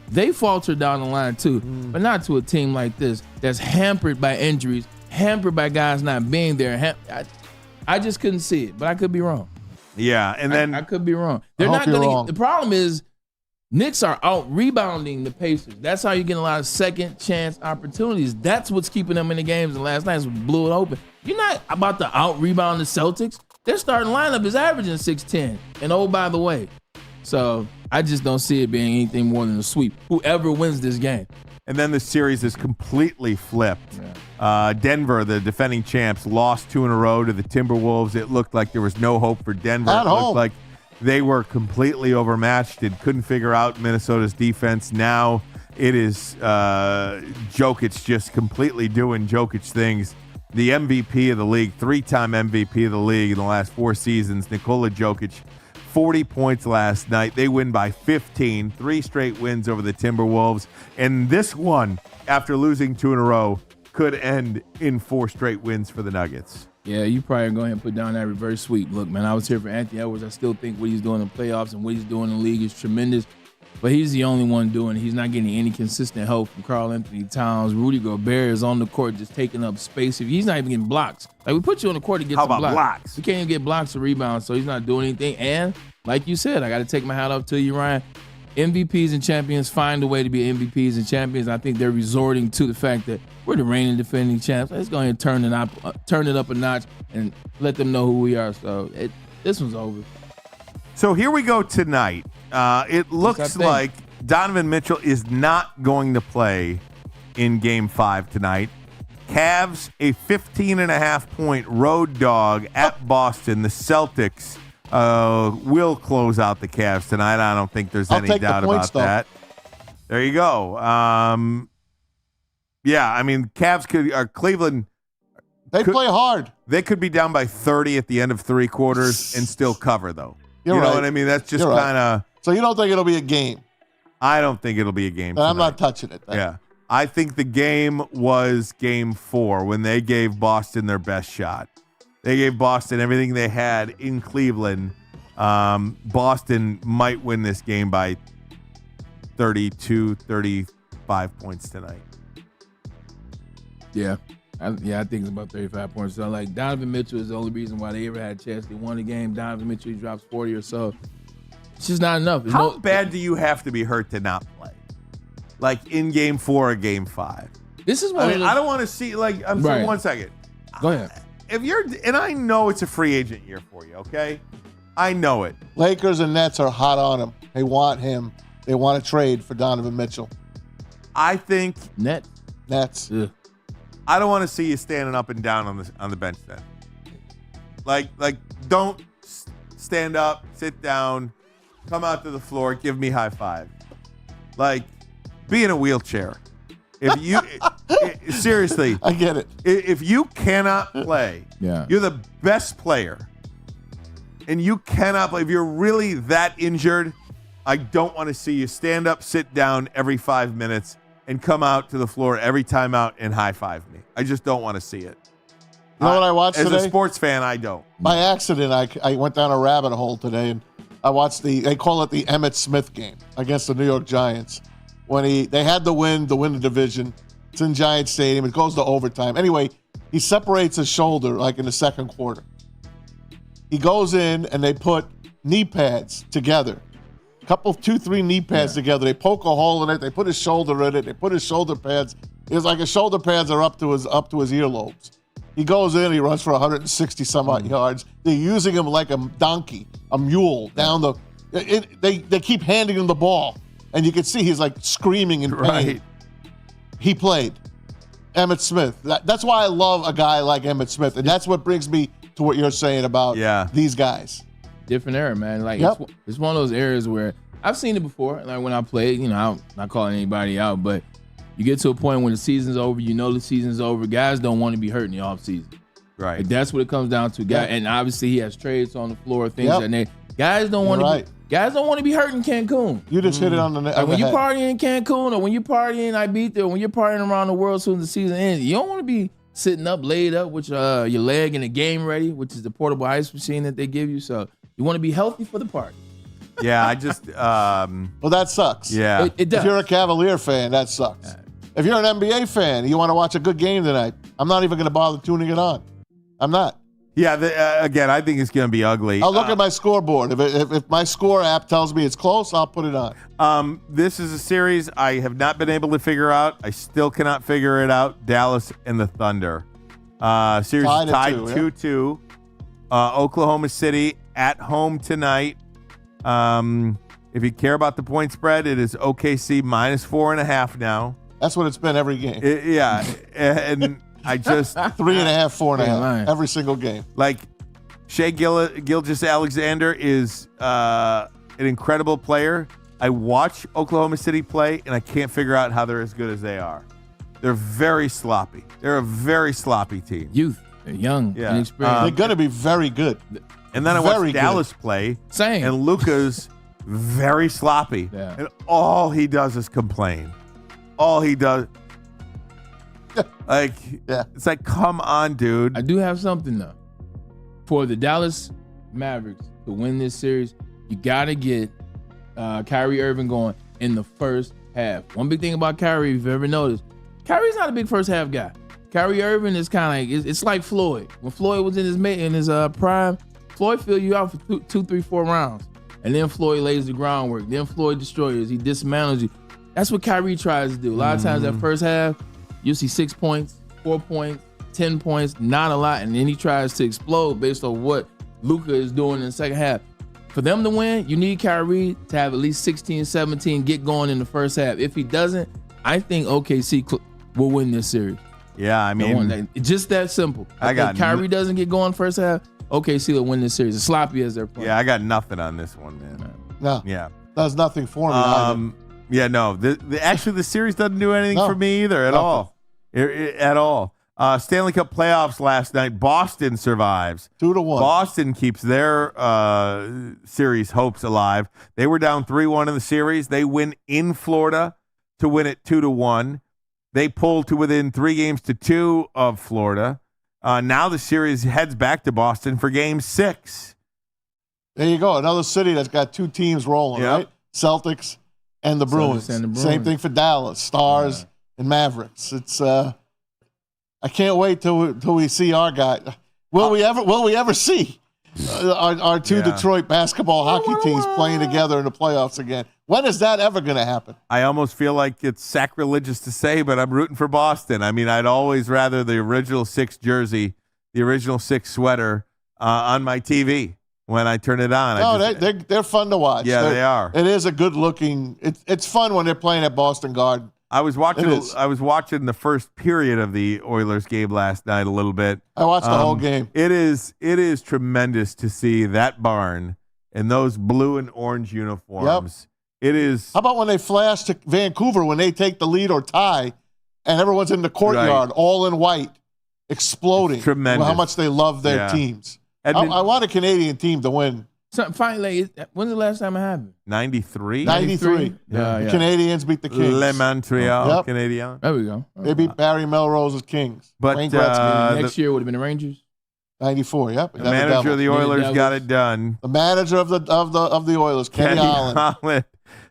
they falter down the line too, but not to a team like this that's hampered by injuries, hampered by guys not being there. I just couldn't see it, but I could be wrong. Yeah, and then I could be wrong. They're I not hope you're going wrong. to. The problem is Knicks are out rebounding the Pacers. That's how you're getting a lot of second chance opportunities. That's what's keeping them in the games. And last night blew it open. You're not about to out rebound the Celtics. Their starting lineup is averaging 6'10". And oh, by the way, so I just don't see it being anything more than a sweep. Whoever wins this game. And then the series is completely flipped. Yeah. Denver, the defending champs, lost 2 in a row to the Timberwolves. It looked like there was no hope for Denver. At it looked home. like they were completely overmatched and couldn't figure out Minnesota's defense. Now it is Jokic just completely doing Jokic things. The MVP of the league, 3-time MVP of the league in the last 4 seasons, Nikola Jokic, 40 points last night. They win by 15, 3 straight wins over the Timberwolves. And this one, after losing 2 in a row, could end in 4 straight wins for the Nuggets. Yeah, you probably go ahead and put down that reverse sweep. Look, man, I was here for Anthony Edwards. I still think what he's doing in the playoffs and what he's doing in the league is tremendous. But he's the only one doing it. He's not getting any consistent help from Karl Anthony Towns. Rudy Gobert is on the court just taking up space. He's not even getting blocks. Like, we put you on the court to get How some about blocks? You can't even get blocks or rebounds, so he's not doing anything. And like you said, I got to take my hat off to you, Ryan. MVPs and champions find a way to be MVPs and champions. I think they're resorting to the fact that we're the reigning defending champs. Let's go ahead and turn it up a notch and let them know who we are. So this one's over. So here we go tonight. It looks like Donovan Mitchell is not going to play in Game 5 tonight. Cavs, a 15.5-point road dog at Boston. The Celtics will close out the Cavs tonight. I don't think there's any doubt about that. There you go. Yeah, I mean, Cleveland. They play hard. They could be down by 30 at the end of 3 quarters and still cover, though. You know what I mean? That's just kind of. So you don't think it'll be a game? I don't think it'll be a game. I'm not touching it. Then. Yeah. I think the game was Game 4 when they gave Boston their best shot. They gave Boston everything they had in Cleveland. Boston might win this game by 32, 35 points tonight. Yeah. I think it's about 35 points. So, like, Donovan Mitchell is the only reason why they ever had a chance. They won the game. Donovan Mitchell, he drops 40 or so. It's just not enough. How bad do you have to be hurt to not play? Like, in Game 4 or Game 5? This is I don't want to see, like, I'm saying 1 second. Go ahead. And I know it's a free agent year for you, okay? I know it. Lakers and Nets are hot on him. They want him. They want to trade for Donovan Mitchell. I think Nets. Ugh. I don't want to see you standing up and down on the bench then. Like don't stand up, sit down, come out to the floor, give me high five. Like, be in a wheelchair. If you seriously, I get it. If you cannot play, you're the best player, and you cannot play. If you're really that injured, I don't want to see you stand up, sit down every 5 minutes, and come out to the floor every time out and high five me. I just don't want to see it. You know what I watched today? As a sports fan, I don't. By accident, I went down a rabbit hole today, and I watched they call it the Emmitt Smith game against the New York Giants. When they had to win the division. It's in Giant Stadium. It goes to overtime. Anyway, he separates his shoulder like in the second quarter. He goes in and they put knee pads together. 2-3 knee pads together. They poke a hole in it. They put his shoulder in it. They put his shoulder pads. It's like his shoulder pads are up to his earlobes. He goes in. He runs for 160 some odd yards. They're using him like a donkey, a mule down the. They keep handing him the ball, and you can see he's like screaming in pain. Right. He played. Emmitt Smith. That's why I love a guy like Emmitt Smith, and that's what brings me to what you're saying about these guys. Different era, man. Like, it's one of those areas where I've seen it before. Like, when I played, I'm not calling anybody out, but you get to a point when the season's over, the season's over. Guys don't want to be hurt in the offseason. Right. Like, that's what it comes down to. And obviously he has trades on the floor, things like that. Guys don't want to Guys don't want to be hurt in Cancun. You just hit it on the net. Like, when you're partying in Cancun, or when you're partying in Ibiza, or when you're partying around the world soon as the season ends, you don't want to be sitting up, laid up with your leg and the game ready, which is the portable ice machine that they give you. So you want to be healthy for the party. Yeah, I just. Well, that sucks. Yeah. It does. If you're a Cavalier fan, that sucks. If you're an NBA fan, you want to watch a good game tonight, I'm not even going to bother tuning it on. I'm not. Yeah, again, I think it's going to be ugly. I'll look at my scoreboard. If my score app tells me it's close, I'll put it on. This is a series I have not been able to figure out. I still cannot figure it out. Dallas and the Thunder. Series is tied 2-2. Oklahoma City at home tonight. If you care about the point spread, it is OKC -4.5 now. That's what it's been every game. And I just 3.5, 4.5 every single game. Like Shai Gilgeous-Alexander is an incredible player. I watch Oklahoma City play, and I can't figure out how they're as good as they are. They're very sloppy. They're a very sloppy team. Youth, they're young, inexperienced. They're going to be very good. And then I watch Dallas play. Same. And Luka's very sloppy. Yeah. And all he does is complain. All he does. It's like, come on, dude. I do have something, though. For the Dallas Mavericks to win this series, you got to get Kyrie Irving going in the first half. One big thing about Kyrie, if you've ever noticed, Kyrie's not a big first half guy. Kyrie Irving is kind of it's like Floyd. When Floyd was in his prime, Floyd fill you out for 2, 3, 4 rounds. And then Floyd lays the groundwork. Then Floyd destroys. He dismantles you. That's what Kyrie tries to do. A lot of times that first half, you'll see 6 points, 4 points, 10 points, not a lot. And then he tries to explode based on what Luka is doing in the second half. For them to win, you need Kyrie to have at least 16, 17, get going in the first half. If he doesn't, I think OKC will win this series. Yeah, I mean, it's just that simple. I think Kyrie doesn't get going first half, OKC will win this series. As sloppy as they're playing. Yeah, I got nothing on this one, man. No. Yeah. Does nothing for me either. Yeah, no. Actually, the series doesn't do anything for me either at all. At all. Stanley Cup playoffs last night. Boston survives. 2-1. Boston keeps their series hopes alive. They were down 3-1 in the series. They win in Florida to win it 2-1. They pulled to within 3 games to 2 of Florida. Now the series heads back to Boston for Game 6. There you go. Another city that's got 2 teams rolling, right? Celtics and the Bruins. Same thing for Dallas, Stars and Mavericks. It's I can't wait till we see our guy. Will we ever see our 2 Detroit basketball hockey teams playing together in the playoffs again? When is that ever going to happen? I almost feel like it's sacrilegious to say, but I'm rooting for Boston. I mean, I'd always rather the original 6 jersey, the original 6 sweater on my TV when I turn it on. No, they're fun to watch. Yeah, they are. It is a good looking. It's fun when they're playing at Boston Garden. I was watching the first period of the Oilers game last night a little bit. I watched the whole game. It is tremendous to see that barn and those blue and orange uniforms. Yep. It is. How about when they flash to Vancouver when they take the lead or tie, and everyone's in the courtyard all in white, exploding. It's tremendous. How much they love their teams. I want a Canadian team to win. So finally, when's the last time it happened? 93? 93. The Canadians beat the Kings. Le Montreal Canadiens. There we go. They beat Barry Melrose's Kings. But next year would have been the Rangers. 94. Yep. The manager of the Oilers got it done. The manager of the Oilers, Kenny Holland.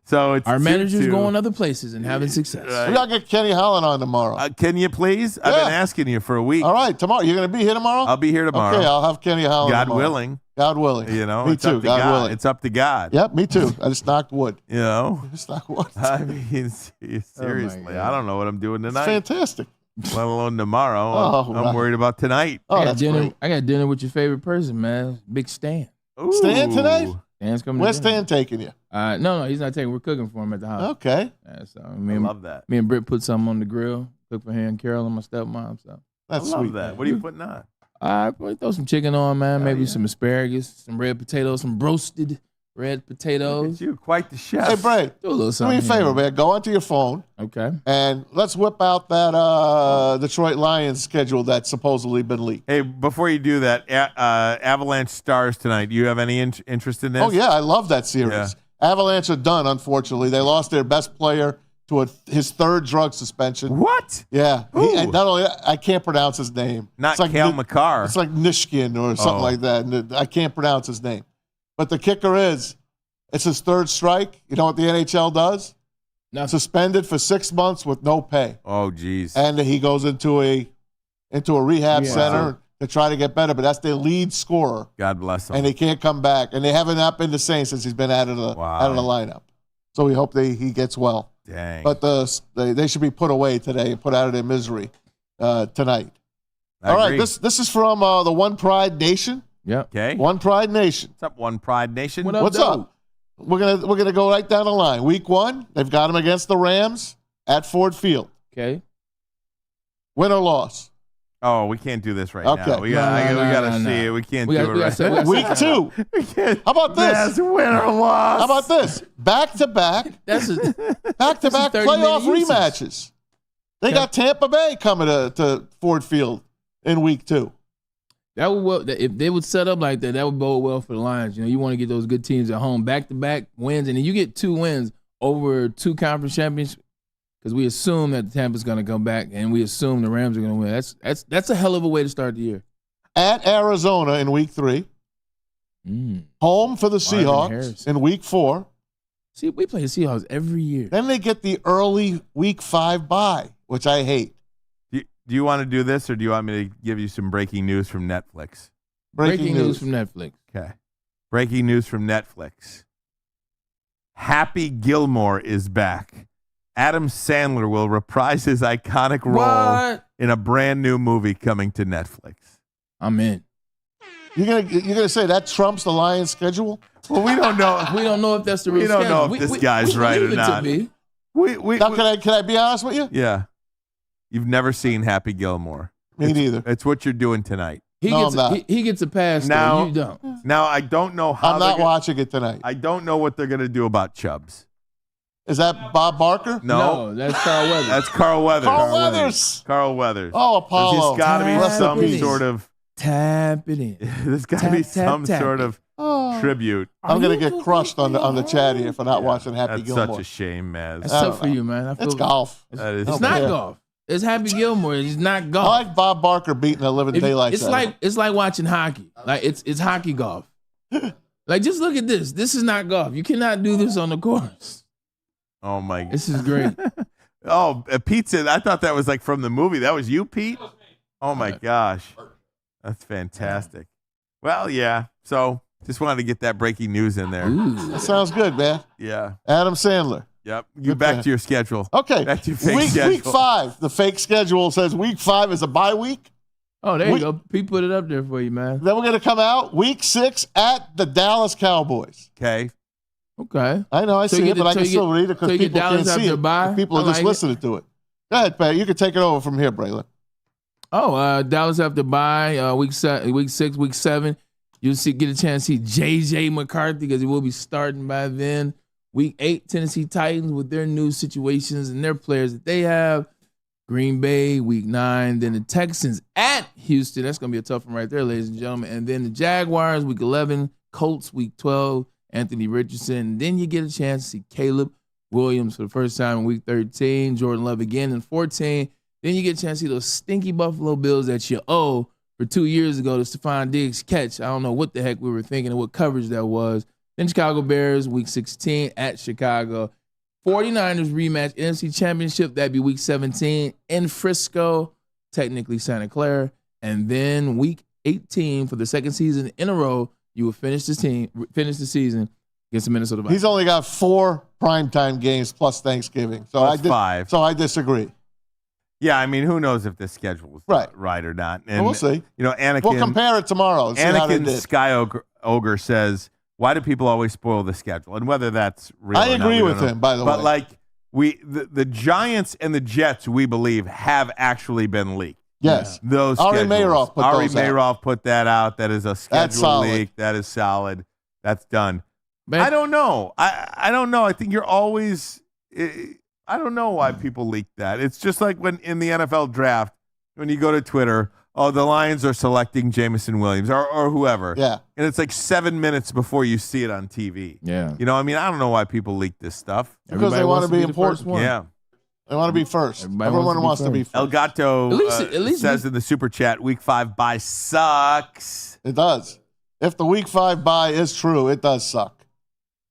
So it's our manager's going other places and having success. We gotta get Kenny Holland on tomorrow. Can you please? I've been asking you for a week. All right, tomorrow. You're gonna be here tomorrow? I'll be here tomorrow. Okay, I'll have Kenny Holland. God tomorrow. willing. God willing. You know, me too. God willing. It's up to God. Yep, me too. I just knocked wood. You know, just knocked wood. I mean, seriously, I don't know what I'm doing tonight. It's fantastic. Let alone tomorrow. I'm worried about tonight. I got dinner with your favorite person, man. Big Stan. Ooh. Stan tonight? Stan's coming. Where's Stan taking you? No, he's not taking. We're cooking for him at the house. Okay. So I love that. Me and Britt put something on the grill. Cook for him and Carol and my stepmom. So that's I love sweet. that. Man. What are you putting on? I probably throw some chicken on, man. Maybe some asparagus, some red potatoes, some roasted red potatoes. You're quite the chef. Hey, Bray, do a little something. Do me a favor, man. Go onto your phone. Okay. And let's whip out that Detroit Lions schedule that's supposedly been leaked. Hey, before you do that, Avalanche Stars tonight. Do you have any interest in this? Oh, yeah. I love that series. Yeah. Avalanche are done, unfortunately. They lost their best player to his 3rd drug suspension. What? Yeah. Not only that, I can't pronounce his name. Not Cale Makar. It's like Nishkin or something like that. And I can't pronounce his name. But the kicker is, it's his 3rd strike. You know what the NHL does? No. Suspended for 6 months with no pay. Oh, geez. And he goes into a rehab center to try to get better, but that's their lead scorer. God bless them. And they can't come back. And they haven't not been the same since he's been out of the lineup. So we hope he gets well. Dang. But they should be put away today and put out of their misery tonight. All right, this is from the One Pride Nation. Yeah. Okay. One Pride Nation. What's up, One Pride Nation? What's up? We're gonna go right down the line. Week 1, they've got them against the Rams at Ford Field. Okay. Win or loss? Oh, we can't do this right Okay. now. We got to see it. We can't do it right now. Week 2. How about this? That's win or loss. How about this? Back-to-back playoff rematches. They got Tampa Bay coming to Ford Field in week 2. That would if they would set up like that, that would bode well for the Lions. You know, you want to get those good teams at home, back-to-back wins, and then you get 2 wins over 2 conference champions. Because we assume that Tampa's going to come back, and we assume the Rams are going to win. That's a hell of a way to start the year. At Arizona in week 3. Home for the Seahawks in week 4. See, we play the Seahawks every year. Then they get the early week 5 bye, which I hate. Do you want to do this, or do you want me to give you some breaking news from Netflix? Breaking news from Netflix. Okay. Breaking news from Netflix. Happy Gilmore is back. Adam Sandler will reprise his iconic role in a brand new movie coming to Netflix. I'm in. You're gonna say that trumps the Lions' schedule? Well, we don't know. We don't know if that's the real We don't schedule. know if this guy's right or not. Now, can I be honest with you? Yeah. You've never seen Happy Gilmore. Me neither. It's what you're doing tonight. He gets a pass. Now, you don't. Now I don't know how. I'm not watching it tonight. I don't know what they're gonna do about Chubbs. Is that Bob Barker? No, that's Carl Weathers. That's Carl Weathers. Carl Weathers. Oh, Apollo. There's got to be some sort of tap it in. There's got to be some sort of tribute. I'm gonna get crushed on the chat here for not watching Happy That's Gilmore. such a shame, Maz. That's tough for you, man. It's golf. It's not golf. It's Happy Gilmore. It's not golf. I like Bob Barker beating the living daylights out of him. It's like watching hockey. Like it's hockey golf. Like just look at this. This is not golf. You cannot do this on the course. Oh my God. This is great. Pete said, I thought that was like from the movie. That was you, Pete? Oh my gosh. That's fantastic. Well, yeah. So just wanted to get that breaking news in there. That sounds good, man. Yeah. Adam Sandler. Yep. You back to your schedule. Okay. Back to your fake schedule. Week 5. The fake schedule says week 5 is a bye week. Oh, there you go. Pete put it up there for you, man. Then we're going to come out week 6 at the Dallas Cowboys. Okay. I know, I see it, but I can still read it because people can't see it. People are just listening to it. Go ahead, Pat. You can take it over from here, Braylon. Dallas have to bye week 6, week 7. You'll get a chance to see J.J. McCarthy because he will be starting by then. Week 8, Tennessee Titans with their new situations and their players that they have. Green Bay, week 9. Then the Texans at Houston. That's going to be a tough one right there, ladies and gentlemen. And then the Jaguars, week 11. Colts, week 12. Anthony Richardson. And then you get a chance to see Caleb Williams for the first time in week 13. Jordan Love again in 14. Then you get a chance to see those stinky Buffalo Bills that you owe for 2 years ago, the Stephon Diggs catch. I don't know what the heck we were thinking and what coverage that was. Then Chicago Bears, week 16 at Chicago. 49ers rematch, NFC Championship, that'd be week 17 in Frisco, technically Santa Clara. And then week 18 for the second season in a row, you will finish the season against the Minnesota Vikings. He's only got 4 primetime games plus Thanksgiving. So That's 5. So I disagree. Yeah, I mean, who knows if this schedule is right or not. And we'll see. You know, Anakin. We'll compare it tomorrow. And see how they Anakin did. Sky Ogre says, why do people always spoil the schedule? And whether that's real I or not, agree we with don't know. him, by the way. But like the Giants and the Jets, we believe, have actually been leaked. Yes. Those Ari schedules. Mayroff put Ari those out. Mayroff put that out. That is a schedule solid. leak. That is solid. That's done. Man. I don't know. I don't know. I think you're always I don't know why people leak that. It's just like when in the NFL draft, when you go to Twitter, oh, the Lions are selecting Jameson Williams or whoever. Yeah. And it's like 7 minutes before you see it on TV. Yeah. You know, I mean, I don't know why people leak this stuff. Because they want to be important. Yeah. They want to be first. Everyone wants to be first. Elgato At least says in the super chat, week 5 bye sucks. It does. If the week 5 bye is true, it does suck.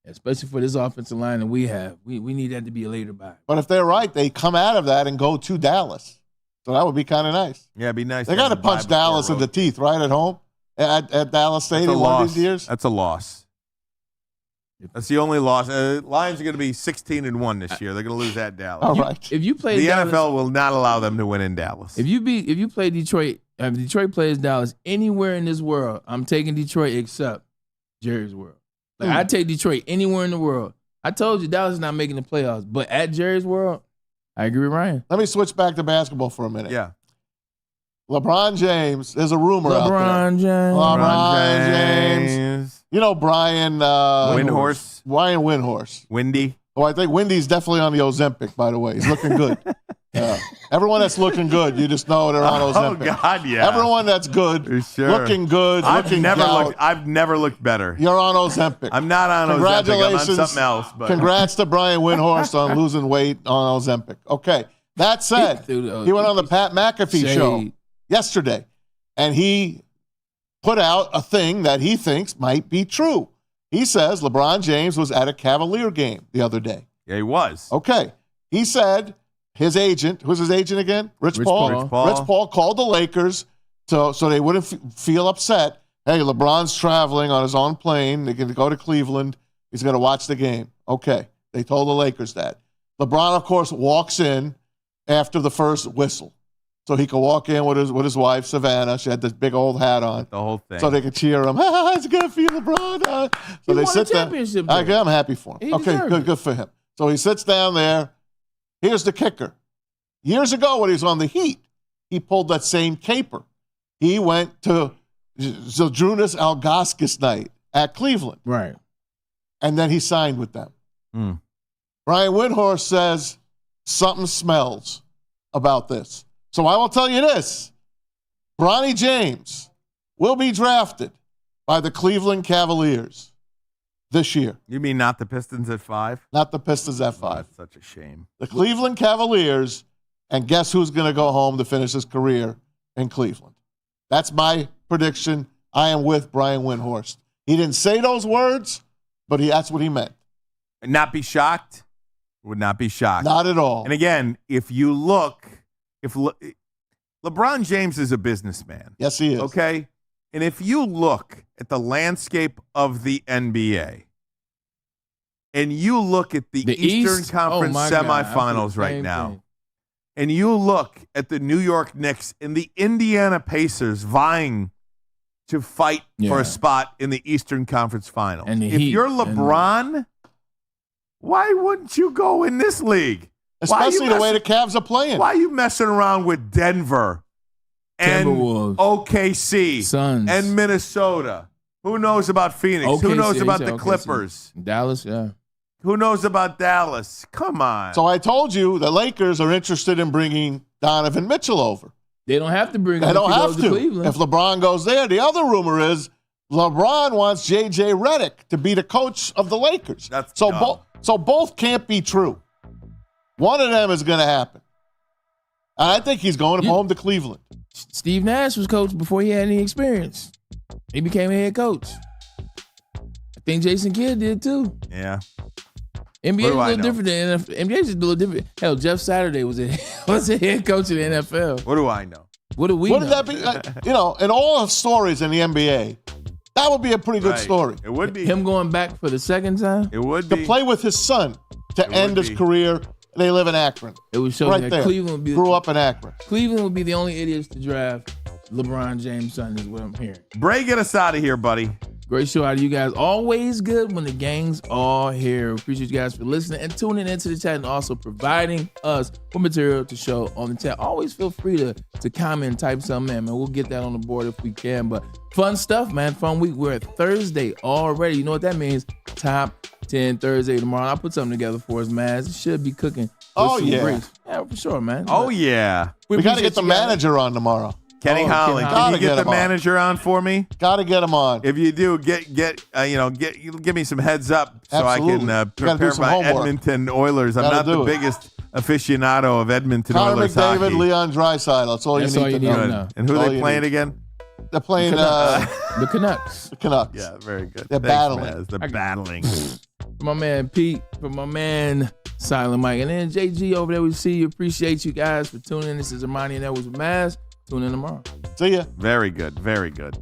Especially for this offensive line that we have. We need that to be a later bye. But if they're right, they come out of that and go to Dallas. So that would be kind of nice. Yeah, it'd be nice. They got to punch Dallas in the teeth right at home at Dallas Stadium one of these years. That's a loss. That's the only loss. Lions are going to be 16-1 this year. They're going to lose at Dallas. All right. If you play the Dallas, NFL will not allow them to win in Dallas. If you play Detroit, if Detroit plays Dallas anywhere in this world, I'm taking Detroit except Jerry's World. Like I take Detroit anywhere in the world. I told you Dallas is not making the playoffs, but at Jerry's World, I agree with Ryan. Let me switch back to basketball for a minute. Yeah. LeBron James, there's a rumor out there. LeBron James. You know Brian Windhorse. Brian Windhorse. Windy. Oh, I think Windy's definitely on the Ozempic, by the way. He's looking good. Everyone that's looking good, you just know they're on Ozempic. Oh, God, yeah. Everyone that's good, looking good, I've never looked better. You're on Ozempic. I'm not on Ozempic. I'm on something else. But. Congrats to Brian Windhorst on losing weight on Ozempic. Okay. That said, he went on the Pat McAfee show yesterday, and he put out a thing that he thinks might be true. He says LeBron James was at a Cavalier game the other day. Yeah, he was. Okay. He said his agent, who's his agent again? Rich Paul. Rich Paul called the Lakers so they wouldn't feel upset. Hey, LeBron's traveling on his own plane. They're going to go to Cleveland. He's going to watch the game. Okay. They told the Lakers that. LeBron, of course, walks in after the first whistle. So he could walk in with his wife, Savannah. She had this big old hat on. The whole thing. So they could cheer him. It's good for you, LeBron. So they sit there. I'm happy for him. Okay, good for him. So he sits down there. Here's the kicker. Years ago when he was on the Heat, he pulled that same caper. He went to Zydrunas Ilgauskas night at Cleveland. Right. And then he signed with them. Brian Windhorst says something smells about this. So I will tell you this. Bronny James will be drafted by the Cleveland Cavaliers this year. You mean not the Pistons at 5? Not the Pistons at 5. That's such a shame. The Cleveland Cavaliers, and guess who's going to go home to finish his career in Cleveland? That's my prediction. I am with Brian Windhorst. He didn't say those words, but that's what he meant. Not be shocked? Would not be shocked. Not at all. And again, if you look, LeBron James is a businessman. Yes, he is. Okay? And if you look at the landscape of the NBA and you look at the Eastern East? Conference semifinals right now, and you look at the New York Knicks and the Indiana Pacers vying to fight for a spot in the Eastern Conference Finals. And if you're LeBron, why wouldn't you go in this league? Especially the way the Cavs are playing. Why are you messing around with Denver and OKC Suns and Minnesota? Who knows about Phoenix? OKC, Who knows about the OKC. Clippers? Dallas, yeah. Who knows about Dallas? Come on. So I told you the Lakers are interested in bringing Donovan Mitchell over. They don't have to bring him. They don't have to. Cleveland. If LeBron goes there, the other rumor is LeBron wants J.J. Redick to be the coach of the Lakers. So both can't be true. One of them is going to happen. And I think he's going home to Cleveland. Steve Nash was coach before he had any experience. He became a head coach. I think Jason Kidd did too. Yeah. NBA is a little different than NFL. NBA is a little different. Hell, Jeff Saturday was a head coach in the NFL. What do I know? What do we know? Wouldn't that be, in all stories in the NBA, that would be a pretty good story. It would be. Him going back for the second time? It would be. To play with his son to end his career. They live in Akron. It would show right that there. Cleveland would grew up in Akron. Cleveland would be the only idiots to draft LeBron James' son, is what I'm hearing. Bray, get us out of here, buddy. Great show out of you guys. Always good when the gang's all here. Appreciate you guys for listening and tuning into the chat and also providing us with material to show on the chat. Always feel free to comment and type something in, man. We'll get that on the board if we can. But fun stuff, man. Fun week. We're at Thursday already. You know what that means? Top 10 Thursday tomorrow. I'll put something together for us, man. It should be cooking. Oh, yeah. Grease. Yeah, for sure, man. Oh, yeah. We got to get the manager on tomorrow. Kenny Holland, can you get the manager on for me? Got to get him on. If you do, give me some heads up so Absolutely. I can prepare my homework. Edmonton Oilers. I'm not the biggest aficionado of Edmonton Connor Oilers McDavid, hockey. Leon Draisaitl. That's all you need to know. And who are they playing again? They're playing the Canucks. The Canucks. Yeah, very good. They're battling. They're battling. For my man Pete, for my man Silent Mike. And then JG over there, we see you. Appreciate you guys for tuning in. This is Ermanni Edwards with Maz. Tune in tomorrow. See ya. Very good. Very good.